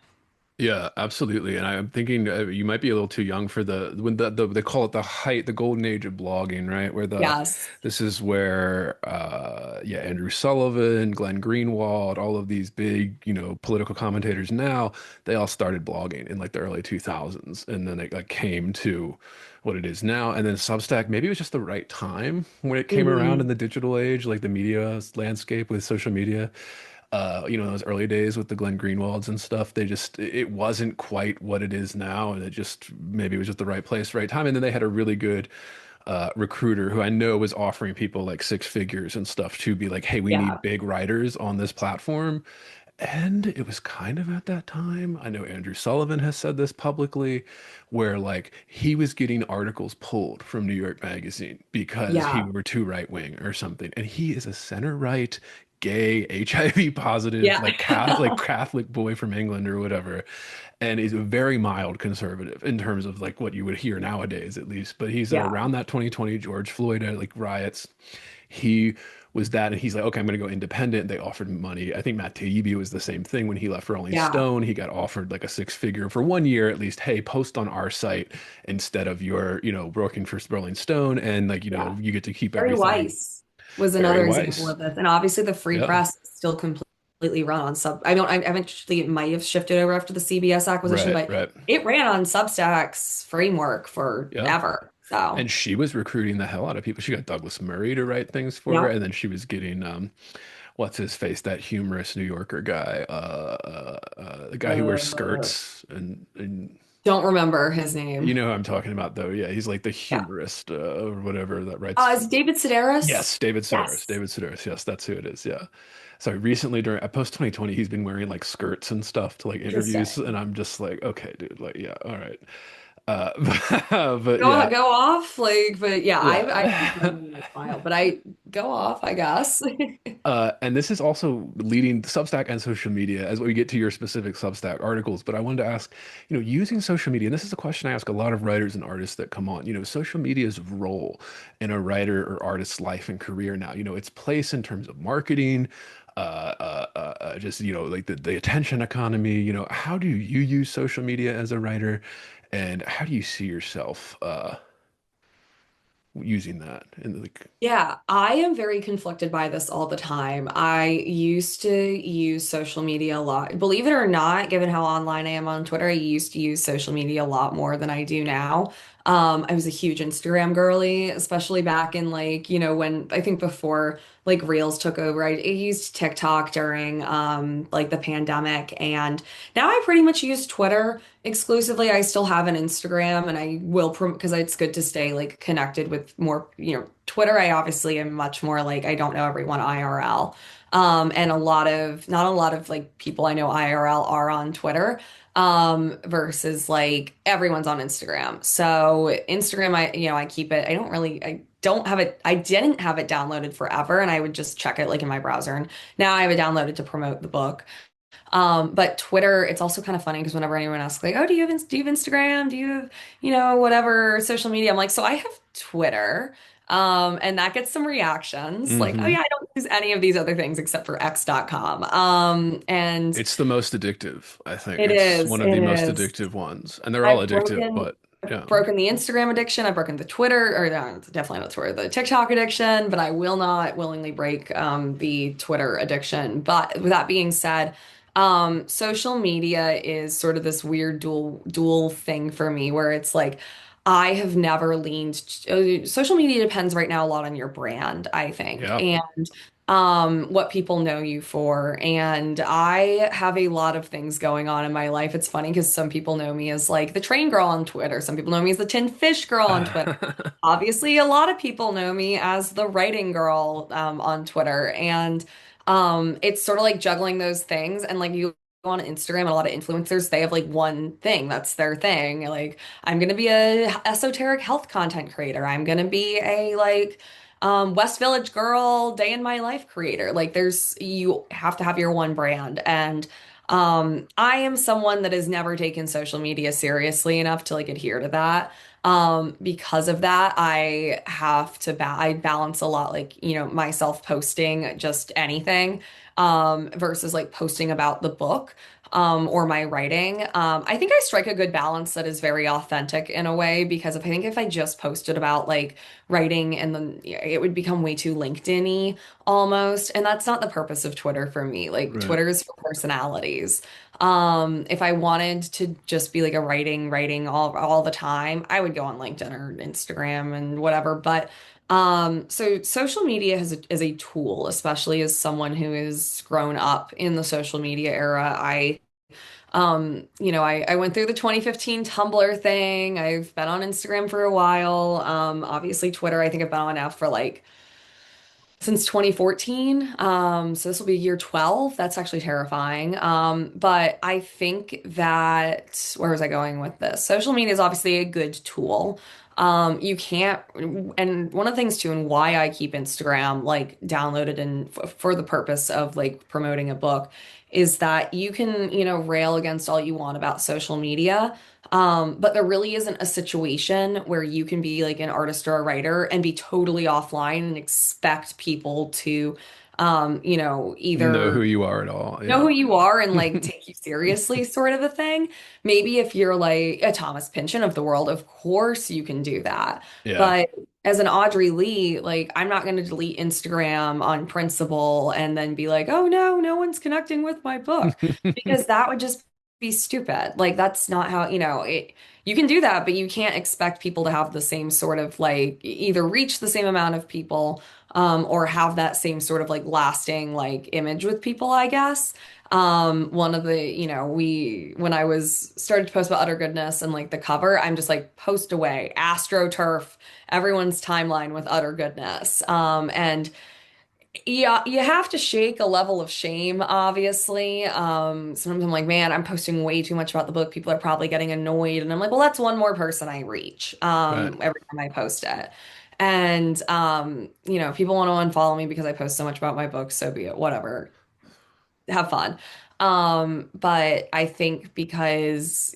Yeah, absolutely. And I'm thinking you might be a little too young for when they call it the height, the golden age of blogging, right? Yes. This is where yeah, Andrew Sullivan, Glenn Greenwald, all of these big, political commentators now, they all started blogging in like the early 2000s, and then it like came to what it is now. And then Substack, maybe it was just the right time when it came around in Hmm. the digital age, like the media landscape with social media. In those early days with the Glenn Greenwalds and stuff, it wasn't quite what it is now, and it just maybe it was just the right place, right time. And then they had a really good recruiter who I know was offering people like six figures and stuff to be like, hey, we need Yeah. big writers on this platform. And it was kind of at that time. I know Andrew Sullivan has said this publicly, where like he was getting articles pulled from New York Magazine because he Yeah. were too right wing or something. And he is a center right, gay, HIV positive, Yeah. like Catholic boy from England or whatever, and is a very mild conservative in terms of like what you would hear nowadays, at least. But he's Yeah. around that 2020 George Floyd like riots. He was that, and he's like, okay, I'm going to go independent. They offered him money. I think Matt Taibbi was the same thing when he left Rolling Yeah. Stone. He got offered like a six figure for 1 year at least. Hey, post on our site instead of your, working for Rolling Stone, and like, Yeah. you get to keep Barry everything. Weiss was Barry another example Weiss. of this. And obviously the free Yeah. press is still completely run on I don't, I eventually it might have shifted over after the CBS acquisition, Right. but Right. it ran on Substack's framework Yeah. forever. So, And she was recruiting the hell out of people. She got Douglas Murray to write things for her, yeah. and then she was getting what's his face, that humorous New Yorker guy, the guy who wears Uh, skirts, and don't remember his you name. know who I'm talking about though. Yeah, he's like the Yeah. humorist or whatever that writes. Is it David Sedaris? Yes, David Sedaris. Yes. David Sedaris. Yes, that's who it is. Yeah. So recently during post 2020, he's been wearing like skirts and stuff to like interviews, and Interesting. I'm just like, okay, dude, like, yeah, all right. But yeah, Go off, but yeah, I haven't heard yeah. him in a while, but I go off, I guess. And this is also leading Substack and social media as we get to your specific Substack articles. But I wanted to ask, using social media, and this is a question I ask a lot of writers and artists that come on, social media's role in a writer or artist's life and career now, its place in terms of marketing, just, like the attention economy, how do you use social media as a writer, and how do you see yourself using that in the, Yeah, I am very conflicted by this all the time. I used to use social media a lot. Believe it or not, given how online I am on Twitter, I used to use social media a lot more than I do now. I was a huge Instagram girly, especially back in when I think before like Reels took over. I used TikTok during like the pandemic, and now I pretty much use Twitter exclusively. I still have an Instagram, and I will because it's good to stay like connected with more, Twitter. I obviously am much more like I don't know everyone IRL. And not a lot of like people I know IRL are on Twitter. versus like everyone's on Instagram. So Instagram, I keep it. I don't have it. I didn't have it downloaded forever, and I would just check it like in my browser. And now I have it downloaded to promote the book. But Twitter, it's also kind of funny because whenever anyone asks like, "Oh, do you have Instagram? Do you have, whatever social media?" I'm like, "So I have Twitter." And that gets some reactions like, "Oh Hmm. yeah, I don't use any of these other things except for X.com." And It's the most addictive, I think. it It's is, one of it the most is. addictive ones. And they're all I've addictive, broken but yeah. I've broken the Instagram addiction. I've broken the Twitter, or no, definitely not Twitter, the TikTok addiction, but I will not willingly break the Twitter addiction. But with that being said, social media is sort of this weird dual thing for me where it's like I have never leaned social media depends right now a lot on your brand, I think. Yeah. And what people know you for. And I have a lot of things going on in my life. It's funny because some people know me as like the train girl on Twitter. Some people know me as the tin fish girl on Twitter. Obviously, a lot of people know me as the writing girl on Twitter. And it's sort of like juggling those things. And like you go on Instagram and a lot of influencers, they have like one thing that's their thing. Like, I'm gonna be a esoteric health content creator. I'm gonna be a like West Village girl, day in my life creator. Like you have to have your one brand. And I am someone that has never taken social media seriously enough to like adhere to that. Because of that, I balance a lot, like, myself posting just anything, versus like posting about the book, or my writing. I think I strike a good balance that is very authentic in a way because if I just posted about like writing and then it would become way too LinkedIn-y almost. And that's not the purpose of Twitter for me. Like Right. Twitter is for personalities. If I wanted to just be like a writing all the time, I would go on LinkedIn or Instagram and whatever. But so social media is a tool, especially as someone who has grown up in the social media era. I went through the 2015 Tumblr thing. I've been on Instagram for a while. Obviously Twitter, I think I've been on now for like since 2014. So this will be year 12. That's actually terrifying. But I think that, where was I going with this? Social media is obviously a good tool. You can't, and one of the things too, and why I keep Instagram like downloaded and for the purpose of like promoting a book is that you can, rail against all you want about social media. But there really isn't a situation where you can be like an artist or a writer and be totally offline and expect people to, Know who either you are at all. know Yeah. who you are and like take you seriously, sort of a thing. Maybe if you're like a Thomas Pynchon of the world, of course you can do that. Yeah. But as an Audrey Lee, like I'm not going to delete Instagram on principle and then be like, oh no, no one's connecting with my book because that would just be stupid. Like that's not how, you can do that, but you can't expect people to have the same sort of like either reach the same amount of people, or have that same sort of like lasting like image with people, I guess. One of the, when I was started to post about utter goodness and like the cover, I'm just like post away, AstroTurf, everyone's timeline with utter goodness. And yeah, you have to shake a level of shame, obviously. Sometimes I'm like, man, I'm posting way too much about the book. People are probably getting annoyed. And I'm like, well, that's one more person I reach, Right. every time I post it. And, if people want to unfollow me because I post so much about my book, so be it, whatever, have fun. But I think because,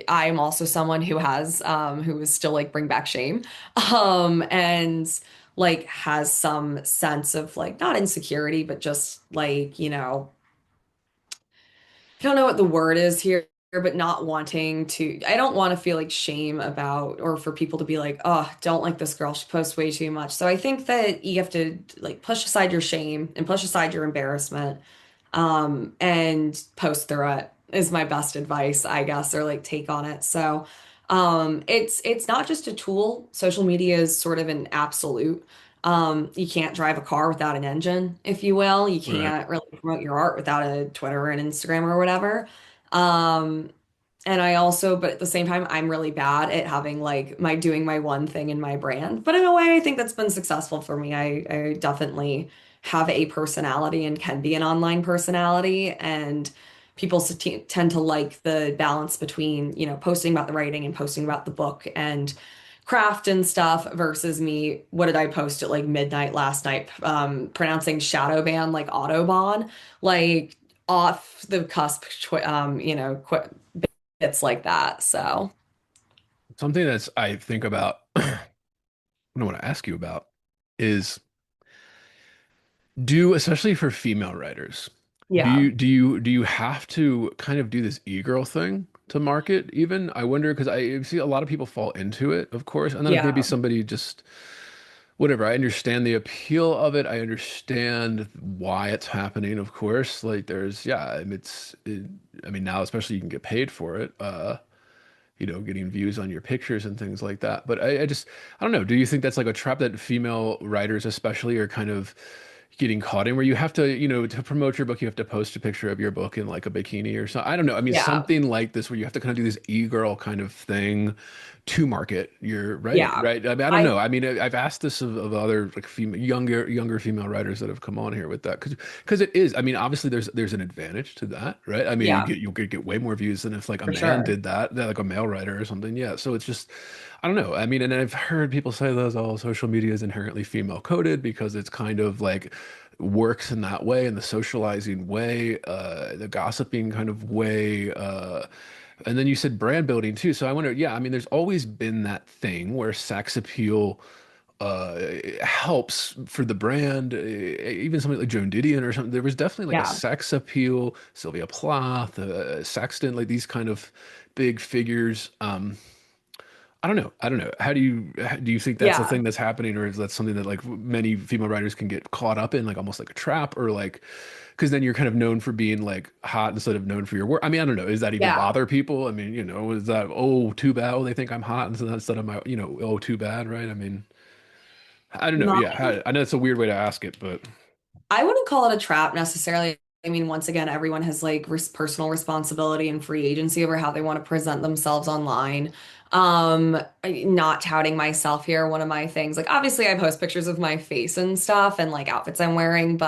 I'm also someone who is still like bring back shame, and like has some sense of like not insecurity, but just like, I don't know what the word is here, but not wanting to, I don't want to feel like shame about, or for people to be like, oh, don't like this girl. She posts way too much. So I think that you have to like push aside your shame and push aside your embarrassment, and post through it is my best advice, I guess, or like take on it. So, it's not just a tool. Social media is sort of an absolute. You can't drive a car without an engine, if you will. You Right. can't really promote your art without a Twitter or an Instagram or whatever. Um, and I also, but at the same time, I'm really bad at having like doing my one thing in my brand. But in a way, I think that's been successful for me. I definitely have a personality and can be an online personality. And people tend to like the balance between, posting about the writing and posting about the book and craft and stuff versus me. What did I post at like midnight last night? Pronouncing shadow ban like Autobahn, like off the cusp, bits like that. So Something that's I think about, what I want to ask you about is especially for female writers, yeah, do you have to kind of do this e-girl thing to market even? I wonder because I see a lot of people fall into it, of course, and then if maybe yeah, somebody just whatever, I understand the appeal of it. I understand why it's happening, of course. Like there's yeah, I mean, I mean now especially you can get paid for it. Getting views on your pictures and things like that. But I just, I don't know. Do you think that's like a trap that female writers especially are kind of getting caught in where you have to, to promote your book, you have to post a picture of your book in like a bikini or something. I don't know. I mean, yeah, something like this where you have to kind of do this e-girl kind of thing to market your writing, yeah. right? I mean, I don't I know. I mean, I've asked this of other like female, younger female writers that have come on here with that because it is. I mean, obviously there's an advantage to that, right? I mean, Yeah, you'll get way more views than if like a for man sure. did that like a male writer or something. Yeah. So it's just, I don't know. I mean, and I've heard people say those all social media is inherently female coded because it's kind of like works in that way, in the socializing way, the gossiping kind of way. And then you said brand building too. So I wonder, yeah, I mean, there's always been that thing where sex appeal uh, helps for the brand. Even something like Joan Didion or something. There was definitely like a Yeah. sex appeal. Sylvia Plath, Sexton, like these kind of big figures. I don't know. I don't know. Do you think that's a Yeah. thing that's happening, or is that something that like many female writers can get caught up in, like almost like a trap, or like because then you're kind of known for being like hot instead of known for your work. I mean, I don't know. Does that even Yeah. bother people? I mean, is that too bad? Oh, they think I'm hot instead of my oh too bad, right? I mean, I don't know. My Yeah, I know it's a weird way to ask it, but I wouldn't call it a trap necessarily. I mean, once again, everyone has like personal responsibility and free agency over how they want to present themselves online. Not touting myself here. One of my things, like obviously I post pictures of my face and stuff and like outfits I'm wearing,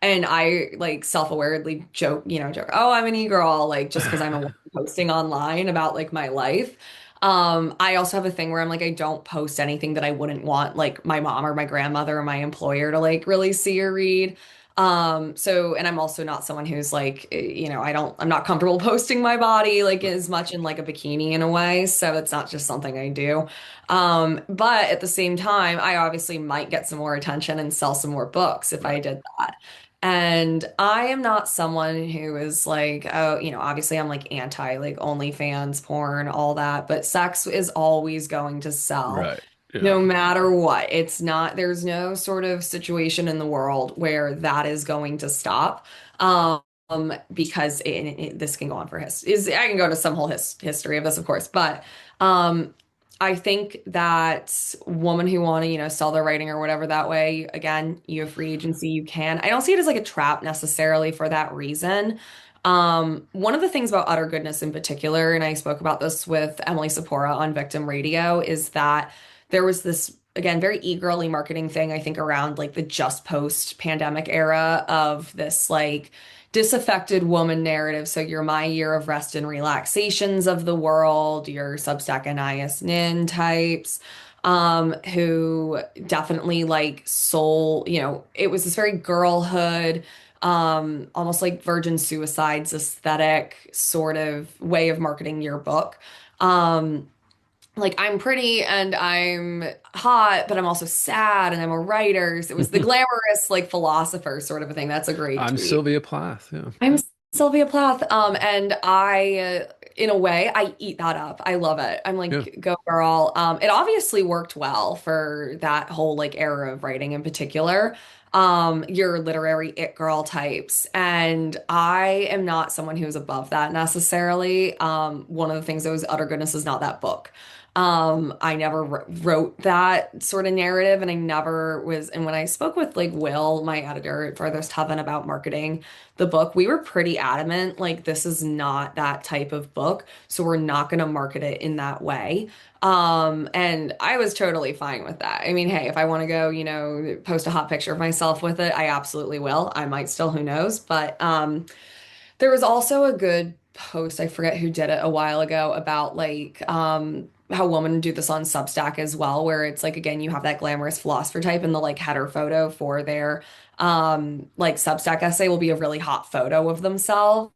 and I like self-awaredly joke, oh, I'm an e-girl, like just because I'm a woman posting online about like my life. I also have a thing where I'm like, I don't post anything that I wouldn't want like my mom or my grandmother or my employer to like really see or read. And I'm also not someone who's like, I'm not comfortable posting my body like as much in like a bikini in a way. So it's not just something I do. But at the same time, I obviously might get some more attention and sell some more books if I right, did that. And I am not someone who is like, oh, obviously I'm like anti like OnlyFans, porn, all that, but sex is always going to sell right, yeah, no matter what. It's not, there's no sort of situation in the world where that is going to stop. Because this can go on for I can go to some whole history of this, of course, but um, I think that women who want to, sell their writing or whatever that way, again, you have free agency, you can. I don't see it as like a trap necessarily for that reason. One of the things about utter goodness in particular, and I spoke about this with Emily Sapora on Victim Radio, is that there was this, again, very e-girly marketing thing, I think, around like the just post pandemic era of this like disaffected woman narrative. So you're my year of rest and relaxations of the world, your Substack Anais Nin types, who definitely like soul, it was this very girlhood, almost like virgin suicides aesthetic sort of way of marketing your book. Um, like I'm pretty and I'm hot, but I'm also sad and I'm a writer. So it was the glamorous, like philosopher sort of a thing. That's a great I'm tweet. Sylvia Plath, yeah, I'm Sylvia Plath. And in a way, I eat that up. I love it. I'm yeah, like, go girl. It obviously worked well for that whole like era of writing in particular. Your literary it girl types. And I am not someone who's above that necessarily. One of the things that was utter goodness is not that book. I never wrote that sort of narrative, and I never was. And when I spoke with like Will, my editor at Farthest Heaven, about marketing the book, we were pretty adamant, like, this is not that type of book, so we're not going to market it in that way. And I was totally fine with that. I mean, hey, if I want to go, post a hot picture of myself with it, I absolutely will. I might still, who knows? But There was also a good post, I forget who did it a while ago, about like how women do this on Substack as well, where it's like again, you have that glamorous philosopher type and the like header photo for their like Substack essay will be a really hot photo of themselves.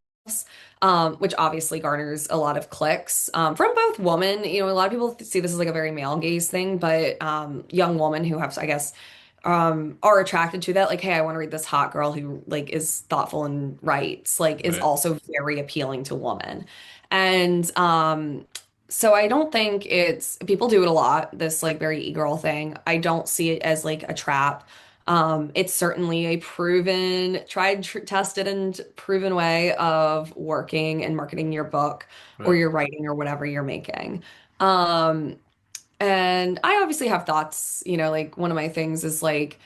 Which obviously garners a lot of clicks from both women. You know, a lot of people see this as like a very male gaze thing, but young women who have, I guess, are attracted to that, like, hey, I want to read this hot girl who like is thoughtful and writes, like, is Right. also very appealing to women. And so I don't think it's people do it a lot, this like very e-girl thing. I don't see it as like a trap. It's certainly a proven, tried, tr tested, and proven way of working and marketing your book or Right. your writing or whatever you're making. Um, and I obviously have thoughts, you know, like one of my things is like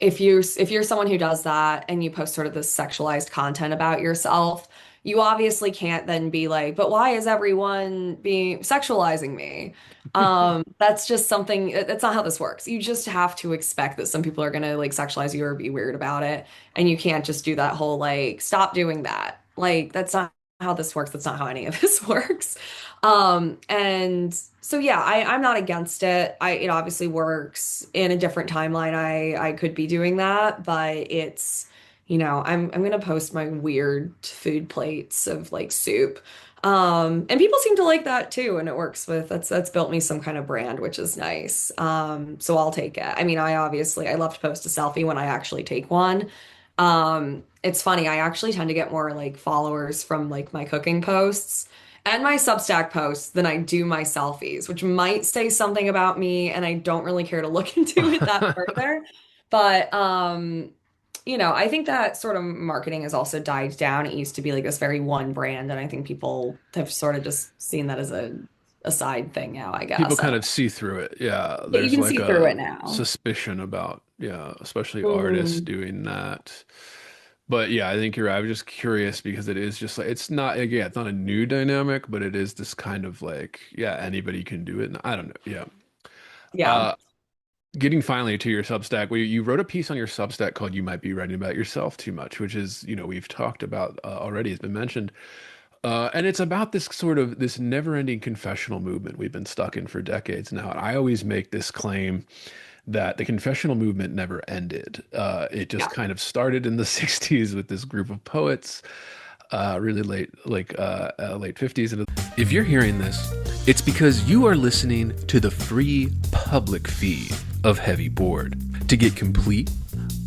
if you're someone who does that and you post sort of this sexualized content about yourself, you obviously can't then be like, but why is everyone being sexualizing me? That's just something, that's not how this works. You just have to expect that some people are gonna like sexualize you or be weird about it. And you can't just do that whole like, stop doing that. Like, that's not how this works. That's not how any of this works. And so yeah, I'm not against it. It obviously works in a different timeline. I could be doing that, but it's, you know, I'm gonna post my weird food plates of like soup. And people seem to like that too, and it works with that's built me some kind of brand, which is nice. So I'll take it. I mean, I love to post a selfie when I actually take one. It's funny, I actually tend to get more like followers from like my cooking posts and my Substack posts than I do my selfies, which might say something about me, and I don't really care to look into it that further. But you know, I think that sort of marketing has also died down. It used to be like this very one brand, and I think people have sort of just seen that as a side thing now, I People guess. I kind don't of know. see through it. Yeah, But you there's can like see through a it now. suspicion about, yeah, especially artists Mhm. doing that. But yeah, I think you're right. I was just curious because it is just like it's not again, it's not a new dynamic, but it is this kind of like, yeah, anybody can do it. And I don't know. Yeah. Yeah. Uh Getting finally to your Substack, you wrote a piece on your Substack called "You Might Be Writing About Yourself Too Much," which is, we've talked about already, has been mentioned. And it's about this sort of this never-ending confessional movement we've been stuck in for decades now. And I always make this claim that the confessional movement never ended. It just Yeah. kind of started in the 60s with this group of poets, really late, like late 50s. And If you're hearing this, it's because you are listening to the free public feed of Heavy Board. To get complete,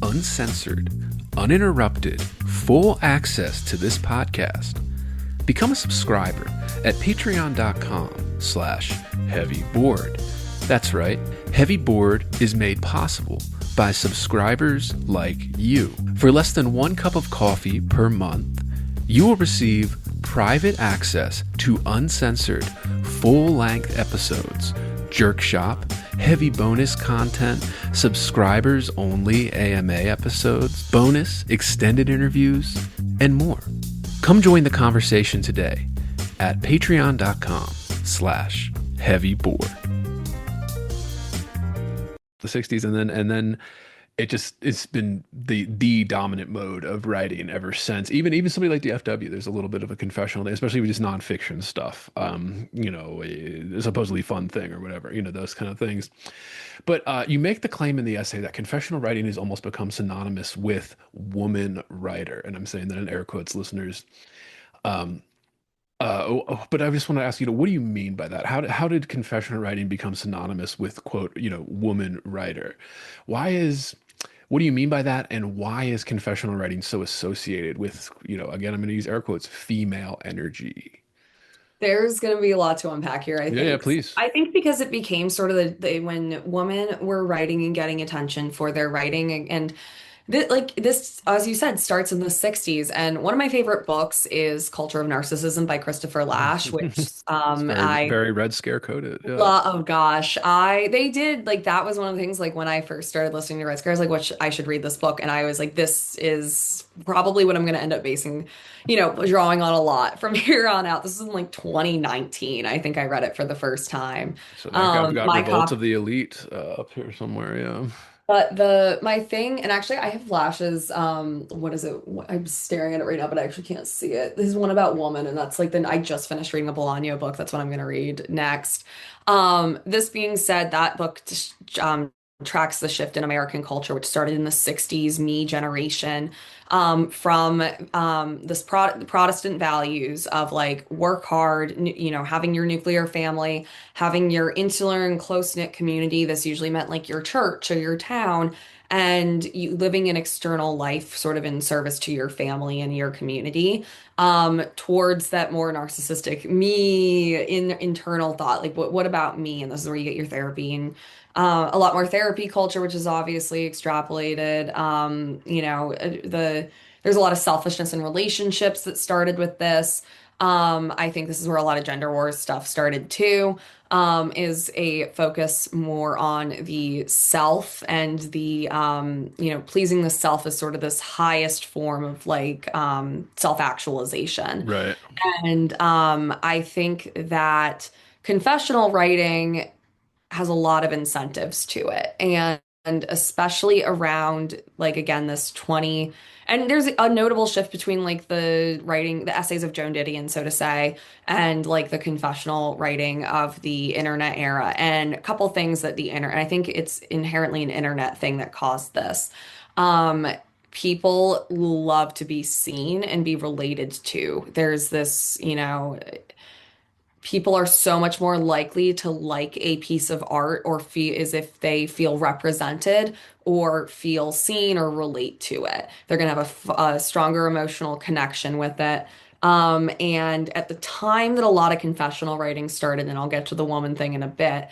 uncensored, uninterrupted, full access to this podcast, become a subscriber at patreon.com/heavyboard. That's right, Heavy Board is made possible by subscribers like you. For less than 1 cup of coffee per month, you will receive private access to uncensored, full-length episodes, jerk shop, heavy bonus content, subscribers-only AMA episodes, bonus extended interviews, and more. Come join the conversation today at patreon.com/heavyboard. the 60s, and then it's been the dominant mode of writing ever since. Even somebody like the FW, there's a little bit of a confessional, especially with just nonfiction stuff. A supposedly fun thing or whatever, those kind of things. But you make the claim in the essay that confessional writing has almost become synonymous with woman writer, and I'm saying that in air quotes, listeners. Um, but I just want to ask, what do you mean by that? How did confessional writing become synonymous with, quote, woman writer? Why is What do you mean by that? And why is confessional writing so associated with, again, I'm going to use air quotes, female energy? There's going to be a lot to unpack here, I Yeah, yeah, think. please. I think because it became sort of the when women were writing and getting attention for their writing, and this, as you said, starts in the 60s. And one of my favorite books is Culture of Narcissism by Christopher Lasch, which It's very, I very Red Scare coded. Yeah. oh gosh, I they did like that was one of the things like when I first started listening to Red Scare, I was like, I should read this book, and I was like, this is probably what I'm going to end up basing, drawing on a lot from here on out. This is in like 2019, I think I read it for the first time. So I've got My Revolt copy. of the Elite up here somewhere. Yeah. But the my thing, and actually I have flashes. What is it? I'm staring at it right now, but I actually can't see it. This is one about woman, and that's like then I just finished reading a Bolaño book. That's what I'm gonna read next. This being said, that book tracks the shift in American culture, which started in the 60s, me generation, from this Protestant values of like work hard, having your nuclear family, having your insular and close-knit community. This usually meant like your church or your town, and you living an external life sort of in service to your family and your community, towards that more narcissistic me in internal thought, like what about me? And this is where you get your therapy and a lot more therapy culture, which is obviously extrapolated. There's a lot of selfishness in relationships that started with this. I think this is where a lot of gender wars stuff started too. Is a focus more on the self and the pleasing the self as sort of this highest form of like self-actualization. Right. And I think that confessional writing has a lot of incentives to it. And especially around like again this 20 and there's a notable shift between like the essays of Joan Didion, so to say, and like the confessional writing of the internet era. And a couple things that the internet, I think it's inherently an internet thing that caused this. Um, People love to be seen and be related to. There's this, people are so much more likely to like a piece of art or feel as if they feel represented or feel seen or relate to it. They're going to have a stronger emotional connection with it. And at the time that a lot of confessional writing started, and I'll get to the woman thing in a bit,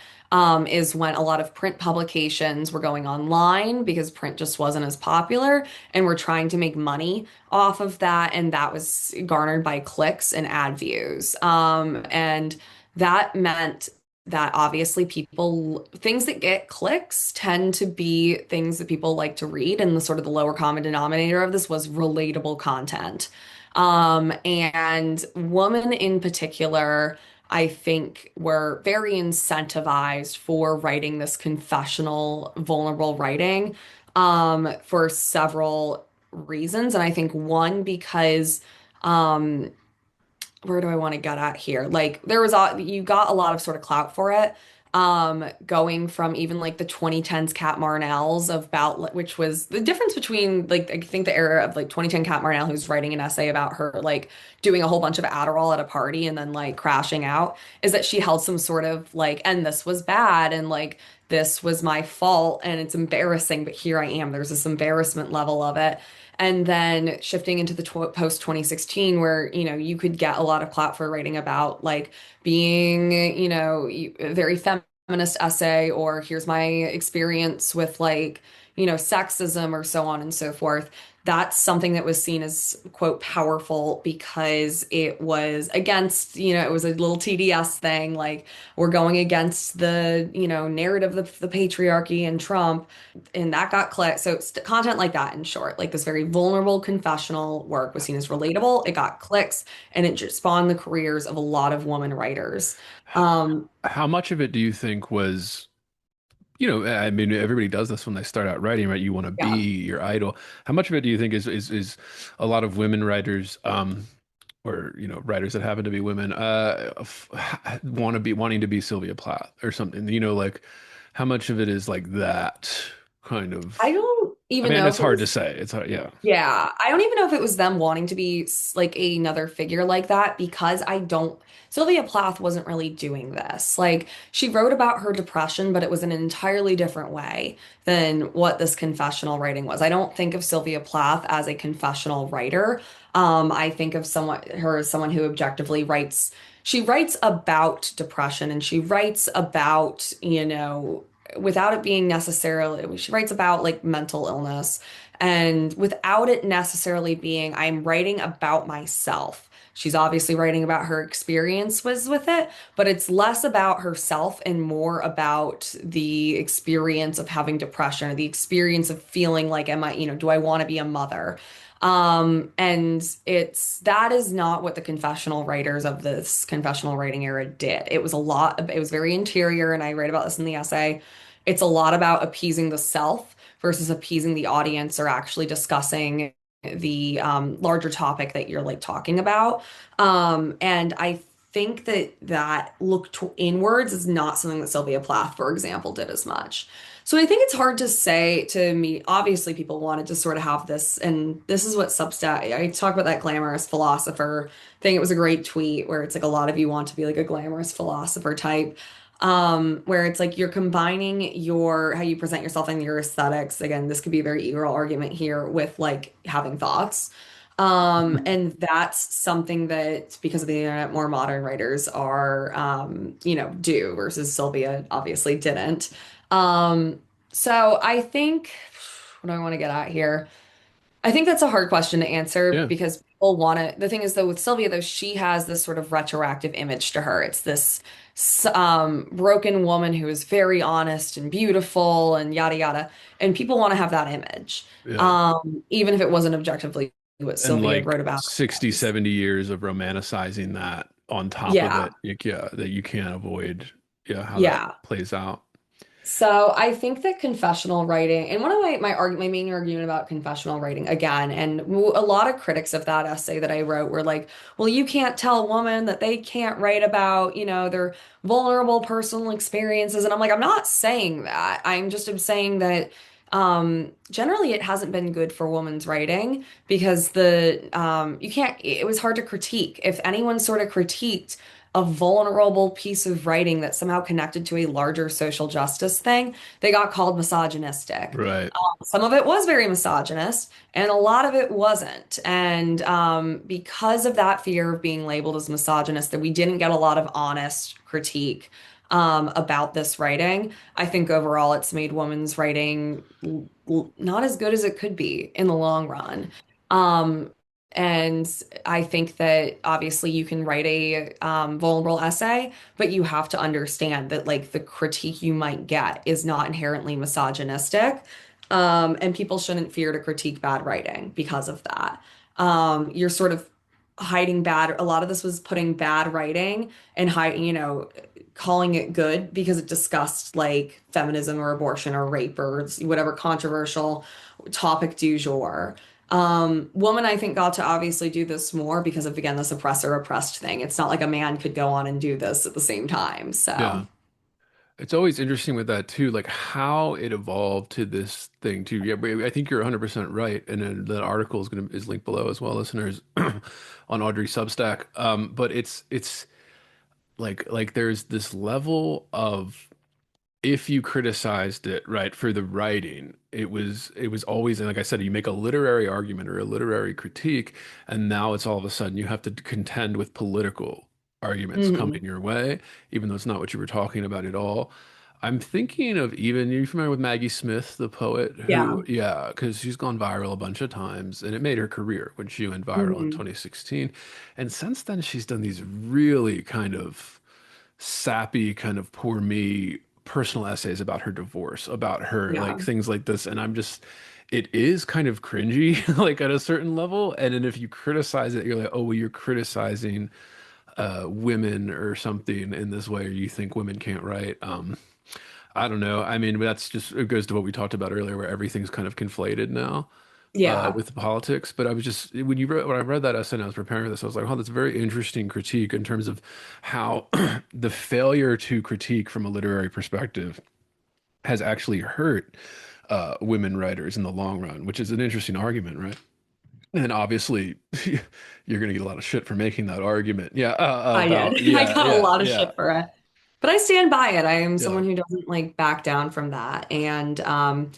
is when a lot of print publications were going online because print just wasn't as popular and we're trying to make money off of that. And that was garnered by clicks and ad views. And that meant that obviously things that get clicks tend to be things that people like to read. And the sort of the lower common denominator of this was relatable content. And women in particular, I think were very incentivized for writing this confessional, vulnerable writing, for several reasons. And I think one, because, um, where do I want to get at here? Like you got a lot of sort of clout for it. Going from even like the 2010s Kat Marnell's of about which was the difference between like I think the era of like 2010 Kat Marnell who's writing an essay about her like doing a whole bunch of Adderall at a party and then like crashing out is that she held some sort of like and this was bad and like this was my fault and it's embarrassing but here I am. There's this embarrassment level of it. And then shifting into the post 2016, where, you could get a lot of clout for writing about like being, a very feminist essay, or here's my experience with like, sexism or so on and so forth. That's something that was seen as, quote, powerful because it was against, it was a little TDS thing. Like we're going against the, narrative of the patriarchy and Trump and that got clicked. So content like that, in short, like this very vulnerable confessional work was seen as relatable. It got clicks, and it just spawned the careers of a lot of women writers. Um, How much of it do you think was, I mean, everybody does this when they start out writing, right? You want to be yeah, your idol. How much of it do you think is a lot of women writers, or writers that happen to be women, wanting to be Sylvia Plath or something? Like how much of it is like that kind I of? don't I even mean, know it's if it hard to was. say. It's hard, yeah. Yeah, I don't even know if it was them wanting to be like another figure like that because I don't. Sylvia Plath wasn't really doing this. Like she wrote about her depression, but it was in an entirely different way than what this confessional writing was. I don't think of Sylvia Plath as a confessional writer. I think of her as someone who objectively writes. She writes about depression and she writes about, without it being necessarily, she writes about like mental illness and without it necessarily being, I'm writing about myself. She's obviously writing about her experience was with it, but it's less about herself and more about the experience of having depression or the experience of feeling like, do I want to be a mother? And that is not what the confessional writers of this confessional writing era did. It was very interior, and I write about this in the essay. it's a lot about appeasing the self versus appeasing the audience or actually discussing the larger topic that you're like talking about. And I think that that look to inwards is not something that Sylvia Plath, for example, did as much. So I think it's hard to say to me. Obviously, people wanted to sort of have this, and this is what Substack. I talk about that glamorous philosopher thing. It was a great tweet where it's like a lot of you want to be like a glamorous philosopher type, where it's like you're combining your how you present yourself and your aesthetics. Again, this could be a very eager argument here with like having thoughts. And that's something that because of the internet, more modern writers are, do versus Sylvia obviously didn't. Um, so I think, what do I want to get at here? I think that's a hard question to answer Yeah. because people want to. The thing is, though, with Sylvia, though, she has this sort of retroactive image to her. It's this broken woman who is very honest and beautiful and yada yada, and people want to have that image, Yeah. even if it wasn't objectively what And Sylvia wrote like about. 60, 70 years of romanticizing that on top of Yeah, it. Like, yeah, that you can't avoid, yeah, how that yeah. plays out. So I think that confessional writing, and one of my main argument about confessional writing again, and a lot of critics of that essay that I wrote were like, well, you can't tell a woman that they can't write about, their vulnerable personal experiences. And I'm like, I'm not saying that. I'm just saying that generally it hasn't been good for women's writing because you can't, it was hard to critique. If anyone sort of critiqued a vulnerable piece of writing that somehow connected to a larger social justice thing, they got called misogynistic. Right. Some of it was very misogynist, and a lot of it wasn't. And because of that fear of being labeled as misogynist, that we didn't get a lot of honest critique about this writing. I think overall it's made women's writing not as good as it could be in the long run. Um, and I think that obviously you can write a vulnerable essay, but you have to understand that like the critique you might get is not inherently misogynistic. And people shouldn't fear to critique bad writing because of that. You're sort of hiding bad. A lot of this was putting bad writing and calling it good because it discussed like feminism or abortion or rape or whatever controversial topic du jour. Woman, I think, got to obviously do this more because of, again, this oppressor oppressed thing. It's not like a man could go on and do this at the same time. So, Yeah. It's always interesting with that too, like how it evolved to this thing too. Yeah, but I think you're 100% right. And then the article is linked below as well, listeners, on Audrey Substack. But it's like there's this level of if you criticized it right for the writing, it was always, and like I said, you make a literary argument or a literary critique, and now it's all of a sudden you have to contend with political arguments coming mhm. your way, even though it's not what you were talking about at all. I'm thinking of even, you familiar with Maggie Smith, the poet, Yeah. who, yeah, because she's gone viral a bunch of times and it made her career when she went viral in Mhm. 2016. And since then, she's done these really kind of sappy, kind of poor me personal essays about her divorce, about her like Yeah. things like this. And it is kind of cringy, like at a certain level. And then if you criticize it, you're like, oh, well, you're criticizing women or something in this way, or you think women can't write. I don't know. I mean, that's just, it goes to what we talked about earlier, where everything's kind of conflated now Yeah. with politics. But I was just when I read that essay and I was preparing for this, I was like, oh, that's a very interesting critique in terms of how the failure to critique from a literary perspective has actually hurt women writers in the long run, which is an interesting argument, right? And obviously, you're going to get a lot of shit for making that argument. Yeah, I about did. I yeah, got a yeah, lot of yeah, shit for it. But I stand by it. I am yeah. someone who doesn't like back down from that. And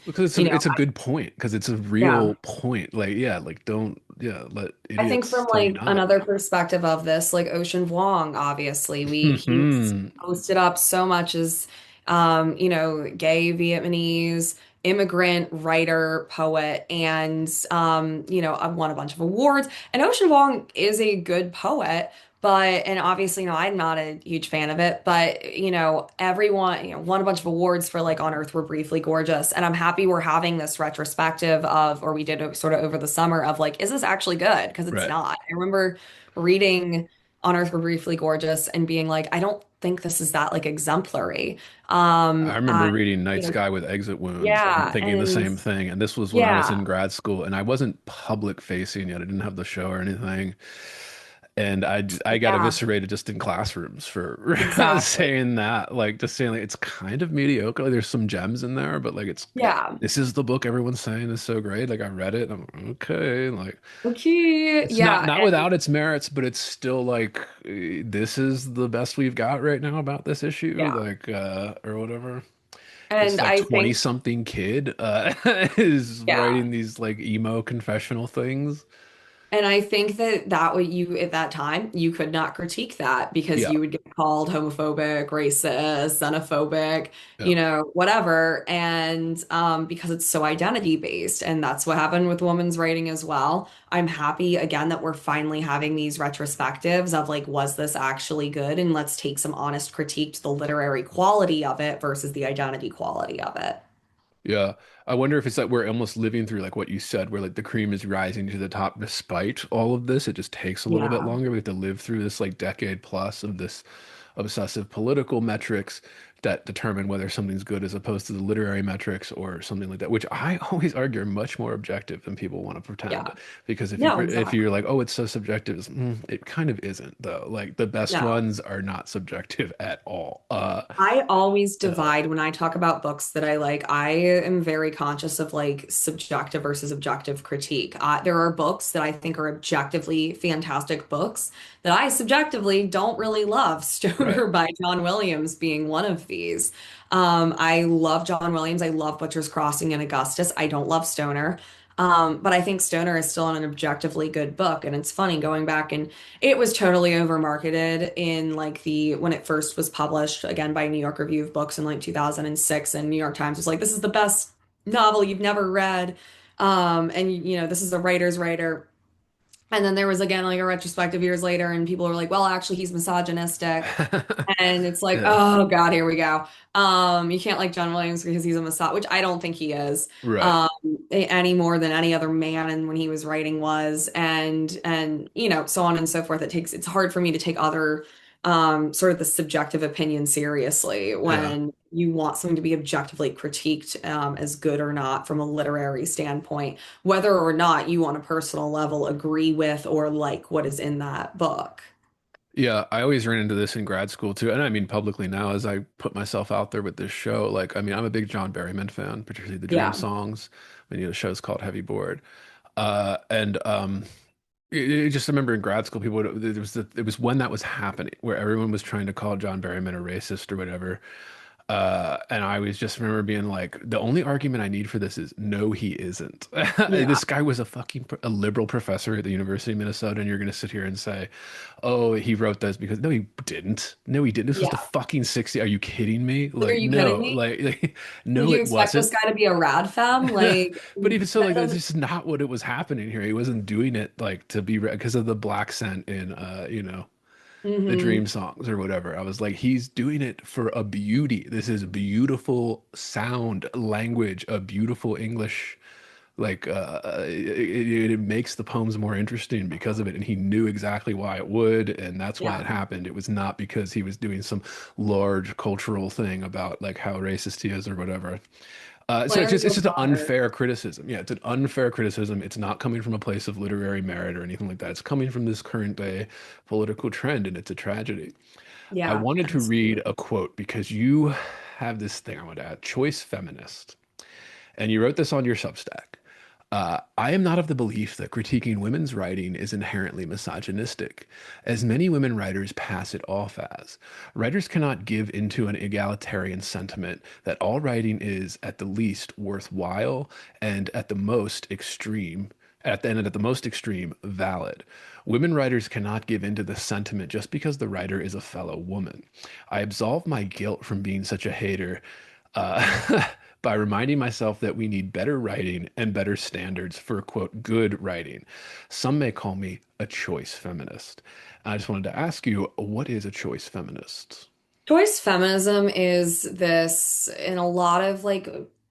Because you know, it's a good point because it's a yeah. real point. Like yeah, like don't yeah let I think idiots from tell you like not. another perspective of this, like Ocean Vuong, obviously, he's Hmm. posted up so much as gay Vietnamese immigrant writer, poet, and won a bunch of awards. And Ocean Vuong is a good poet, but and obviously, I'm not a huge fan of it, but everyone, won a bunch of awards for like On Earth We're Briefly Gorgeous. And I'm happy we're having this retrospective of, or we did it sort of over the summer of like, is this actually good? Because it's Right. not. I remember reading On Earth We're Briefly Gorgeous and being like, I don't think this is that like exemplary. I remember I, reading Night you know, Sky with Exit Wounds and yeah, thinking the and same thing. And this was when I was yeah, in grad school and I wasn't public facing yet. I didn't have the show or anything. And I got yeah, eviscerated just in classrooms for exactly. saying that, like just saying like it's kind of mediocre. Like, there's some gems in there, but like it's Yeah. this is the book everyone's saying is so great. Like I read it, I'm like, okay, like Okay. it's not Yeah. not And without its merits, but it's still like this is the best we've got right now about this issue, yeah. like or whatever. This And like I 20 think, something kid is yeah. writing these like emo confessional things. And I think that that what you at that time you could not critique that because Yeah, you would get called homophobic, racist, xenophobic, yeah. whatever. And because it's so identity based, and that's what happened with women's writing as well. I'm happy again that we're finally having these retrospectives of like, was this actually good? And let's take some honest critique to the literary quality of it versus the identity quality of it. Yeah. I wonder if it's that we're almost living through like what you said, where like the cream is rising to the top despite all of this. It just takes a little bit Yeah. longer. We have to live through this like decade plus of this obsessive political metrics that determine whether something's good as opposed to the literary metrics or something like that, which I always argue are much more objective than people want to pretend. Yeah. Because No, if you're exactly. like, oh, it's so subjective, it kind of isn't though. Like the best No. ones are not subjective at all. I always Uh, divide when I talk about books that I like. I am very conscious of like subjective versus objective critique. There are books that I think are objectively fantastic books that I subjectively don't really love. right. Stoner by John Williams being one of these. I love John Williams. I love Butcher's Crossing and Augustus. I don't love Stoner. But I think Stoner is still an objectively good book. And it's funny going back and it was totally over marketed in like the when it first was published again by New York Review of Books in like 2006, and New York Times was like, this is the best novel you've never read. And this is a writer's writer. And then there was again like a retrospective years later, and people were like, well, actually he's misogynistic. And it's like, Yeah. oh God, here we go. You can't like John Williams because he's a Mossad, which I don't think he is, Right. um, any more than any other man and when he was writing was, and so on and so forth. It's hard for me to take other sort of the subjective opinion seriously Yeah. when you want something to be objectively critiqued as good or not from a literary standpoint, whether or not you on a personal level agree with or like what is in that book. Yeah, I always ran into this in grad school too, and I mean publicly now as I put myself out there with this show. Like, I mean, I'm a big John Berryman fan, particularly the Dream Yeah. songs. I mean, the show's called Heavy Board, and just remember in grad school, people would, it was when that was happening, where everyone was trying to call John Berryman a racist or whatever. And I was just remember being like, the only argument I need for this is no, he isn't. Yeah. This guy was a liberal professor at the University of Minnesota, and you're going to sit here and say, oh, he wrote this because no, he didn't. No, he didn't. This was the Yeah. fucking 60. Are you kidding me? Like, are Like, you kidding no, me? Did no, you it expect this wasn't. guy to be a rad femme? Like, But even so, that like, that's doesn't. just not what it was happening here. He wasn't doing it like to be because of the black scent in, the Hmm. dream songs or whatever. I was like, he's doing it for a beauty. This is beautiful sound, language, a beautiful English. Like it makes the poems more interesting because of it, and he knew exactly why it would, and that's why it Yeah. happened. It was not because he was doing some large cultural thing about like how racist he is or whatever. So Larry it's just an O'Connor. unfair criticism. Yeah, it's an unfair criticism. It's not coming from a place of literary merit or anything like that. It's coming from this current day political trend, and it's a tragedy. I Yeah, wanted to read absolutely. a quote because you have this thing I want to add, choice feminist, and you wrote this on your Substack. I am not of the belief that critiquing women's writing is inherently misogynistic, as many women writers pass it off as. Writers cannot give into an egalitarian sentiment that all writing is, at the least, worthwhile and at the most extreme. At the most extreme, valid. Women writers cannot give into the sentiment just because the writer is a fellow woman. I absolve my guilt from being such a hater by reminding myself that we need better writing and better standards for, quote, good writing. Some may call me a choice feminist. I just wanted to ask you, what is a choice feminist? Choice feminism is this in a lot of like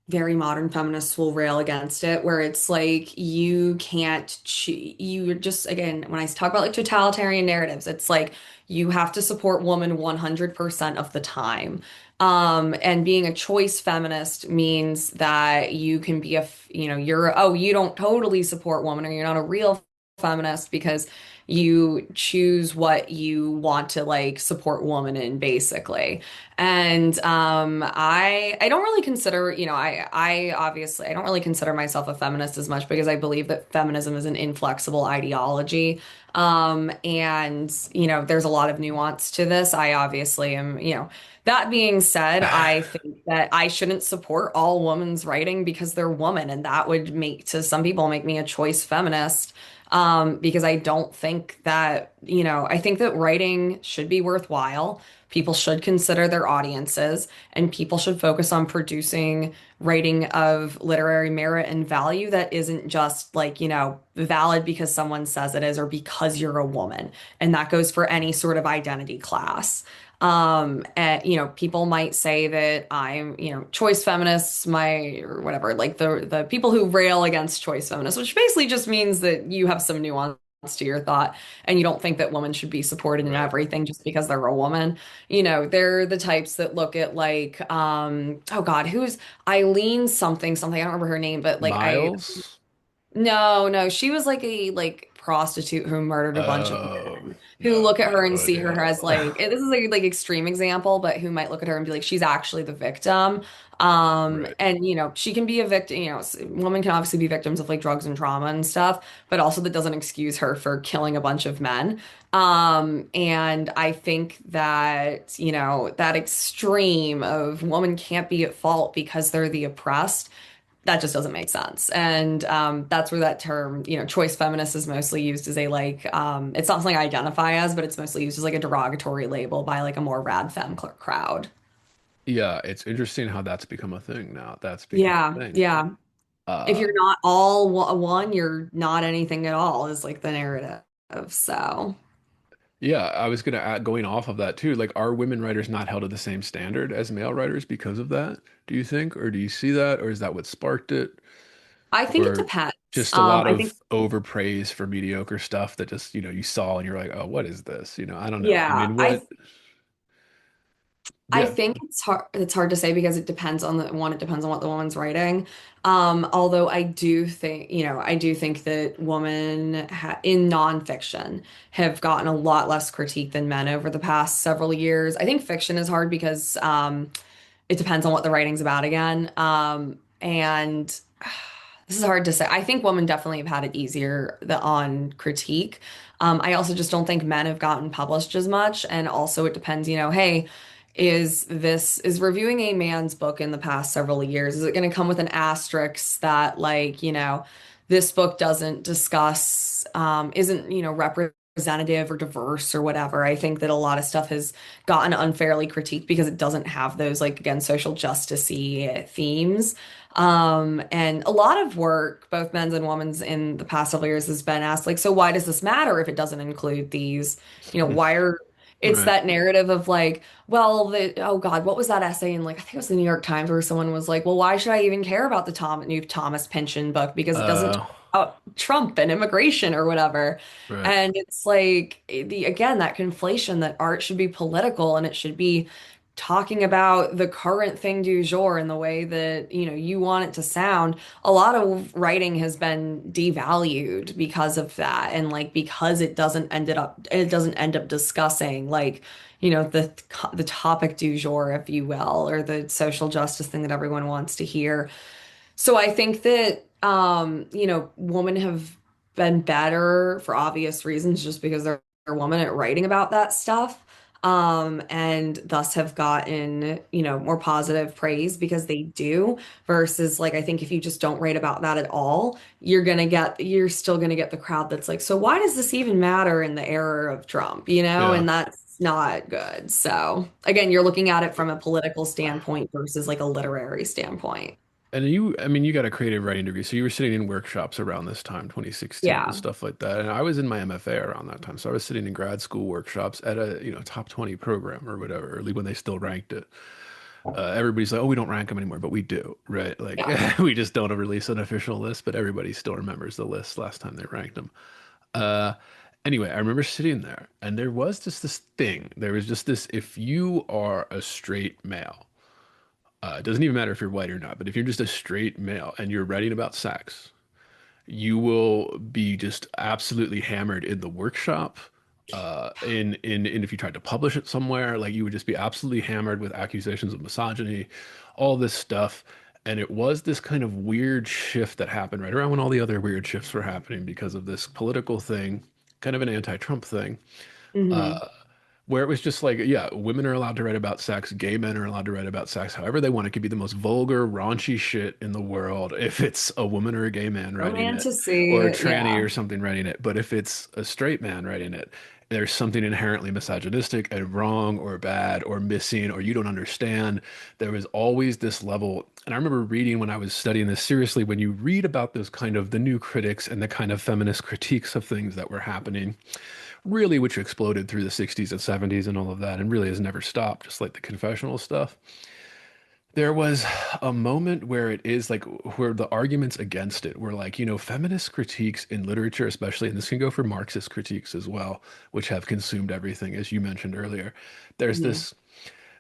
very modern feminists will rail against it, where it's like you can't you just, again, when I talk about like totalitarian narratives, it's like you have to support woman 100% of the time. And being a choice feminist means that you can be you're, oh, you don't totally support woman, or you're not a real feminist because you choose what you want to like support woman in, basically. And I don't really consider, I obviously I don't really consider myself a feminist as much because I believe that feminism is an inflexible ideology. And there's a lot of nuance to this. I obviously am, that being said, I think that I shouldn't support all women's writing because they're women, and that would make, to some people, make me a choice feminist. Because I don't think that, I think that writing should be worthwhile. People should consider their audiences, and people should focus on producing writing of literary merit and value that isn't just like, valid because someone says it is or because you're a woman. And that goes for any sort of identity class. And people might say that I'm, choice feminists, or whatever, like the people who rail against choice feminists, which basically just means that you have some nuance to your thought and you don't think that women should be supported in Right. everything just because they're a woman. They're the types that look at like, oh God, who's Eileen something, I don't remember her name, but like Miles? no, no, she was like a like prostitute who murdered a bunch of Oh, men, who no, look at her and no see her idea. as like, this is like extreme example, but who might look at her and be like, she's actually the victim. Right. And she can be a victim, women can obviously be victims of like drugs and trauma and stuff, but also that doesn't excuse her for killing a bunch of men. And I think that, that extreme of woman can't be at fault because they're the oppressed, that just doesn't make sense. And that's where that term, choice feminist is mostly used as a like, it's not something I identify as, but it's mostly used as like a derogatory label by like a more rad femme crowd. Yeah, it's interesting how that's become a thing now. That's become a Yeah, thing. yeah. If Uh, you're not all one, you're not anything at all, is like the narrative. So. yeah, I was gonna add, going off of that too, like are women writers not held to the same standard as male writers because of that? Do you think, or do you see that, or is that what sparked it, I think it or depends. just a lot I think, of overpraise for mediocre stuff that just, you saw and you're like, oh, what is this? I don't know. I yeah, mean, what? I Yeah. think it's hard to say because it depends on the one, it depends on what the woman's writing. Although I do think that women in nonfiction have gotten a lot less critique than men over the past several years. I think fiction is hard because it depends on what the writing's about again. And this is hard to say. I think women definitely have had it easier on critique. I also just don't think men have gotten published as much. And also it depends, hey, is reviewing a man's book in the past several years, is it going to come with an asterisk that like, this book doesn't discuss, isn't, representative or diverse or whatever. I think that a lot of stuff has gotten unfairly critiqued because it doesn't have those like, again, social justice-y themes. And a lot of work, both men's and women's, in the past several years has been asked, like, so why does this matter if it doesn't include these? Why are it's Right. that narrative of like, well, oh God, what was that essay in, like, I think it was the New York Times, where someone was like, well, why should I even care about the new Thomas Pynchon book because it doesn't Uh, talk about Trump and immigration or whatever. right. And it's like the again, that conflation that art should be political and it should be talking about the current thing du jour in the way that you want it to sound. A lot of writing has been devalued because of that, and like because it doesn't end up discussing like the topic du jour, if you will, or the social justice thing that everyone wants to hear. So I think that women have been better for obvious reasons just because they're women at writing about that stuff. And thus have gotten, more positive praise because they do, versus like I think if you just don't write about that at all, you're still gonna get the crowd that's like, so why does this even matter in the era of Trump, Yeah. And that's not good. So again, you're looking at it from a political standpoint versus like a literary standpoint. And I mean, you got a creative writing degree, so you were sitting in workshops around this time, 2016 and Yeah. stuff like that. And I was in my MFA around that time, so I was sitting in grad school workshops at a, top 20 program or whatever, or when they still ranked it. Everybody's like, oh, we don't rank them anymore, but we do, right? Like Yeah. we just don't release an official list, but everybody still remembers the list last time they ranked them. Uh, anyway, I remember sitting there, and there was just this thing. There was just this: if you are a straight male, it doesn't even matter if you're white or not, but if you're just a straight male and you're writing about sex, you will be just absolutely hammered in the workshop. In if you tried to publish it somewhere, like you would just be absolutely hammered with accusations of misogyny, all this stuff. And it was this kind of weird shift that happened right around when all the other weird shifts were happening because of this political thing, kind of an anti-Trump thing, Hmm. where it was just like, yeah, women are allowed to write about sex, gay men are allowed to write about sex however they want. It could be the most vulgar, raunchy shit in the world if it's a woman or a gay man writing it, or a Romanticy, tranny yeah. or something writing it. But if it's a straight man writing it, there's something inherently misogynistic and wrong or bad or missing or you don't understand. There was always this level. And I remember reading when I was studying this seriously, when you read about those kind of the new critics and the kind of feminist critiques of things that were happening really, which exploded through the 60s and 70s and all of that, and really has never stopped, just like the confessional stuff. There was a moment where it is like where the arguments against it were like, feminist critiques in literature, especially, and this can go for Marxist critiques as well, which have consumed everything, as you mentioned earlier. There's Hmm. this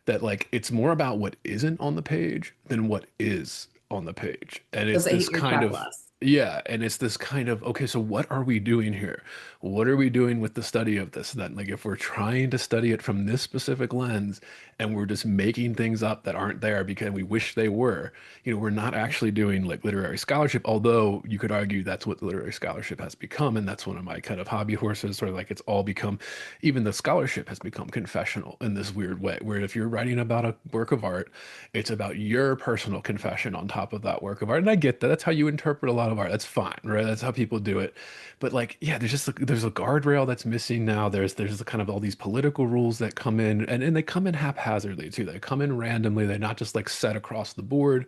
that like it's more about what isn't on the page than what is on the page. And Does it's it this hit your kind of, checklist? yeah, and it's this kind of, okay, so what are we doing here? What are we doing with the study of this then? Like if we're trying to study it from this specific lens and we're just making things up that aren't there because we wish they were, we're not actually doing like literary scholarship, although you could argue that's what literary scholarship has become. And that's one of my kind of hobby horses, sort of like it's all become, even the scholarship has become confessional in this weird way, where if you're writing about a work of art, it's about your personal confession on top of that work of art. And I get that. That's how you interpret a lot of art. That's fine, right? That's how people do it. But like, yeah, there's a guardrail that's missing now. There's the kind of all these political rules that come in, and they come in haphazardly too. They come in randomly. They're not just like set across the board,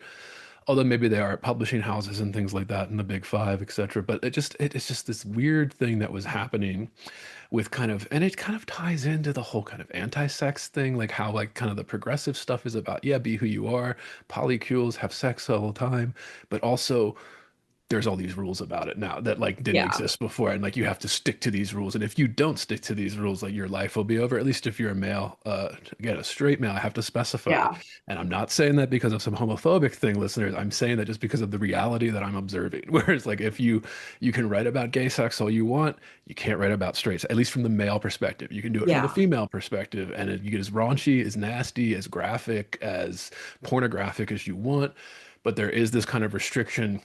although maybe they are at publishing houses and things like that in the big five, etc. But it's just this weird thing that was happening with kind of, and it kind of ties into the whole kind of anti-sex thing, like how like kind of the progressive stuff is about, yeah, be who you are, polycules, have sex all the time, but also there's all these rules about it now that like didn't Yeah. exist before, and like you have to stick to these rules, and if you don't stick to these rules, like your life will be over. At least if you're a male, again, a straight male, I have to specify, Yeah. and I'm not saying that because of some homophobic thing, listeners. I'm saying that just because of the reality that I'm observing. Whereas like if you can write about gay sex all you want, you can't write about straight, at least from the male perspective. You can do it from the Yeah. female perspective, and you get as raunchy, as nasty, as graphic, as pornographic as you want, but there is this kind of restriction.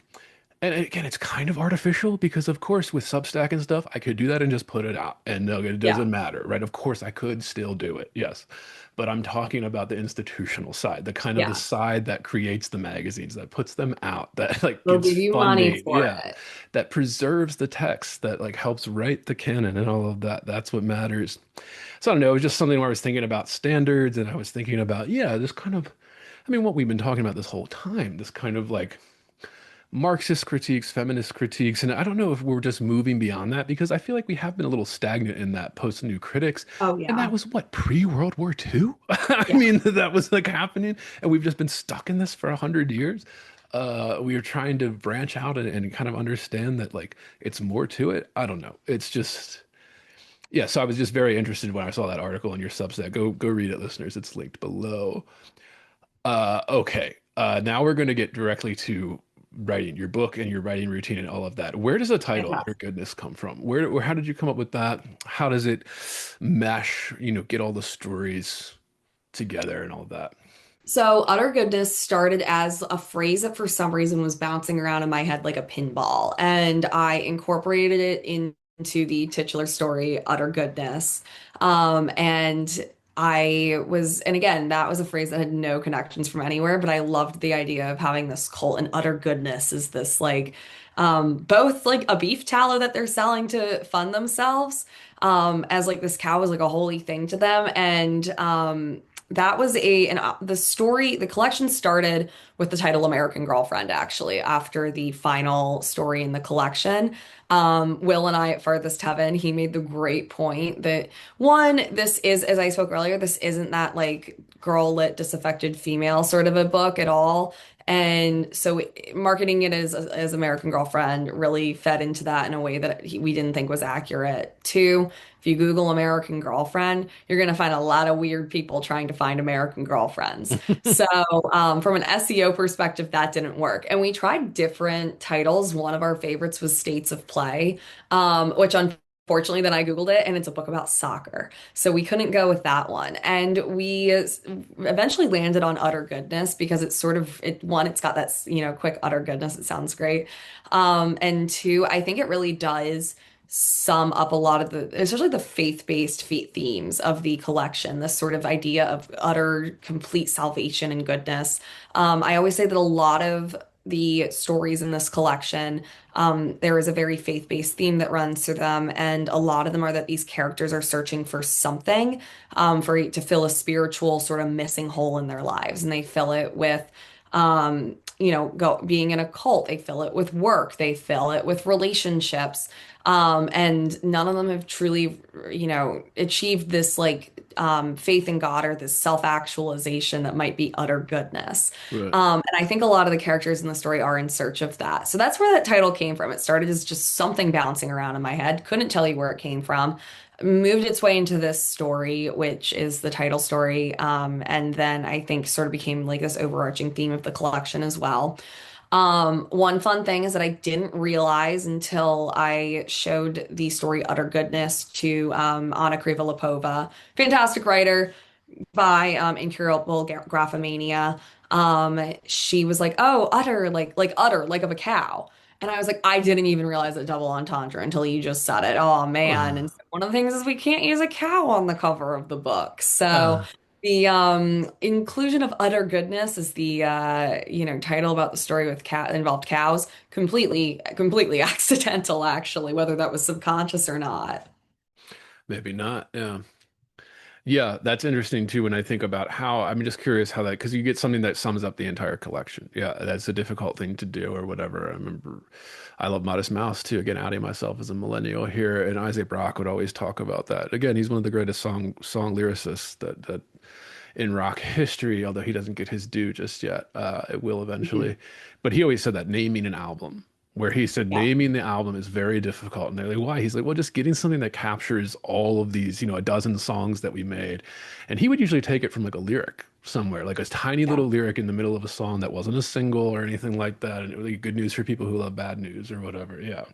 And again, it's kind of artificial because, of course, with Substack and stuff, I could do that and just put it out, and no, it Yeah. doesn't matter, right? Of course, I could still do it, yes. But I'm talking about the institutional side, the kind of the Yeah. side that creates the magazines, that puts them out, that like They'll gets give you money funding, for yeah, it. that preserves the text, that like helps write the canon and all of that. That's what matters. So I don't know, it was just something where I was thinking about standards, and I was thinking about, yeah, this kind of, I mean, what we've been talking about this whole time, this kind of like Marxist critiques, feminist critiques, and I don't know if we're just moving beyond that because I feel like we have been a little stagnant in that post New Critics, Oh, and that yeah. was what pre-World War II. I Yeah. mean, that was like happening, and we've just been stuck in this for 100 years. We are trying to branch out and kind of understand that like it's more to it. I don't know. It's just yeah. So I was just very interested when I saw that article in your Substack. Go read it, listeners. It's linked below. Okay. Now we're going to get directly to writing your book and your writing routine and all of that. Where does the title Utter Fantastic. Goodness come from? How did you come up with that? How does it mesh, get all the stories together and all that? So, utter goodness started as a phrase that for some reason was bouncing around in my head like a pinball, and I incorporated it into the titular story, utter goodness. And and again, that was a phrase that had no connections from anywhere, but I loved the idea of having this cult, and utter goodness is this like, both like a beef tallow that they're selling to fund themselves, as like this cow is like a holy thing to them, and that was the story, the collection started with the title American Girlfriend, actually, after the final story in the collection. Will and I at Farthest Heaven, he made the great point that one, this is, as I spoke earlier, this isn't that like girl lit disaffected female sort of a book at all. And so marketing it as American Girlfriend really fed into that in a way that we didn't think was accurate. Two, if you Google American Girlfriend, you're going to find a lot of weird people trying to find American girlfriends. So, from an SEO perspective, that didn't work. And we tried different titles. One of our favorites was States of Play, which unfortunately, then I Googled it and it's a book about soccer. So we couldn't go with that one. And we eventually landed on Utter Goodness because it's sort of, it's got that, quick utter goodness. It sounds great. And two, I think it really does sum up a lot of especially the faith-based themes of the collection, this sort of idea of utter, complete salvation and goodness. I always say that a lot of the stories in this collection, there is a very faith-based theme that runs through them, and a lot of them are that these characters are searching for something, to fill a spiritual sort of missing hole in their lives, and they fill it with being in a cult, they fill it with work, they fill it with relationships. And none of them have truly, achieved this faith in God or this self-actualization that might be utter goodness. Right. And I think a lot of the characters in the story are in search of that. So that's where that title came from. It started as just something bouncing around in my head. Couldn't tell you where it came from. Moved its way into this story, which is the title story. And then I think sort of became like this overarching theme of the collection as well. One fun thing is that I didn't realize until I showed the story Utter Goodness to Anna Krivalopova, fantastic writer by Incurable Graphomania. She was like, "Oh, utter, like utter, like of a cow." And I was like, I didn't even realize a double entendre until you just said it. Oh man. And so one of the things is we can't use a cow on the cover of the book. So Uh, the inclusion of utter goodness is the title about the story with cat involved cows, completely accidental actually, whether that was subconscious or not. Maybe not. Yeah. Yeah, that's interesting too when I think about how, I'm just curious how that, because you get something that sums up the entire collection. Yeah, that's a difficult thing to do or whatever. I remember I love Modest Mouse too, again, outing myself as a millennial here. And Isaac Brock would always talk about that. Again, he's one of the greatest song lyricists that in rock history, although he doesn't get his due just yet. It will Mhm. eventually. But he always said that naming an album, where he said Yeah. naming the album is very difficult. And they're like, why? He's like, well, just getting something that captures all of these, a dozen songs that we made. And he would usually take it from like a lyric somewhere, like a tiny Yeah. little lyric in the middle of a song that wasn't a single or anything like that. And it was like good news for people who love bad news or whatever. Yeah.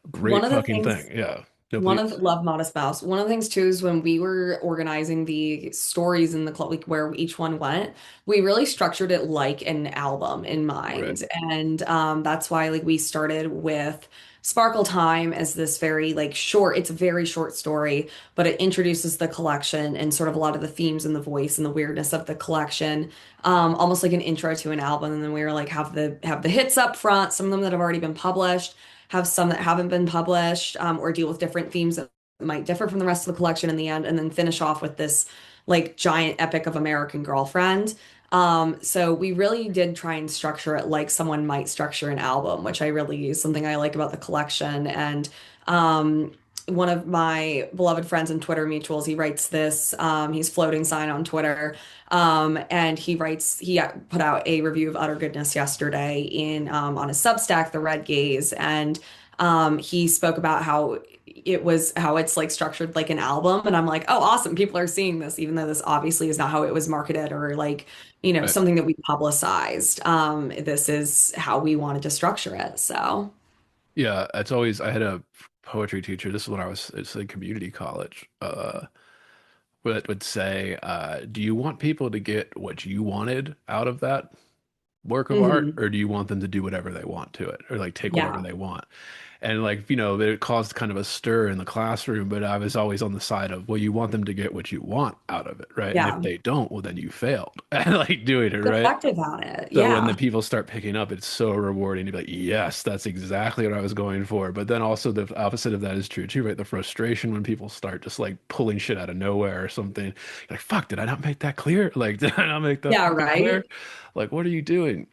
One Great of the fucking things thing. Yeah. No, One of please. Love Modest Mouse. One of the things too is when we were organizing the stories in the club, like where each one went, we really structured it like an album in Right. mind, and that's why like we started with Sparkle Time as this very like short. It's a very short story, but it introduces the collection and sort of a lot of the themes and the voice and the weirdness of the collection, almost like an intro to an album. And then we were like have the hits up front, some of them that have already been published, have some that haven't been published, or deal with different themes that might differ from the rest of the collection in the end, and then finish off with this like giant epic of American Girlfriend. So we really did try and structure it like someone might structure an album, which I really is something I like about the collection. And one of my beloved friends in Twitter mutuals, he writes this, he's floating sign on Twitter. And he put out a review of Utter Goodness yesterday on his Substack, The Red Gaze, and he spoke about how it's like structured like an album, and I'm like, oh, awesome, people are seeing this, even though this obviously is not how it was marketed or like Right. something that we publicized. This is how we wanted to structure it. So, Yeah. It's always, I had a poetry teacher. This is when it's a community college. Would say, do you want people to get what you wanted out of that work of art, mhm. or do you want them to do whatever they want to it, or like take whatever Yeah. they want? And like, it caused kind of a stir in the classroom, but I was always on the side of, well, you want them to get what you want out of it, right? And if Yeah. they don't, well, then you failed at like doing it, right? Effective at it. So when the Yeah. people start picking up, it's so rewarding to be like, yes, that's exactly what I was going for. But then also the opposite of that is true too, right? The frustration when people start just like pulling shit out of nowhere or something. You're like, fuck, did I not make that clear? Like, did I not make that Yeah, fucking clear? right. Like, what are you doing?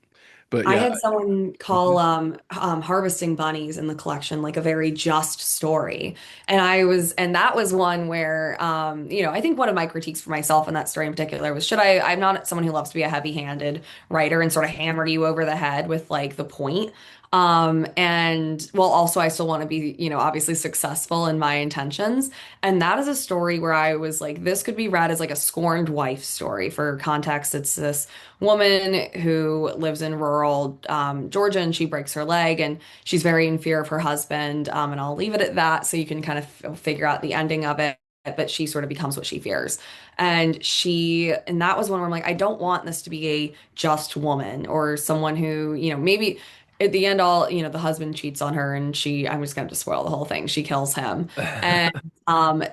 But I yeah. had someone call Mhm. Harvesting Bunnies in the collection like a very just story. And that was one where I think one of my critiques for myself in that story in particular was I'm not someone who loves to be a heavy-handed writer and sort of hammer you over the head with like the point. And well, also I still want to be, obviously successful in my intentions. And that is a story where I was like, this could be read as like a scorned wife story. For context, it's this woman who lives in rural Georgia, and she breaks her leg, and she's very in fear of her husband. And I'll leave it at that so you can kind of figure out the ending of it. But she sort of becomes what she fears. And that was one where I'm like, I don't want this to be a just woman or someone who, maybe at the end, the husband cheats on her, and I'm just going to spoil the whole thing. She kills him. And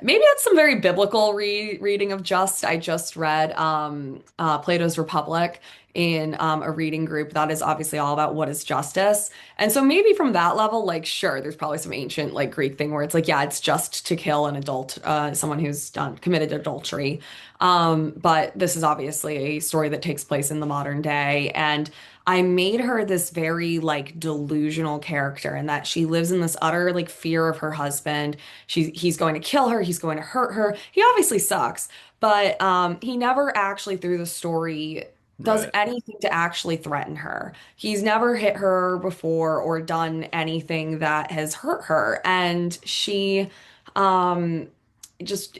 maybe that's some very biblical reading of just. I just read Plato's Republic in a reading group that is obviously all about what is justice. And so maybe from that level, like, sure, there's probably some ancient like Greek thing where it's like, yeah, it's just to kill an adult, someone who's committed adultery. But this is obviously a story that takes place in the modern day. And I made her this very like delusional character in that she lives in this utter like fear of her husband. He's going to kill her, he's going to hurt her. He obviously sucks, but he never actually through the story does Right. anything to actually threaten her. He's never hit her before or done anything that has hurt her. And she um just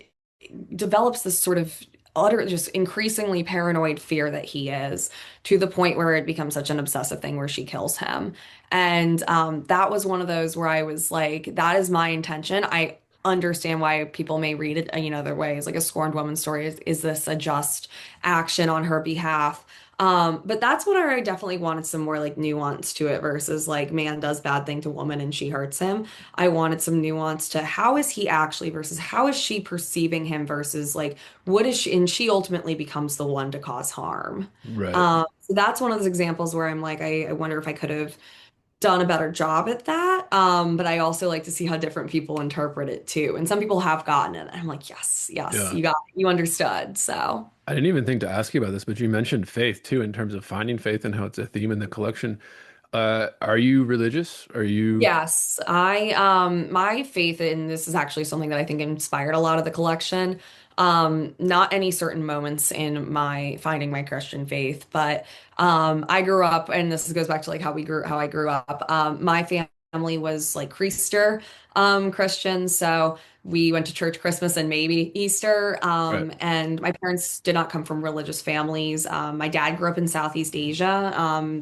develops this sort of utter, just increasingly paranoid fear that he is, to the point where it becomes such an obsessive thing where she kills him. And that was one of those where I was like, that is my intention. I understand why people may read it, their ways, like a scorned woman story. Is this a just action on her behalf? But that's what I definitely wanted some more like nuance to it versus like man does bad thing to woman and she hurts him. I wanted some nuance to how is he actually versus how is she perceiving him versus like what is she, and she ultimately becomes the one to cause harm. Right. So that's one of those examples where I'm like, I wonder if I could have done a better job at that. But I also like to see how different people interpret it too. And some people have gotten it. And I'm like, yes, yes, Yeah. you understood. So. I didn't even think to ask you about this, but you mentioned faith too, in terms of finding faith and how it's a theme in the collection. Are you religious? Are you Yes, my faith in this is actually something that I think inspired a lot of the collection. Not any certain moments in my finding my Christian faith, but I grew up, and this goes back to like how I grew up. My family was like Creaster Christian, so we went to church Christmas and maybe Easter. right? And my parents did not come from religious families. My dad grew up in Southeast Asia.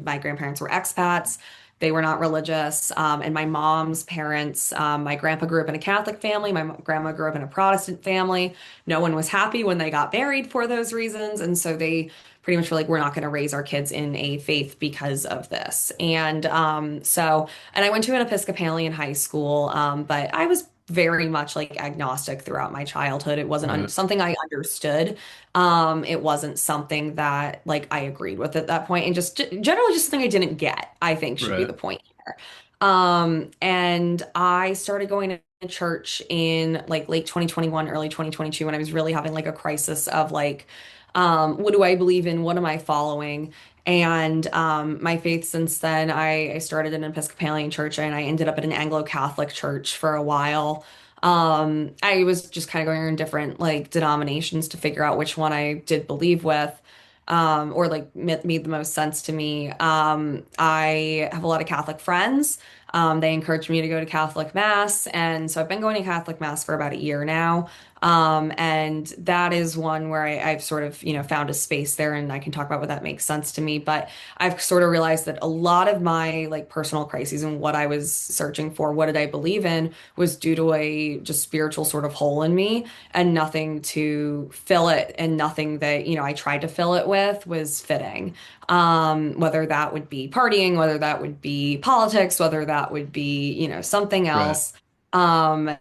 My grandparents were expats. They were not religious. And my mom's parents, my grandpa grew up in a Catholic family. My grandma grew up in a Protestant family. No one was happy when they got married for those reasons. And so they pretty much were like, we're not going to raise our kids in a faith because of this. And I went to an Episcopalian high school, but I was very much like agnostic throughout my childhood. It wasn't Right. something I understood. It wasn't something that like I agreed with at that point, and just generally just something I didn't get, I think should be Right. the point here. And I started going to church in like late 2021, early 2022, when I was really having like a crisis of like, what do I believe in? What am I following? And my faith since then, I started in an Episcopalian church and I ended up at an Anglo-Catholic church for a while. I was just kind of going around different like denominations to figure out which one I did believe with, or like made the most sense to me. I have a lot of Catholic friends. They encouraged me to go to Catholic Mass, and so I've been going to Catholic Mass for about a year now. And that is one where I've sort of, found a space there, and I can talk about what that makes sense to me. But I've sort of realized that a lot of my like personal crises and what I was searching for, what did I believe in, was due to a just spiritual sort of hole in me and nothing to fill it, and nothing that, I tried to fill it with was fitting. Whether that would be partying, whether that would be politics, whether that that would be, something Right. else. Um,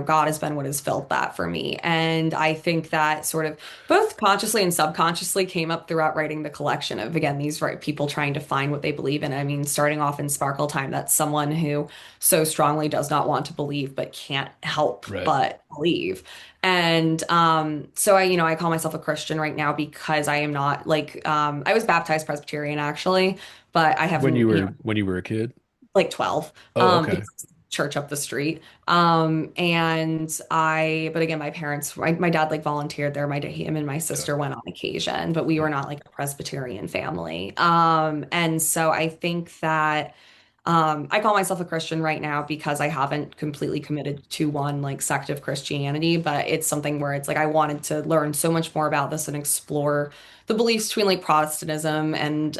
God has been what has filled that for me. And I think that sort of both consciously and subconsciously came up throughout writing the collection of, again, these right people trying to find what they believe in. I mean, starting off in Sparkle Time, that's someone who so strongly does not want to believe but can't help Right. but believe. And so I call myself a Christian right now because I am not like I was baptized Presbyterian actually, but I When you haven't, were when you were a kid? like 12 Oh, okay. because it's church up the street. But again, my parents, my dad like volunteered there. Him and my Yeah. sister went on occasion, but we were Yeah. not like a Presbyterian family. And so I think that I call myself a Christian right now because I haven't completely committed to one like sect of Christianity, but it's something where it's like I wanted to learn so much more about this and explore the beliefs between like Protestantism and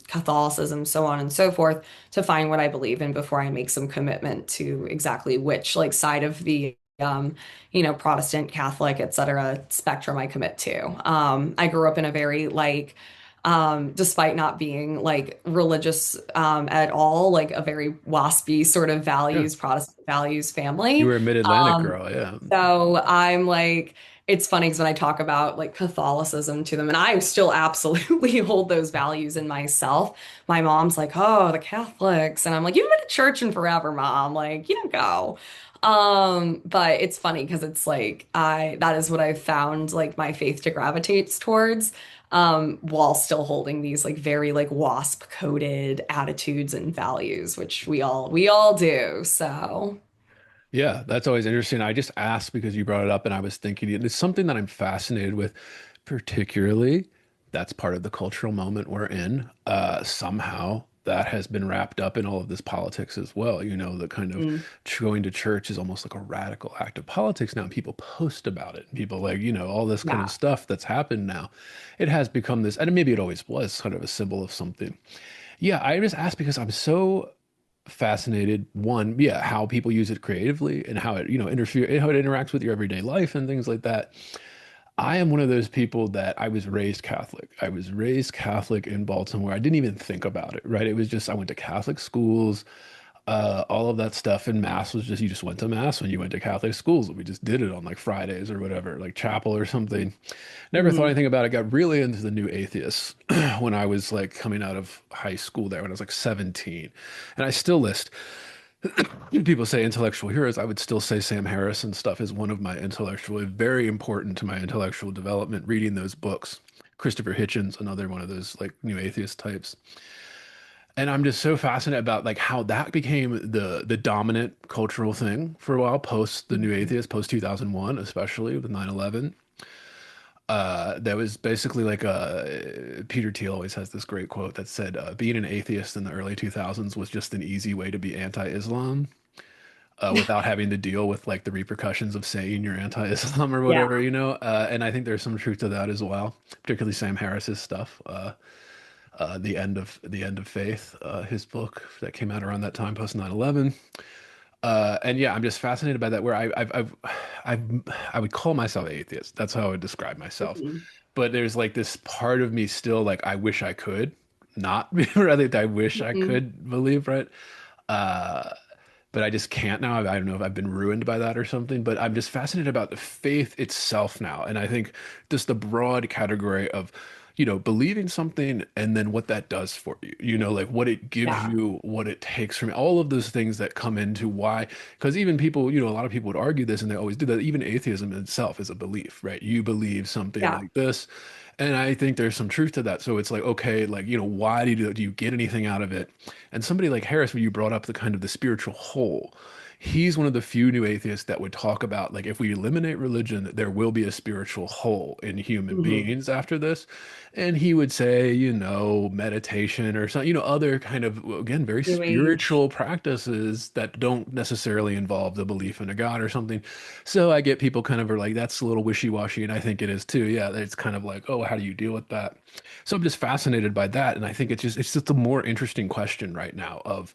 Catholicism, so on and so forth, to find what I believe in before I make some commitment to exactly which like side of the Protestant, Catholic, etc. spectrum I commit to. I grew up in a very like despite not being like religious at all, like a very waspy sort of Yeah. values, Protestant values You family. were a mid-Atlantic Um, girl, yeah. so I'm like, it's funny because when I talk about like Catholicism to them, and I still absolutely hold those values in myself, my mom's like, oh, the Catholics. And I'm like, you've been to church in forever, mom. Like, you don't go. But it's funny because it's like that is what I've found like my faith to gravitates towards, while still holding these like very like wasp coded attitudes and values, which we all do. So, Yeah, that's always interesting. I just asked because you brought it up and I was thinking it's something that I'm fascinated with, particularly that's part of the cultural moment we're in. Somehow that has been wrapped up in all of this politics as well. The kind of mm, going to church is almost like a radical act of politics now. And people post about it. People like, all this kind of yeah. stuff that's happened now. It has become this, and maybe it always was kind of a symbol of something. Yeah, I just asked because I'm so fascinated, one, yeah, how people use it creatively and how it, how it interacts with your everyday life and things like that. I am one of those people that I was raised Catholic. I was raised Catholic in Baltimore. I didn't even think about it, right? It was just I went to Catholic schools, all of that stuff. And Mass was just you just went to Mass when you went to Catholic schools. We just did it on like Fridays or whatever, like chapel or something. Never thought Mhm. anything about it. Got really into the New Atheists when I was like coming out of high school there when I was like 17. And I still list people say intellectual heroes. I would still say Sam Harris and stuff is one of my intellectual, very important to my intellectual development, reading those books. Christopher Hitchens, another one of those like new atheist types. And I'm just so fascinated about like how that became the dominant cultural thing for a while, post the new Mhm. atheist, post 2001, especially with 9/11. That was basically like Peter Thiel always has this great quote that said, being an atheist in the early 2000s was just an easy way to be anti-Islam, without having to deal with like the repercussions of saying you're anti-Islam or Yeah. whatever, And I think there's some truth to that as well, particularly Sam Harris's stuff. The End of Faith, his book that came out around that time, post 9/11. And yeah, I'm just fascinated by that. Where I've, I would call myself atheist. That's how I would describe myself. Mhm. But there's like this part of me still like I wish I could not be, or I think I wish I Mhm. could believe, right? Uh, but I just can't now. I don't know if I've been ruined by that or something, but I'm just fascinated about the faith itself now. And I think just the broad category of, believing something and then what that does for you, like what it gives Yeah. you, what it takes from you, all of those things that come into why. Because even people, a lot of people would argue this and they always do that. Even atheism itself is a belief, right? You believe something Yeah. like this. And I think there's some truth to that. So it's like, okay, like, why do you get anything out of it? And somebody like Harris, when you brought up the kind of the spiritual whole, he's one of the few new atheists that would talk about like if we eliminate religion, there will be a spiritual whole in human Mhm. beings after this. And he would say, meditation or something, other kind of, again, very New age. spiritual practices that don't necessarily involve the belief in a God or something. So I get people kind of are like, that's a little wishy-washy, and I think it is too. Yeah, it's kind of like, oh, how do you deal with that? So I'm just fascinated by that, and I think it's just a more interesting question right now of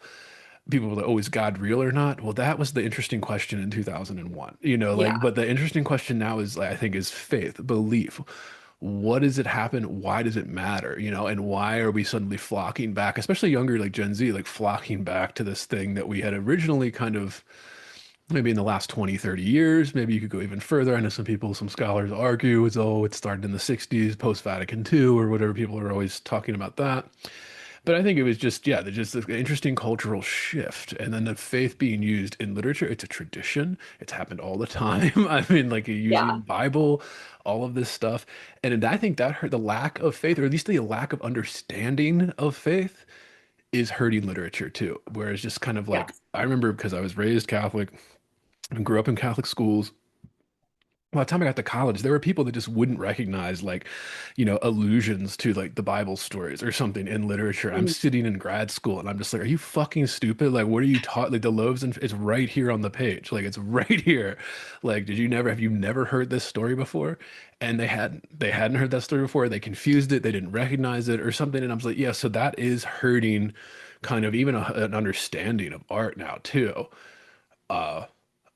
people were like, oh, is God real or not? Well, that was the interesting question in 2001, Yeah. but the interesting question now is, like, I think, is faith, belief. what does it happen? Why does it matter? And why are we suddenly flocking back, especially younger, like Gen Z, like flocking back to this thing that we had originally kind of maybe in the last 20, 30 years. Maybe you could go even further. I know some scholars argue as though it started in the 60s, post-Vatican II, or whatever. People are always talking about that. But I think it was just, yeah, there's just an interesting cultural shift. And then the faith being used in literature, it's a tradition. It's happened all the time. I mean, like using Yeah. Bible, all of this stuff. And I think that hurt the lack of faith, or at least the lack of understanding of faith, is hurting literature too. Whereas just kind of like, Yes. I remember because I was raised Catholic and grew up in Catholic schools. By the time I got to college, there were people that just wouldn't recognize like, allusions to like the Bible stories or something in literature. I'm Mm. sitting in grad school and I'm just like, are you fucking stupid? Like, what are you taught? Like the loaves and it's right here on the page. Like it's right here. Like, have you never heard this story before? And they hadn't heard that story before. They confused it. They didn't recognize it or something. And I was like, yeah, so that is hurting kind of even an understanding of art now too. Uh,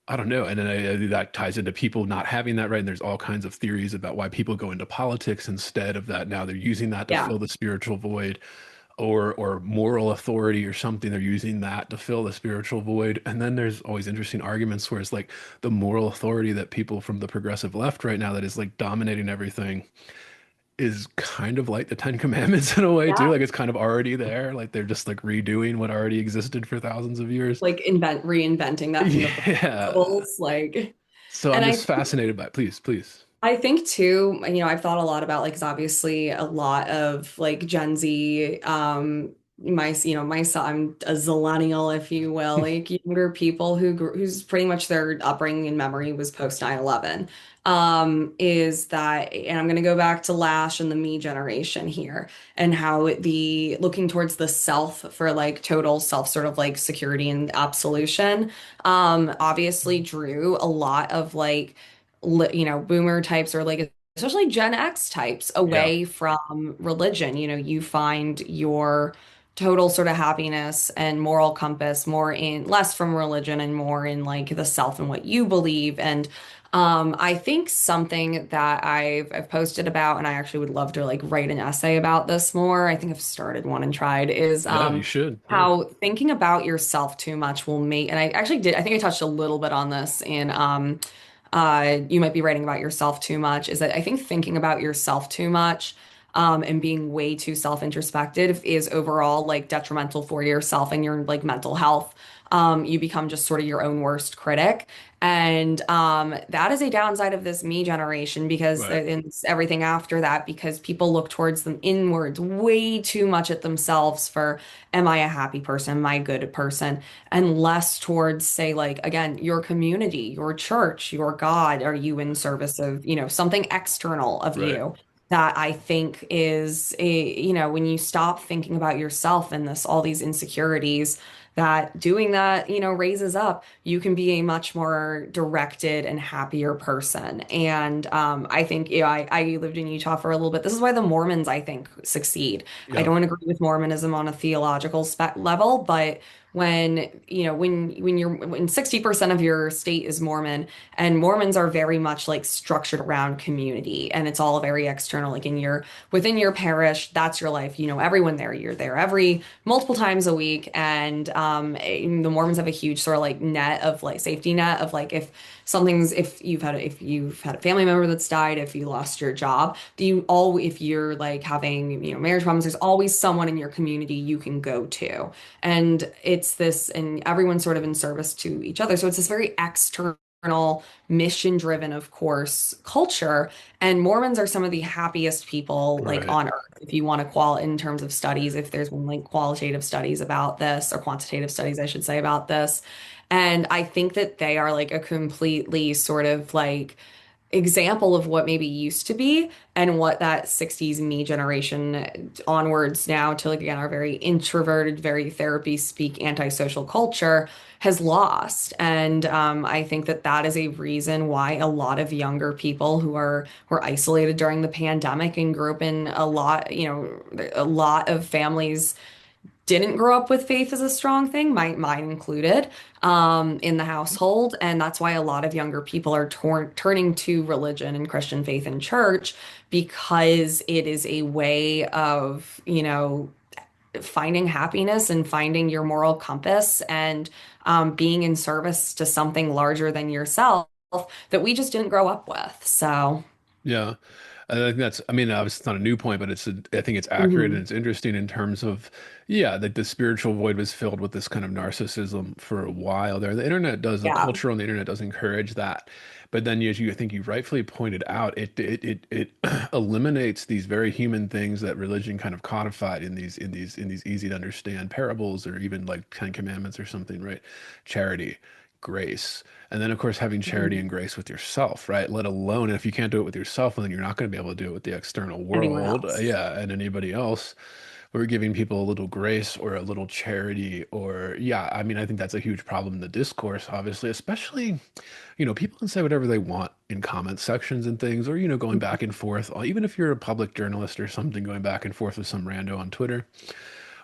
I don't know. And then that ties into people not having that right. And there's all kinds of theories about why people go into politics instead of that. Now they're using that to Yeah. fill the spiritual void or moral authority or something. They're using that to fill the spiritual void. And then there's always interesting arguments where it's like the moral authority that people from the progressive left right now that is like dominating everything is kind of like the Ten Commandments in a way too. Yeah. Like it's kind of already there. Like they're just like redoing what already existed for thousands of years. Like reinventing that from the first Yeah. principles. Like, So I'm and just fascinated by it. Please, please. I think too, I've thought a lot about like, 'cause obviously a lot of like Gen Z, my son, I'm a zillennial, if you will, like younger people who's pretty much their upbringing and memory was post 9/11. Is that, and I'm going to go back to Lash and the me generation here and how the looking towards the self for like total self sort of like security and absolution, obviously drew a lot of like, boomer types or like especially Gen X types Yeah, away from religion. You find your total sort of happiness and moral compass more in less from religion and more in like the self and what you believe. And I think something that I've posted about, and I actually would love to like write an essay about this more. I think I've started one and tried, is yeah, you should. Yeah, how thinking about yourself too much will make, and I actually did, I think I touched a little bit on this in you might be writing about yourself too much, is that I think thinking about yourself too much and being way too self-introspective is overall like detrimental for yourself and your like mental health. You become just sort of your own worst critic. And that is a downside of this me generation because right, and everything after that, because people look towards them inwards way too much at themselves for, am I a happy person? Am I a good person? And less towards, say, like, again, your community, your church, your God. Are you in service of, something external of right. you? That I think is when you stop thinking about yourself and all these insecurities, that doing that, raises up, you can be a much more directed and happier person. And I think, I lived in Utah for a little bit. This is why the Mormons, I think, succeed. I Yeah, don't agree with Mormonism on a theological level, but when 60% of your state is Mormon, and Mormons are very much like structured around community, and it's all very external, like within your parish, that's your life. Everyone there, you're there every multiple times a week. And the Mormons have a huge sort of like net of like safety net of like, if you've had a family member that's died, if you lost your job, if you're like having, marriage problems, there's always someone in your community you can go to. And it's this, and everyone's sort of in service to each other. So it's this very external, mission driven, of course, culture. And Mormons are some of the happiest people like right. on earth. If you want to qual in terms of studies, if there's been like qualitative studies about this, or quantitative studies, I should say, about this. And I think that they are like a completely sort of like example of what maybe used to be and what that 60s me generation onwards now to like again our very introverted, very therapy speak antisocial culture has lost. And I think that that is a reason why a lot of younger people were isolated during the pandemic and grew up in a lot of families didn't grow up with faith as a strong thing, mine included, in the household. And that's why a lot of younger people are turning to religion and Christian faith and church because it is a way of, finding happiness and finding your moral compass and being in service to something larger than yourself that we just didn't grow up with. So, Yeah. I think that's, I mean, obviously it's not a new point, but I think it's accurate and mhm. it's interesting in terms of, yeah, that the spiritual void was filled with this kind of narcissism for a while there. The internet does, the Yeah, culture on the internet does encourage that. But then, as you I think you rightfully pointed out, it eliminates these very human things that religion kind of codified in these easy to understand parables or even like Ten Commandments or something, right? Charity, grace. And then, of course, having charity mhm. and grace with yourself, right? Let alone if you can't do it with yourself, well, then you're not going to be able to do it with the external Anyone world, else. yeah, and anybody else. We're giving people a little grace or a little charity, or yeah, I mean, I think that's a huge problem in the discourse, obviously, especially, people can say whatever they want in comment sections and things, or going back and forth. Even if you're a public journalist or something, going back and forth with some rando on Twitter,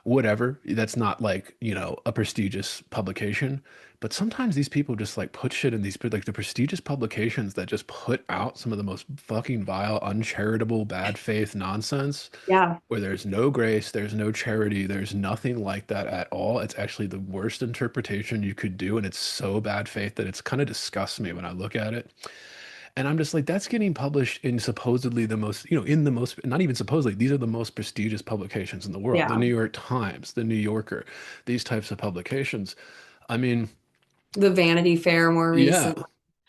whatever. That's not like, a prestigious publication. But sometimes these people just like put shit in these, like the prestigious publications that just put out some of the most fucking vile, uncharitable, bad faith nonsense Yeah. where there's no grace, there's no charity, there's nothing like that at all. It's actually the worst interpretation you could do. And it's so bad faith that it's kind of disgusts me when I look at it. And I'm just like, that's getting published in supposedly the most, in the most, not even supposedly, these are the most prestigious publications in the world. The Yeah. New York Times, the New Yorker, these types of publications. I mean, The Vanity Fair more yeah, recently.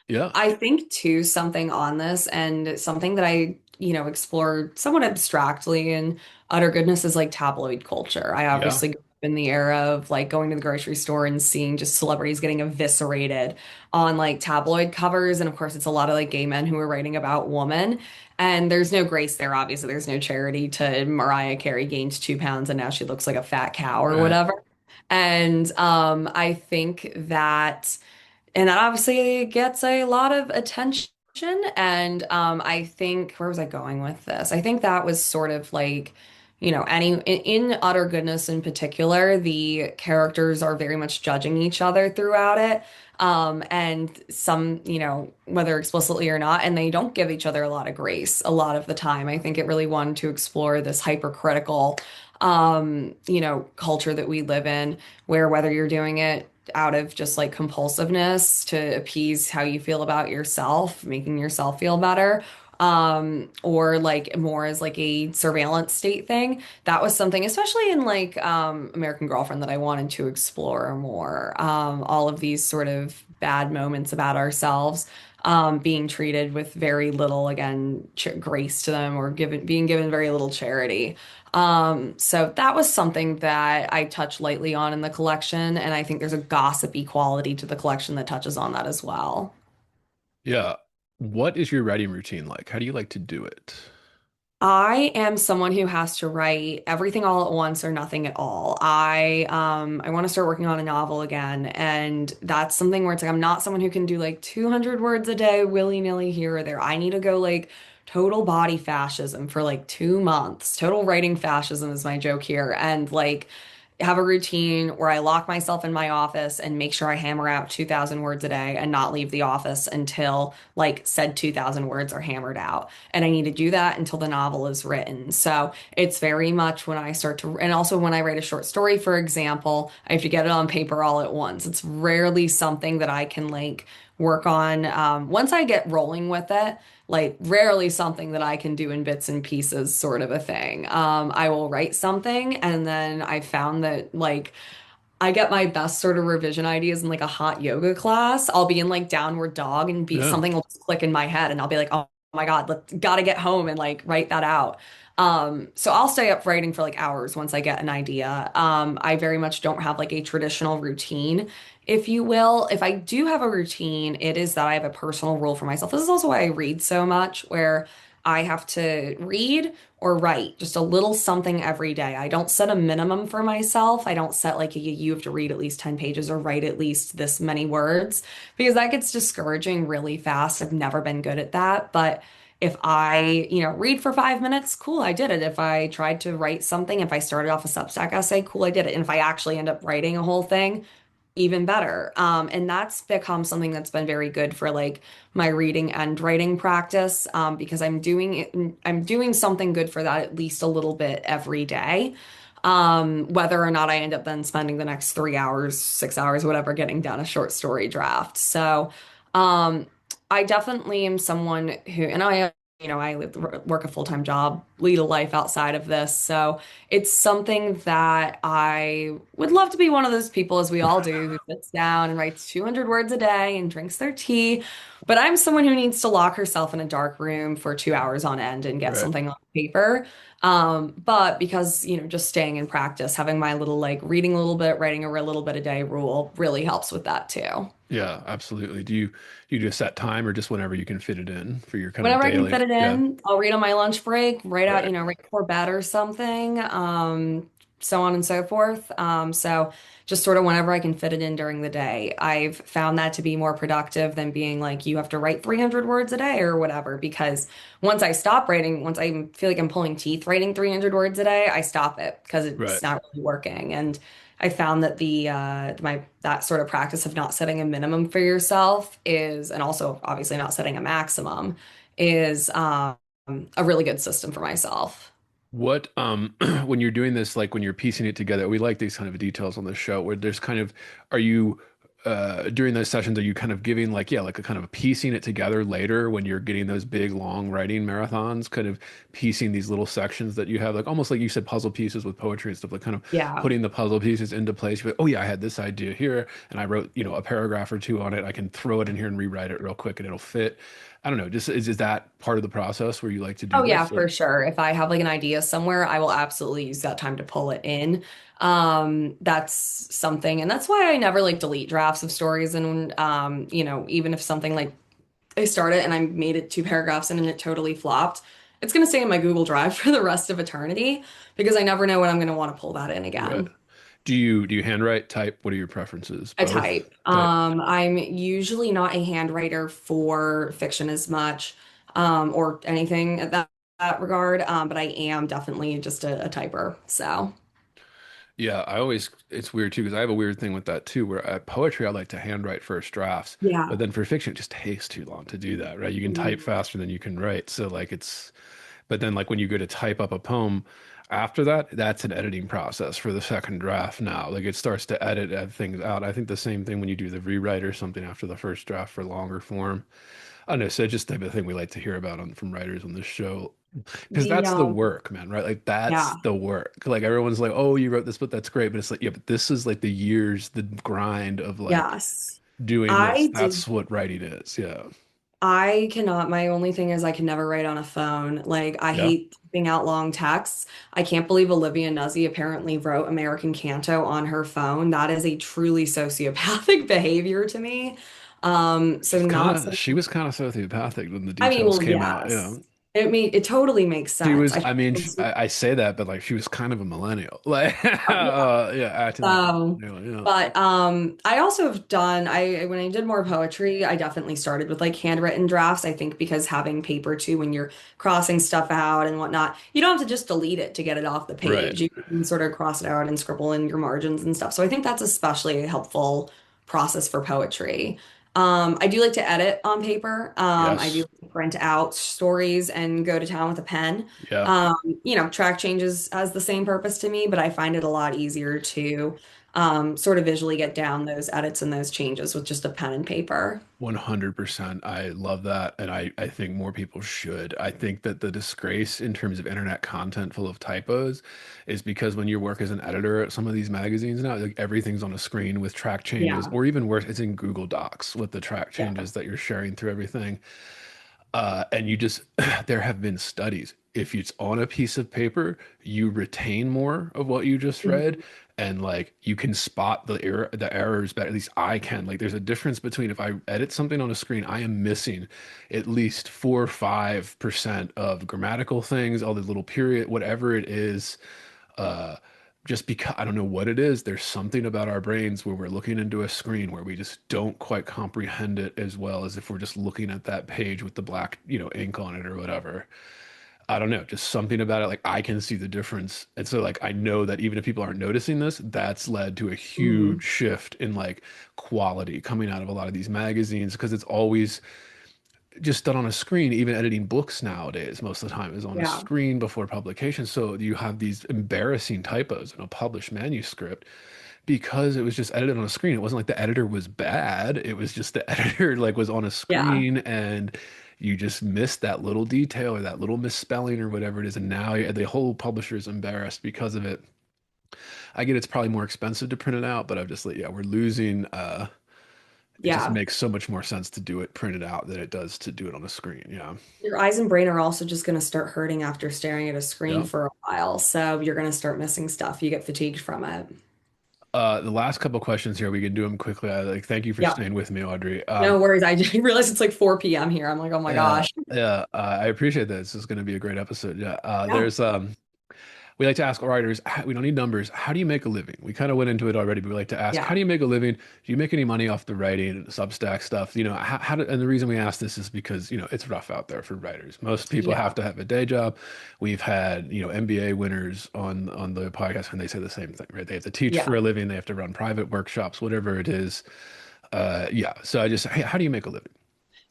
yeah, I think too something on this and something that I, explored somewhat abstractly in Utter Goodness is like tabloid culture. I yeah, obviously grew up in the era of like going to the grocery store and seeing just celebrities getting eviscerated on like tabloid covers. And of course, it's a lot of like gay men who are writing about women. And there's no grace there, obviously. There's no charity to Mariah Carey gained 2 pounds and now she looks like a fat cow or right, whatever. And I think that. And that obviously gets a lot of attention. And I think, where was I going with this? I think that was sort of like, in Utter Goodness in particular, the characters are very much judging each other throughout it. And some, whether explicitly or not, and they don't give each other a lot of grace a lot of the time. I think it really wanted to explore this hypercritical, culture that we live in, where whether you're doing it out of just like compulsiveness to appease how you feel about yourself, making yourself feel better, or like more as like a surveillance state thing. That was something, especially in like American Girlfriend, that I wanted to explore more. All of these sort of bad moments about ourselves. Being treated with very little, again, ch grace to them, or being given very little charity. So that was something that I touched lightly on in the collection, and I think there's a gossipy quality to the collection that touches on that as well. yeah. What is your writing routine like? How do you like to do it? I am someone who has to write everything all at once or nothing at all. I want to start working on a novel again, and that's something where it's like I'm not someone who can do like 200 words a day willy-nilly here or there. I need to go like total body fascism for like 2 months. Total writing fascism is my joke here, and like have a routine where I lock myself in my office and make sure I hammer out 2,000 words a day and not leave the office until like said 2,000 words are hammered out. And I need to do that until the novel is written. So it's very much when I start to, and also when I write a short story, for example, I have to get it on paper all at once. It's rarely something that I can like work on. Once I get rolling with it, like rarely something that I can do in bits and pieces, sort of a thing. I will write something and then I found that like I get my best sort of revision ideas in like a hot yoga class. I'll be in like downward dog and be Yeah. something will just click in my head and I'll be like, oh my God, gotta get home and like write that out. So I'll stay up writing for like hours once I get an idea. I very much don't have like a traditional routine, if you will. If I do have a routine, it is that I have a personal rule for myself. This is also why I read so much, where I have to read or write just a little something every day. I don't set a minimum for myself. I don't set like you have to read at least 10 pages or write at least this many words because that gets discouraging really fast. I've never been good at that, but If I, read for 5 minutes, cool, I did it. If I tried to write something, if I started off a Substack essay, cool, I did it. And if I actually end up writing a whole thing, even better. And that's become something that's been very good for like my reading and writing practice, because I'm doing something good for that at least a little bit every day. Whether or not I end up then spending the next 3 hours, 6 hours, whatever, getting down a short story draft. So, um, I definitely am someone who, and I work a full-time job, lead a life outside of this. So it's something that I would love to be one of those people, as we all do, who sits down and writes 200 words a day and drinks their tea. But I'm someone who needs to lock herself in a dark room for 2 hours on end and get Right. something on paper. But because, just staying in practice, having my little like reading a little bit, writing a little bit a day rule really helps with that too. Yeah, absolutely. Do you do a set time or just whenever you can fit it in for your kind of Whenever I can fit daily? it Yeah. in, I'll read on my lunch break, write out, Right. right before bed or something, so on and so forth. So just sort of whenever I can fit it in during the day. I've found that to be more productive than being like, you have to write 300 words a day or whatever, because once I feel like I'm pulling teeth writing 300 words a day, I stop it because it's Right. not really working. And I found that that sort of practice of not setting a minimum for yourself is, and also obviously not setting a maximum, is a really good system for myself. What when you're doing this, like when you're piecing it together, we like these kind of details on the show where there's kind of, are you during those sessions, are you kind of giving like, yeah, like a kind of piecing it together later when you're getting those big long writing marathons, kind of piecing these little sections that you have, like almost like you said, puzzle pieces with poetry and stuff, like kind of Yeah. putting the puzzle pieces into place. You're like, oh yeah, I had this idea here and I wrote, a paragraph or two on it. I can throw it in here and rewrite it real quick and it'll fit. I don't know, just is that part of the process where you like to do Oh yeah, this for or sure. If I have like an idea somewhere, I will absolutely use that time to pull it in. That's something, and that's why I never like delete drafts of stories. And even if something like I started and I made it two paragraphs in and it totally flopped, it's gonna stay in my Google Drive for the rest of eternity because I never know when I'm gonna want to pull that in right? again. Do you handwrite, type? What are your preferences? I Both? type. Type. I'm usually not a handwriter for fiction as much, or anything at that regard. But I am definitely just a typer. So Yeah, it's weird too because I have a weird thing with that too, where poetry I like to handwrite first drafts, but yeah. then for fiction it just takes too long to do that, right? You can type Mhm. faster than you can write. So like but then like when you go to type up a poem after that, that's an editing process for the second draft now. Like it starts to edit things out. I think the same thing when you do the rewrite or something after the first draft for longer form. I don't know, so it's just the type of thing we like to hear about from writers on this show. Because The that's the work, man, right? Like that's yeah, the work. Like everyone's like, "Oh, you wrote this book, that's great." But it's like, yeah, but this is like the years, the grind of like yes. doing this. I did That's what writing is. Yeah. I cannot. My only thing is I can never write on a phone. Like I Yeah. hate typing out long texts. I can't believe Olivia Nuzzi apparently wrote American Canto on her phone. That is a truly sociopathic behavior to me. So not so. She was kind of sociopathic when the I mean, details well, came out. Yeah. yes. It totally makes She sense. was, I mean, I say that, but like she was kind of a millennial. Like, Yeah. yeah, acting like a So, millennial. but I also have done I when I did more poetry, I definitely started with like handwritten drafts. I think because having paper too, when you're crossing stuff out and whatnot, you don't have to just delete it to get it off the Yeah. Right. page. You can sort of cross it out and scribble in your margins and stuff. So I think that's especially a helpful process for poetry. I do like to edit on paper. I do Yes. like to print out stories and go to town with a pen. Yeah. Um, Track changes has the same purpose to me, but I find it a lot easier to sort of visually get down those edits and those changes with just a pen and paper. 100%. I love that. And I think more people should. I think that the disgrace in terms of internet content full of typos is because when you work as an editor at some of these magazines now, like everything's on a screen with track changes, Yeah. or even worse, it's in Google Docs with the track Yeah. changes that you're sharing through everything. And you just, there have been studies. If it's on a piece of paper, you retain more of what you just read, Mhm. and like you can spot the errors better. At least I can. Like, there's a difference between if I edit something on a screen, I am missing at least 4 or 5% of grammatical things, all the little period, whatever it is. Uh, just because I don't know what it is, there's something about our brains where we're looking into a screen where we just don't quite comprehend it as well as if we're just looking at that page with the black, ink on it or whatever. I don't know, just something about it. Like I can see the difference. And so like I know that even if people aren't noticing this, that's led to a huge Mhm. shift in like quality coming out of a lot of these magazines because it's always just done on a screen. Even editing books nowadays, most of the time is on a Yeah. screen before publication. So you have these embarrassing typos in a published manuscript because it was just edited on a screen. It wasn't like the editor was bad. It was just the editor like was on a Yeah. screen and you just missed that little detail or that little misspelling or whatever it is. And now the whole publisher is embarrassed because of it. I get it's probably more expensive to print it out, but I'm just like, yeah, we're losing. It just Yeah. makes so much more sense to do it printed out than it does to do it on a screen. Yeah. Your eyes and brain are also just going to start hurting after staring at a screen Yeah. for a while. So you're going to start missing stuff. You get fatigued from it. The last couple questions here, we can do them quickly. Thank you for Yeah. staying with me, Audrey. No worries. I just realized it's like 4 p.m. here. I'm like, oh my Yeah, gosh. yeah, I appreciate that. This is going to be a great episode. Yeah, Yeah. we like to ask writers, we don't need numbers. How do you make a living? We kind of went into it already, but we like to ask, how Yeah. do you make a living? Do you make any money off the writing and Substack stuff? And the reason we ask this is because, it's rough out there for writers. Most people have Yeah. to have a day job. We've had, MBA winners on the podcast and they say the same thing, right? They have to teach for Yeah. a living. They have to run private workshops, whatever it is. Yeah. So hey, how do you make a living?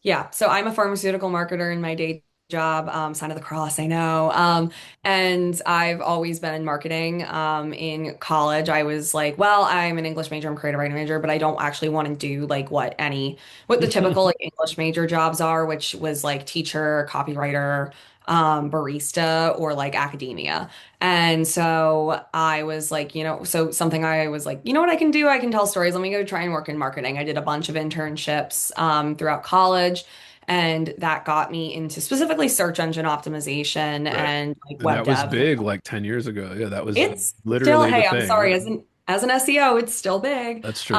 Yeah, so I'm a pharmaceutical marketer in my day job, sign of the cross, I know. And I've always been in marketing. In college, I was like, well, I'm an English major, I'm a creative writing major, but I don't actually want to do like what the typical like English major jobs are, which was like teacher, copywriter, barista, or like academia. And so I was like, so something I was like, you know what I can do? I can tell stories. Let me go try and work in marketing. I did a bunch of internships throughout college, and that got me into specifically search engine optimization Right. and like And web that was dev. big like 10 years ago. Yeah, that was It's still, literally the hey, I'm thing. sorry, Yeah, as an SEO, it's still big. that's true.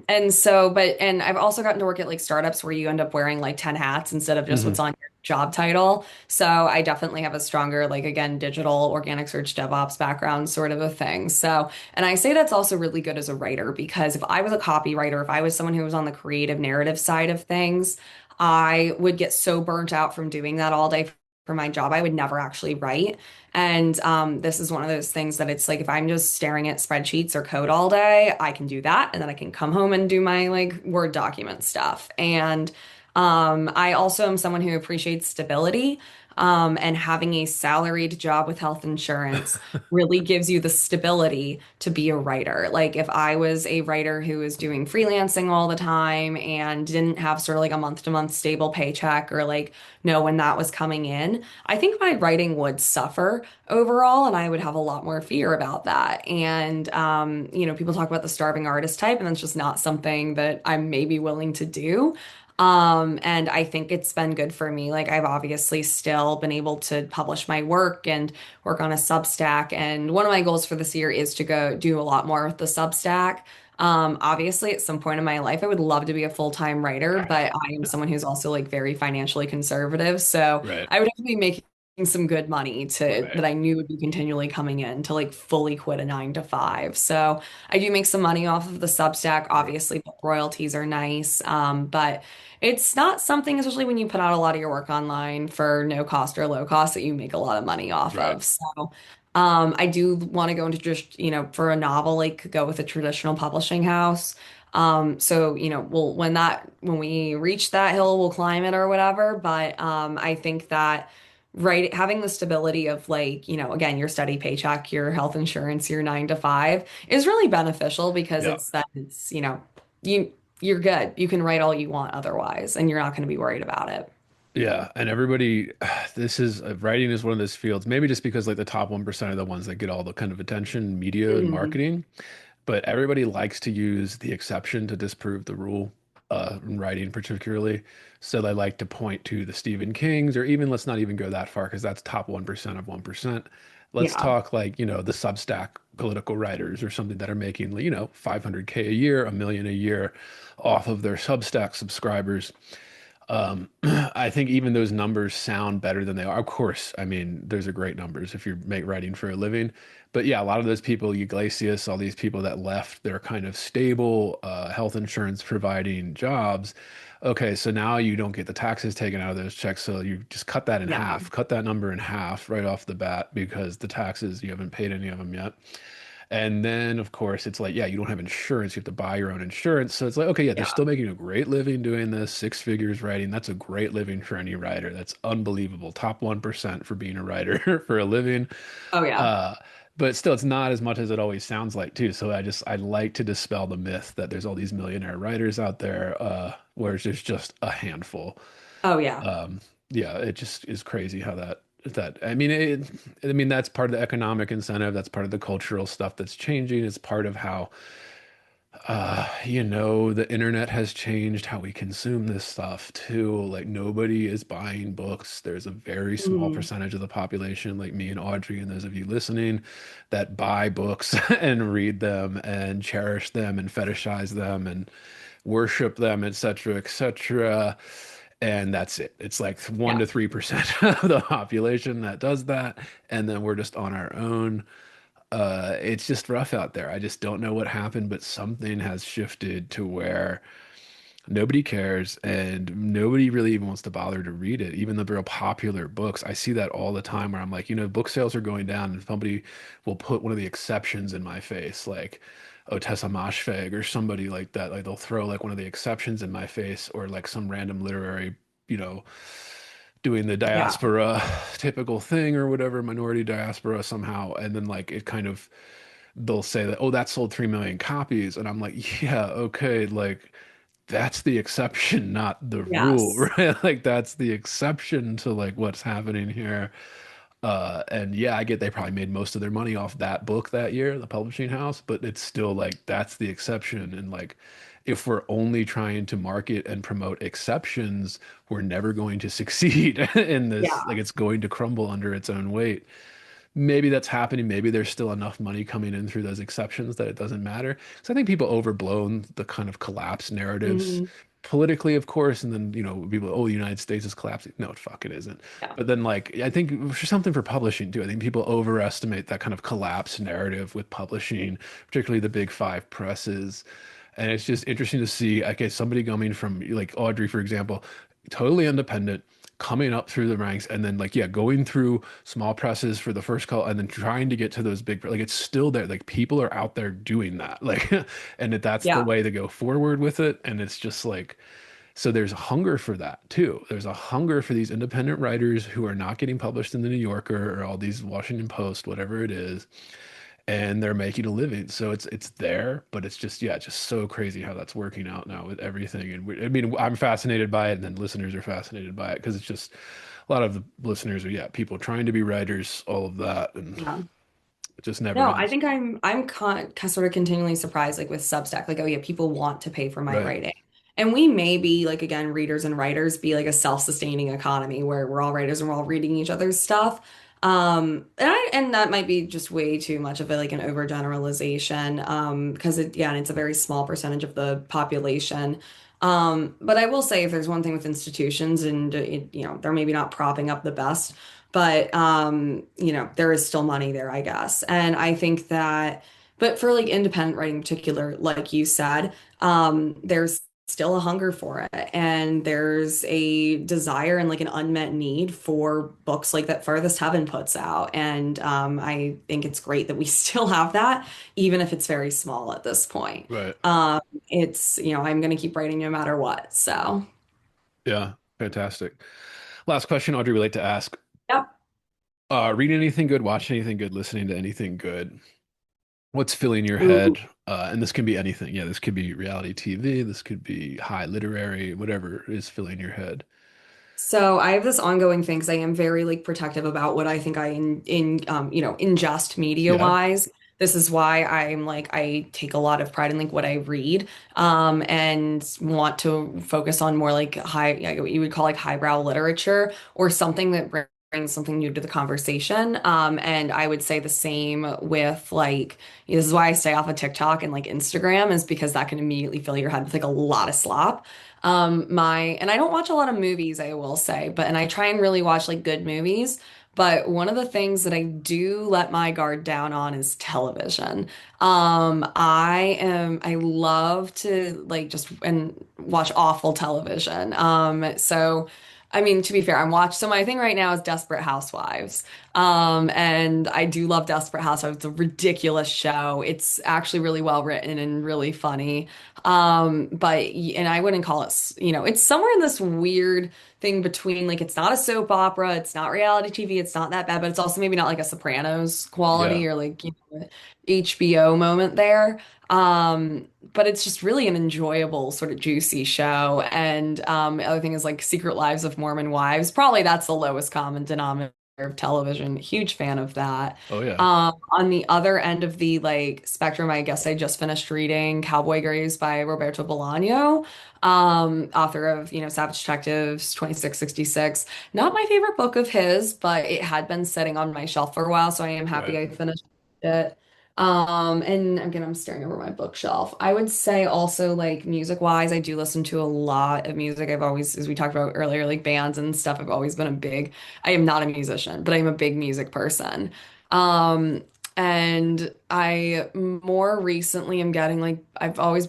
And so, and I've also gotten to work at like startups where you end up wearing like 10 hats instead of just Hmm. what's on your job title. So I definitely have a stronger, like again, digital organic search DevOps background sort of a thing. So, and I say that's also really good as a writer because if I was a copywriter, if I was someone who was on the creative narrative side of things, I would get so burnt out from doing that all day for my job. I would never actually write. And this is one of those things that it's like if I'm just staring at spreadsheets or code all day, I can do that, and then I can come home and do my like Word document stuff. And I also am someone who appreciates stability. And having a salaried job with health insurance really gives you the stability to be a writer. Like if I was a writer who was doing freelancing all the time and didn't have sort of like a month to month stable paycheck or like know when that was coming in, I think my writing would suffer overall and I would have a lot more fear about that. And, people talk about the starving artist type, and that's just not something that I'm maybe willing to do. And I think it's been good for me. Like I've obviously still been able to publish my work and work on a Substack. And one of my goals for this year is to go do a lot more with the Substack. Obviously, at some point in my life, I would love to be a full-time writer, but I am someone who's also like very financially conservative. So Right, I would have to be making some good money to right, that I knew would be continually coming in to like fully quit a 9 to 5. So I do make some money off of the Substack. right, Obviously, book royalties are nice. But it's not something, especially when you put out a lot of your work online for no cost or low cost, that you make a lot of money off right. of. So I do want to go into just, for a novel, like go with a traditional publishing house. So, when we reach that hill, we'll climb it or whatever. But I think that having the stability of like, again, your steady paycheck, your health insurance, your 9 to 5 is really beneficial because Yeah, you you're good. You can write all you want otherwise, and you're not going to be worried about it. yeah. And everybody, writing is one of those fields, maybe just because like the top 1% are the ones that get all the kind of attention, media and Mhm. marketing. But everybody likes to use the exception to disprove the rule, in writing particularly. So they like to point to the Stephen Kings, or even let's not even go that far because that's top 1% of 1%. Let's Yeah. talk like, the Substack political writers or something that are making, 500K a year, a million a year off of their Substack subscribers. I think even those numbers sound better than they are. Of course, I mean, those are great numbers if you're make writing for a living. But yeah, a lot of those people, Iglesias, all these people that left their kind of stable health insurance providing jobs. Okay, so now you don't get the taxes taken out of those checks, so you just cut that in Yeah. half, cut that number in half right off the bat because the taxes, you haven't paid any of them yet. And then, of course, it's like, yeah, you don't have insurance. You have to buy your own insurance. So it's like, okay, yeah, they're Yeah. still making a great living doing this, six figures writing. That's a great living for any writer. That's unbelievable. Top 1% for being a writer for a living. Oh yeah. Uh, but still, it's not as much as it always sounds like, too. So I like to dispel the myth that there's all these millionaire writers out there, where there's just a handful. Oh yeah. Um, yeah, it just is crazy how that I mean I mean that's part of the economic incentive, that's part of the cultural stuff that's changing. It's part of how the internet has changed how we consume this stuff too. Like nobody is buying books. There's a very small Mhm. percentage of the population, like me and Audrey and those of you listening, that buy books and read them and cherish them and fetishize them and worship them, etc., etc. And that's it. It's like 1 Yeah. to 3% of the population that does that, and then we're just on our own. It's just rough out there. I just don't know what happened, but something has shifted to where nobody cares and nobody really even wants to bother to read it. Even the real popular books, I see that all the time where I'm like, book sales are going down, and somebody will put one of the exceptions in my face, like Otessa Moshfegh or somebody like that. Like they'll throw like one of the exceptions in my face, or like some random literary, you know, doing the Yeah. diaspora typical thing or whatever, minority diaspora somehow. And then like it kind of they'll say that, oh, that sold 3 million copies. And I'm like, yeah, okay, like that's the exception, not the rule, Yes. right? Like that's the exception to like what's happening here. And yeah, I get they probably made most of their money off that book that year, the publishing house, but it's still like that's the exception. And like if we're only trying to market and promote exceptions, we're never going to succeed in this. Yeah. Like it's going to crumble under its own weight. Maybe that's happening. Maybe there's still enough money coming in through those exceptions that it doesn't matter. So I think people overblown the kind of collapse narratives Mhm. politically, of course, and then people, oh, the United States is collapsing. No, fuck, it isn't. Yeah. But then, like, I think for something for publishing too. I think people overestimate that kind of collapse narrative with publishing, particularly the big five presses. And it's just interesting to see, okay, somebody coming from like Audrey, for example, totally independent, coming up through the ranks, and then like, yeah, going through small presses for the first call, and then trying to get to those big, like it's still there. Like people are out there doing that, like, and that's the Yeah. way to go forward with it. And it's just like, so there's a hunger for that too. There's a hunger for these independent writers who are not getting published in the New Yorker or all these Washington Post, whatever it is, and they're making a living. So it's there, but it's just yeah, just so crazy how that's working out now with everything. And I mean, I'm fascinated by it, and then listeners are fascinated by it because it's just a lot of the listeners are yeah, people trying to be writers, all of that, and Yeah. it just never No, I ends. think sort of continually surprised, like with Substack, like, oh yeah, people want to pay for my Right, writing. And we may be like, again, readers and writers be like a self-sustaining economy where we're all writers and we're all reading each other's stuff. And that might be just way too much of a like an overgeneralization. Because again, it's a very small percentage of the population. But I will say if there's one thing with institutions and they're maybe not propping up the best, but there is still money there, I guess. And I think that, but for like independent writing in particular, like you said, there's still a hunger for it, and there's a desire and like an unmet need for books like that Farthest Heaven puts out. And I think it's great that we still have that, even if it's very small at this point. right. Um, I'm going to keep writing no matter what. So, Yeah, fantastic. Last question, Audrey, we like to ask. yep. Read anything good, watch anything good, listening to anything good. What's filling your head? Ooh. And this can be anything. Yeah, this could be reality TV, this could be high literary, whatever is filling your head. So I have this ongoing thing because I am very like protective about what I think I ingest media Yeah, wise. This is why I'm like I take a lot of pride in like what I read, and want to focus on more like high, yeah, what you would call like highbrow literature or something that brings something new to the conversation. And I would say the same with like, this is why I stay off of TikTok and like Instagram is because that can immediately fill your head with like a lot of slop. And I don't watch a lot of movies, I will say, and I try and really watch like good movies. But one of the things that I do let my guard down on is television. I love to like just and watch awful television. I mean, to be fair, so my thing right now is Desperate Housewives. And I do love Desperate Housewives. It's a ridiculous show. It's actually really well written and really funny. And I wouldn't call it, it's somewhere in this weird thing between like it's not a soap opera, it's not reality TV, it's not that bad, but it's also maybe not like a Sopranos Yeah. quality or like, HBO moment there. But it's just really an enjoyable sort of juicy show. And the other thing is like Secret Lives of Mormon Wives. Probably that's the lowest common denominator of television. Huge fan of that. Oh yeah. On the other end of the like spectrum, I guess I just finished reading Cowboy Graves by Roberto Bolaño, author of, Savage Detectives, 2666. Not my favorite book of his, but it had been sitting on my shelf for a while, so I am happy Right. I finished it. And again, I'm staring over my bookshelf. I would say also like music wise, I do listen to a lot of music. I've always, as we talked about earlier, like bands and stuff, I am not a musician, but I'm a big music person. Um, and I more recently am getting like,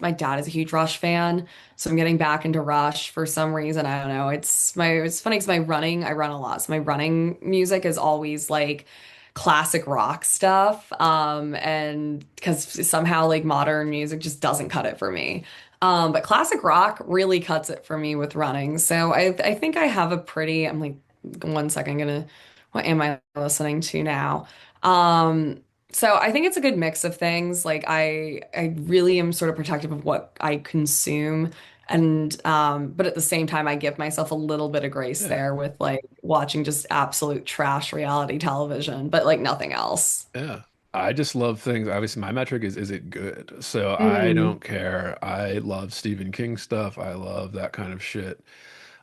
my dad is a huge Rush fan. So I'm getting back into Rush for some reason. I don't know. It's funny because I run a lot. So my running music is always like, classic rock stuff. And because somehow like modern music just doesn't cut it for me. But classic rock really cuts it for me with running. So I think I have a pretty, I'm like, 1 second, what am I listening to now? Um, so I think it's a good mix of things. Like I really am sort of protective of what I consume. And but at the same time, I give myself a little bit of grace Yeah. there with like watching just absolute trash reality television, but like nothing else. Yeah. I just love things. Obviously, my metric is it good? So I Hmm. don't care. I love Stephen King stuff. I love that kind of shit.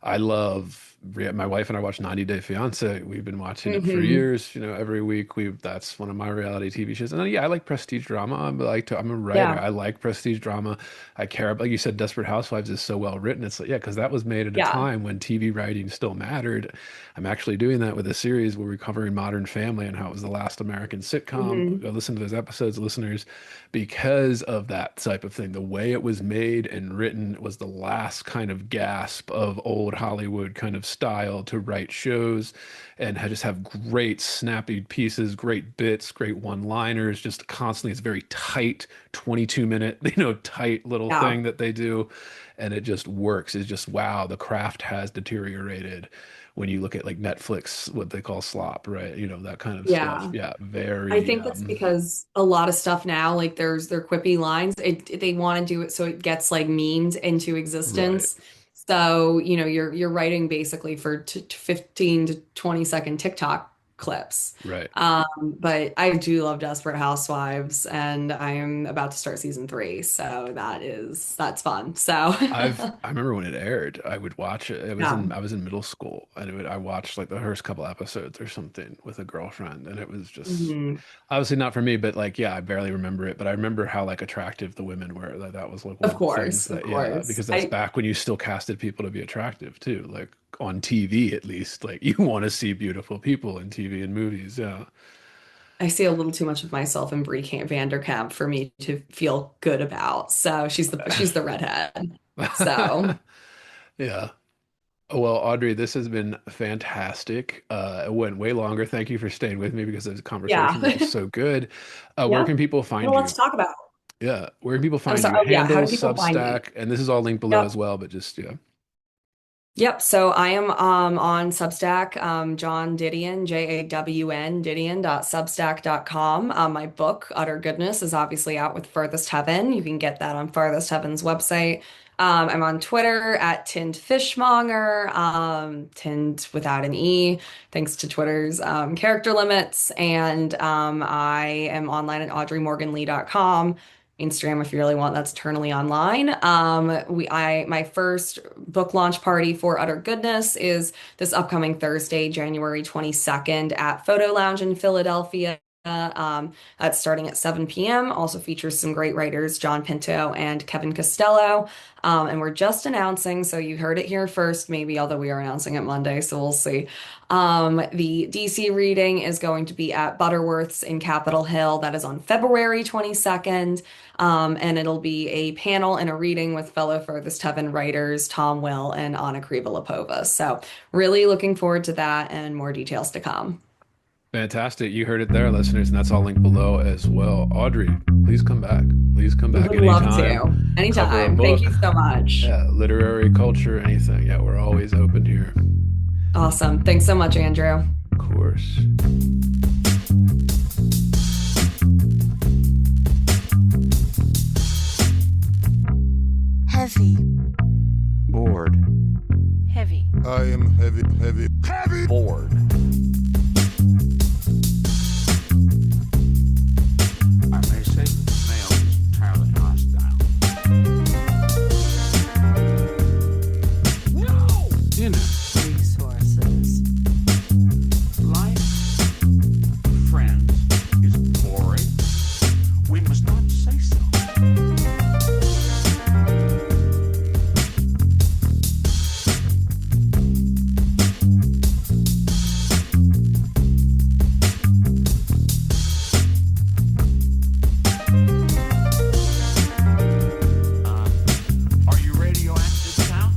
I love my wife and I watch 90 Day Fiance. We've been watching it for Hmm. years, every week. That's one of my reality TV shows. And yeah, I like prestige drama. I'm a writer. Yeah. I like prestige drama. I care about, like you said, Desperate Housewives is so well written. It's like, yeah, because that was made at a Yeah. time when TV writing still mattered. I'm actually doing that with a series where we're covering Modern Family and how it was the last American sitcom. Hmm. Go listen to those episodes, listeners, because of that type of thing. The way it was made and written was the last kind of gasp of old Hollywood kind of style to write shows and just have great snappy pieces, great bits, great one-liners, just constantly. It's very tight, 22-minute, tight little Yeah. thing that they do. And it just works. It's just, wow, the craft has deteriorated when you look at like Netflix, what they call slop, right? That kind of stuff. Yeah. Yeah, I very think that's because a lot of stuff now, like there's their quippy lines, they want to do it so it gets like memed into right, existence. So, you're writing basically for 15 to 20-second TikTok clips. right. But I do love Desperate Housewives and I am about to start season 3, so that's fun. So, I remember when it aired, I would watch it. yeah. I was in middle school and I watched like the first couple episodes or something with a girlfriend and it was just Mhm. obviously not for me, but like yeah, I barely remember it, but I remember how like attractive the women were. That was like one Of of the things course, of that yeah, course. because that's back when you still casted people to be attractive too, like on TV at least. Like you want to see beautiful people in TV and movies, yeah. I see a little too much of myself in Vanderkamp for me to feel good about. So she's the redhead. So Yeah. Well, Audrey, this has been fantastic. It went way longer. Thank you for staying with me because this yeah. conversation was just so good. Where Yeah. can people find Well, let's you? talk about. Yeah, where can people I'm find sorry. you? Oh yeah. How Handle, do people find me? Substack, and this is all linked below as Yep. well, but just yeah. Yep. So I am on Substack, John Didion, JAWN Didion.substack.com. My book, Utter Goodness, is obviously out with Furthest Heaven. You can get that on Furthest Heaven's website. I'm on Twitter at Tinned Fishmonger, Tinned without an E, thanks to Twitter's character limits. And I am online at audreymorganlee.com. Instagram if you really want. That's Eternally Online. My first book launch party for Utter Goodness is this upcoming Thursday, January 22nd at Photo Lounge in Philadelphia. That's starting at 7 p.m. Also features some great writers, John Pinto and Kevin Costello. And we're just announcing, so you heard it here first, maybe, although we are announcing it Monday, so we'll see. The DC reading is going to be at Butterworth's in Capitol Hill. That is on February 22nd. And it'll be a panel and a reading with fellow Furthest Heaven writers, Tom Will and Anna Krivalopova. So really looking forward to that and more details to come. Fantastic. You heard it there, listeners, and that's all linked below as well. Audrey, please come back. Please come We back would love to. anytime. Cover a Anytime. Thank you book. so much. Yeah, literary culture, anything. Yeah, we're always open here. Awesome. Thanks so much, Andrew. Of course. Heavy. Bored. Heavy. I am heavy, heavy, heavy. Bored. I may say that the male is entirely hostile. No! You know, Resources. life, friends, is boring. We must not say so. Are you radioactive now?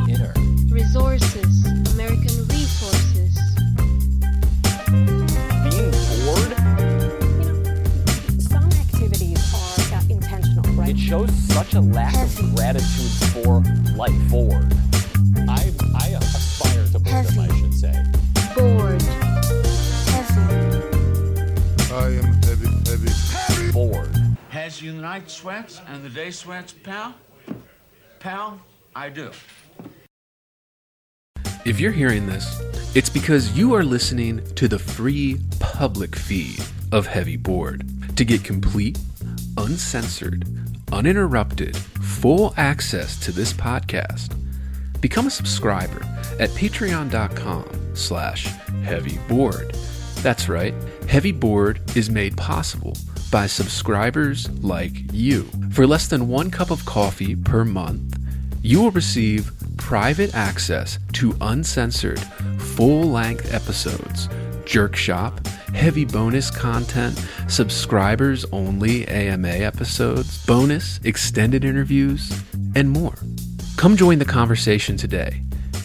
Inner. Resources, American resources. Being bored? Some activities are intentional, right? It shows such a lack Heavy. of gratitude for life. Bored. I aspire to boredom, Heavy. I should say. Bored. Heavy. I am heavy, heavy, heavy. Bored. Has you the night sweats and the day sweats, pal? Pal, I do. If you're hearing this, it's because you are listening to the free public feed of Heavy Board. To get complete, uncensored, uninterrupted, full access to this podcast, become a subscriber at patreon.com/heavyboard. That's right, Heavy Board is made possible by subscribers like you. For less than 1 cup of coffee per month, you will receive private access to uncensored, full-length episodes, jerk shop, heavy bonus content, subscribers-only AMA episodes, bonus extended interviews, and more. Come join the conversation today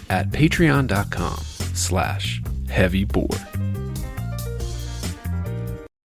at patreon.com/heavyboard.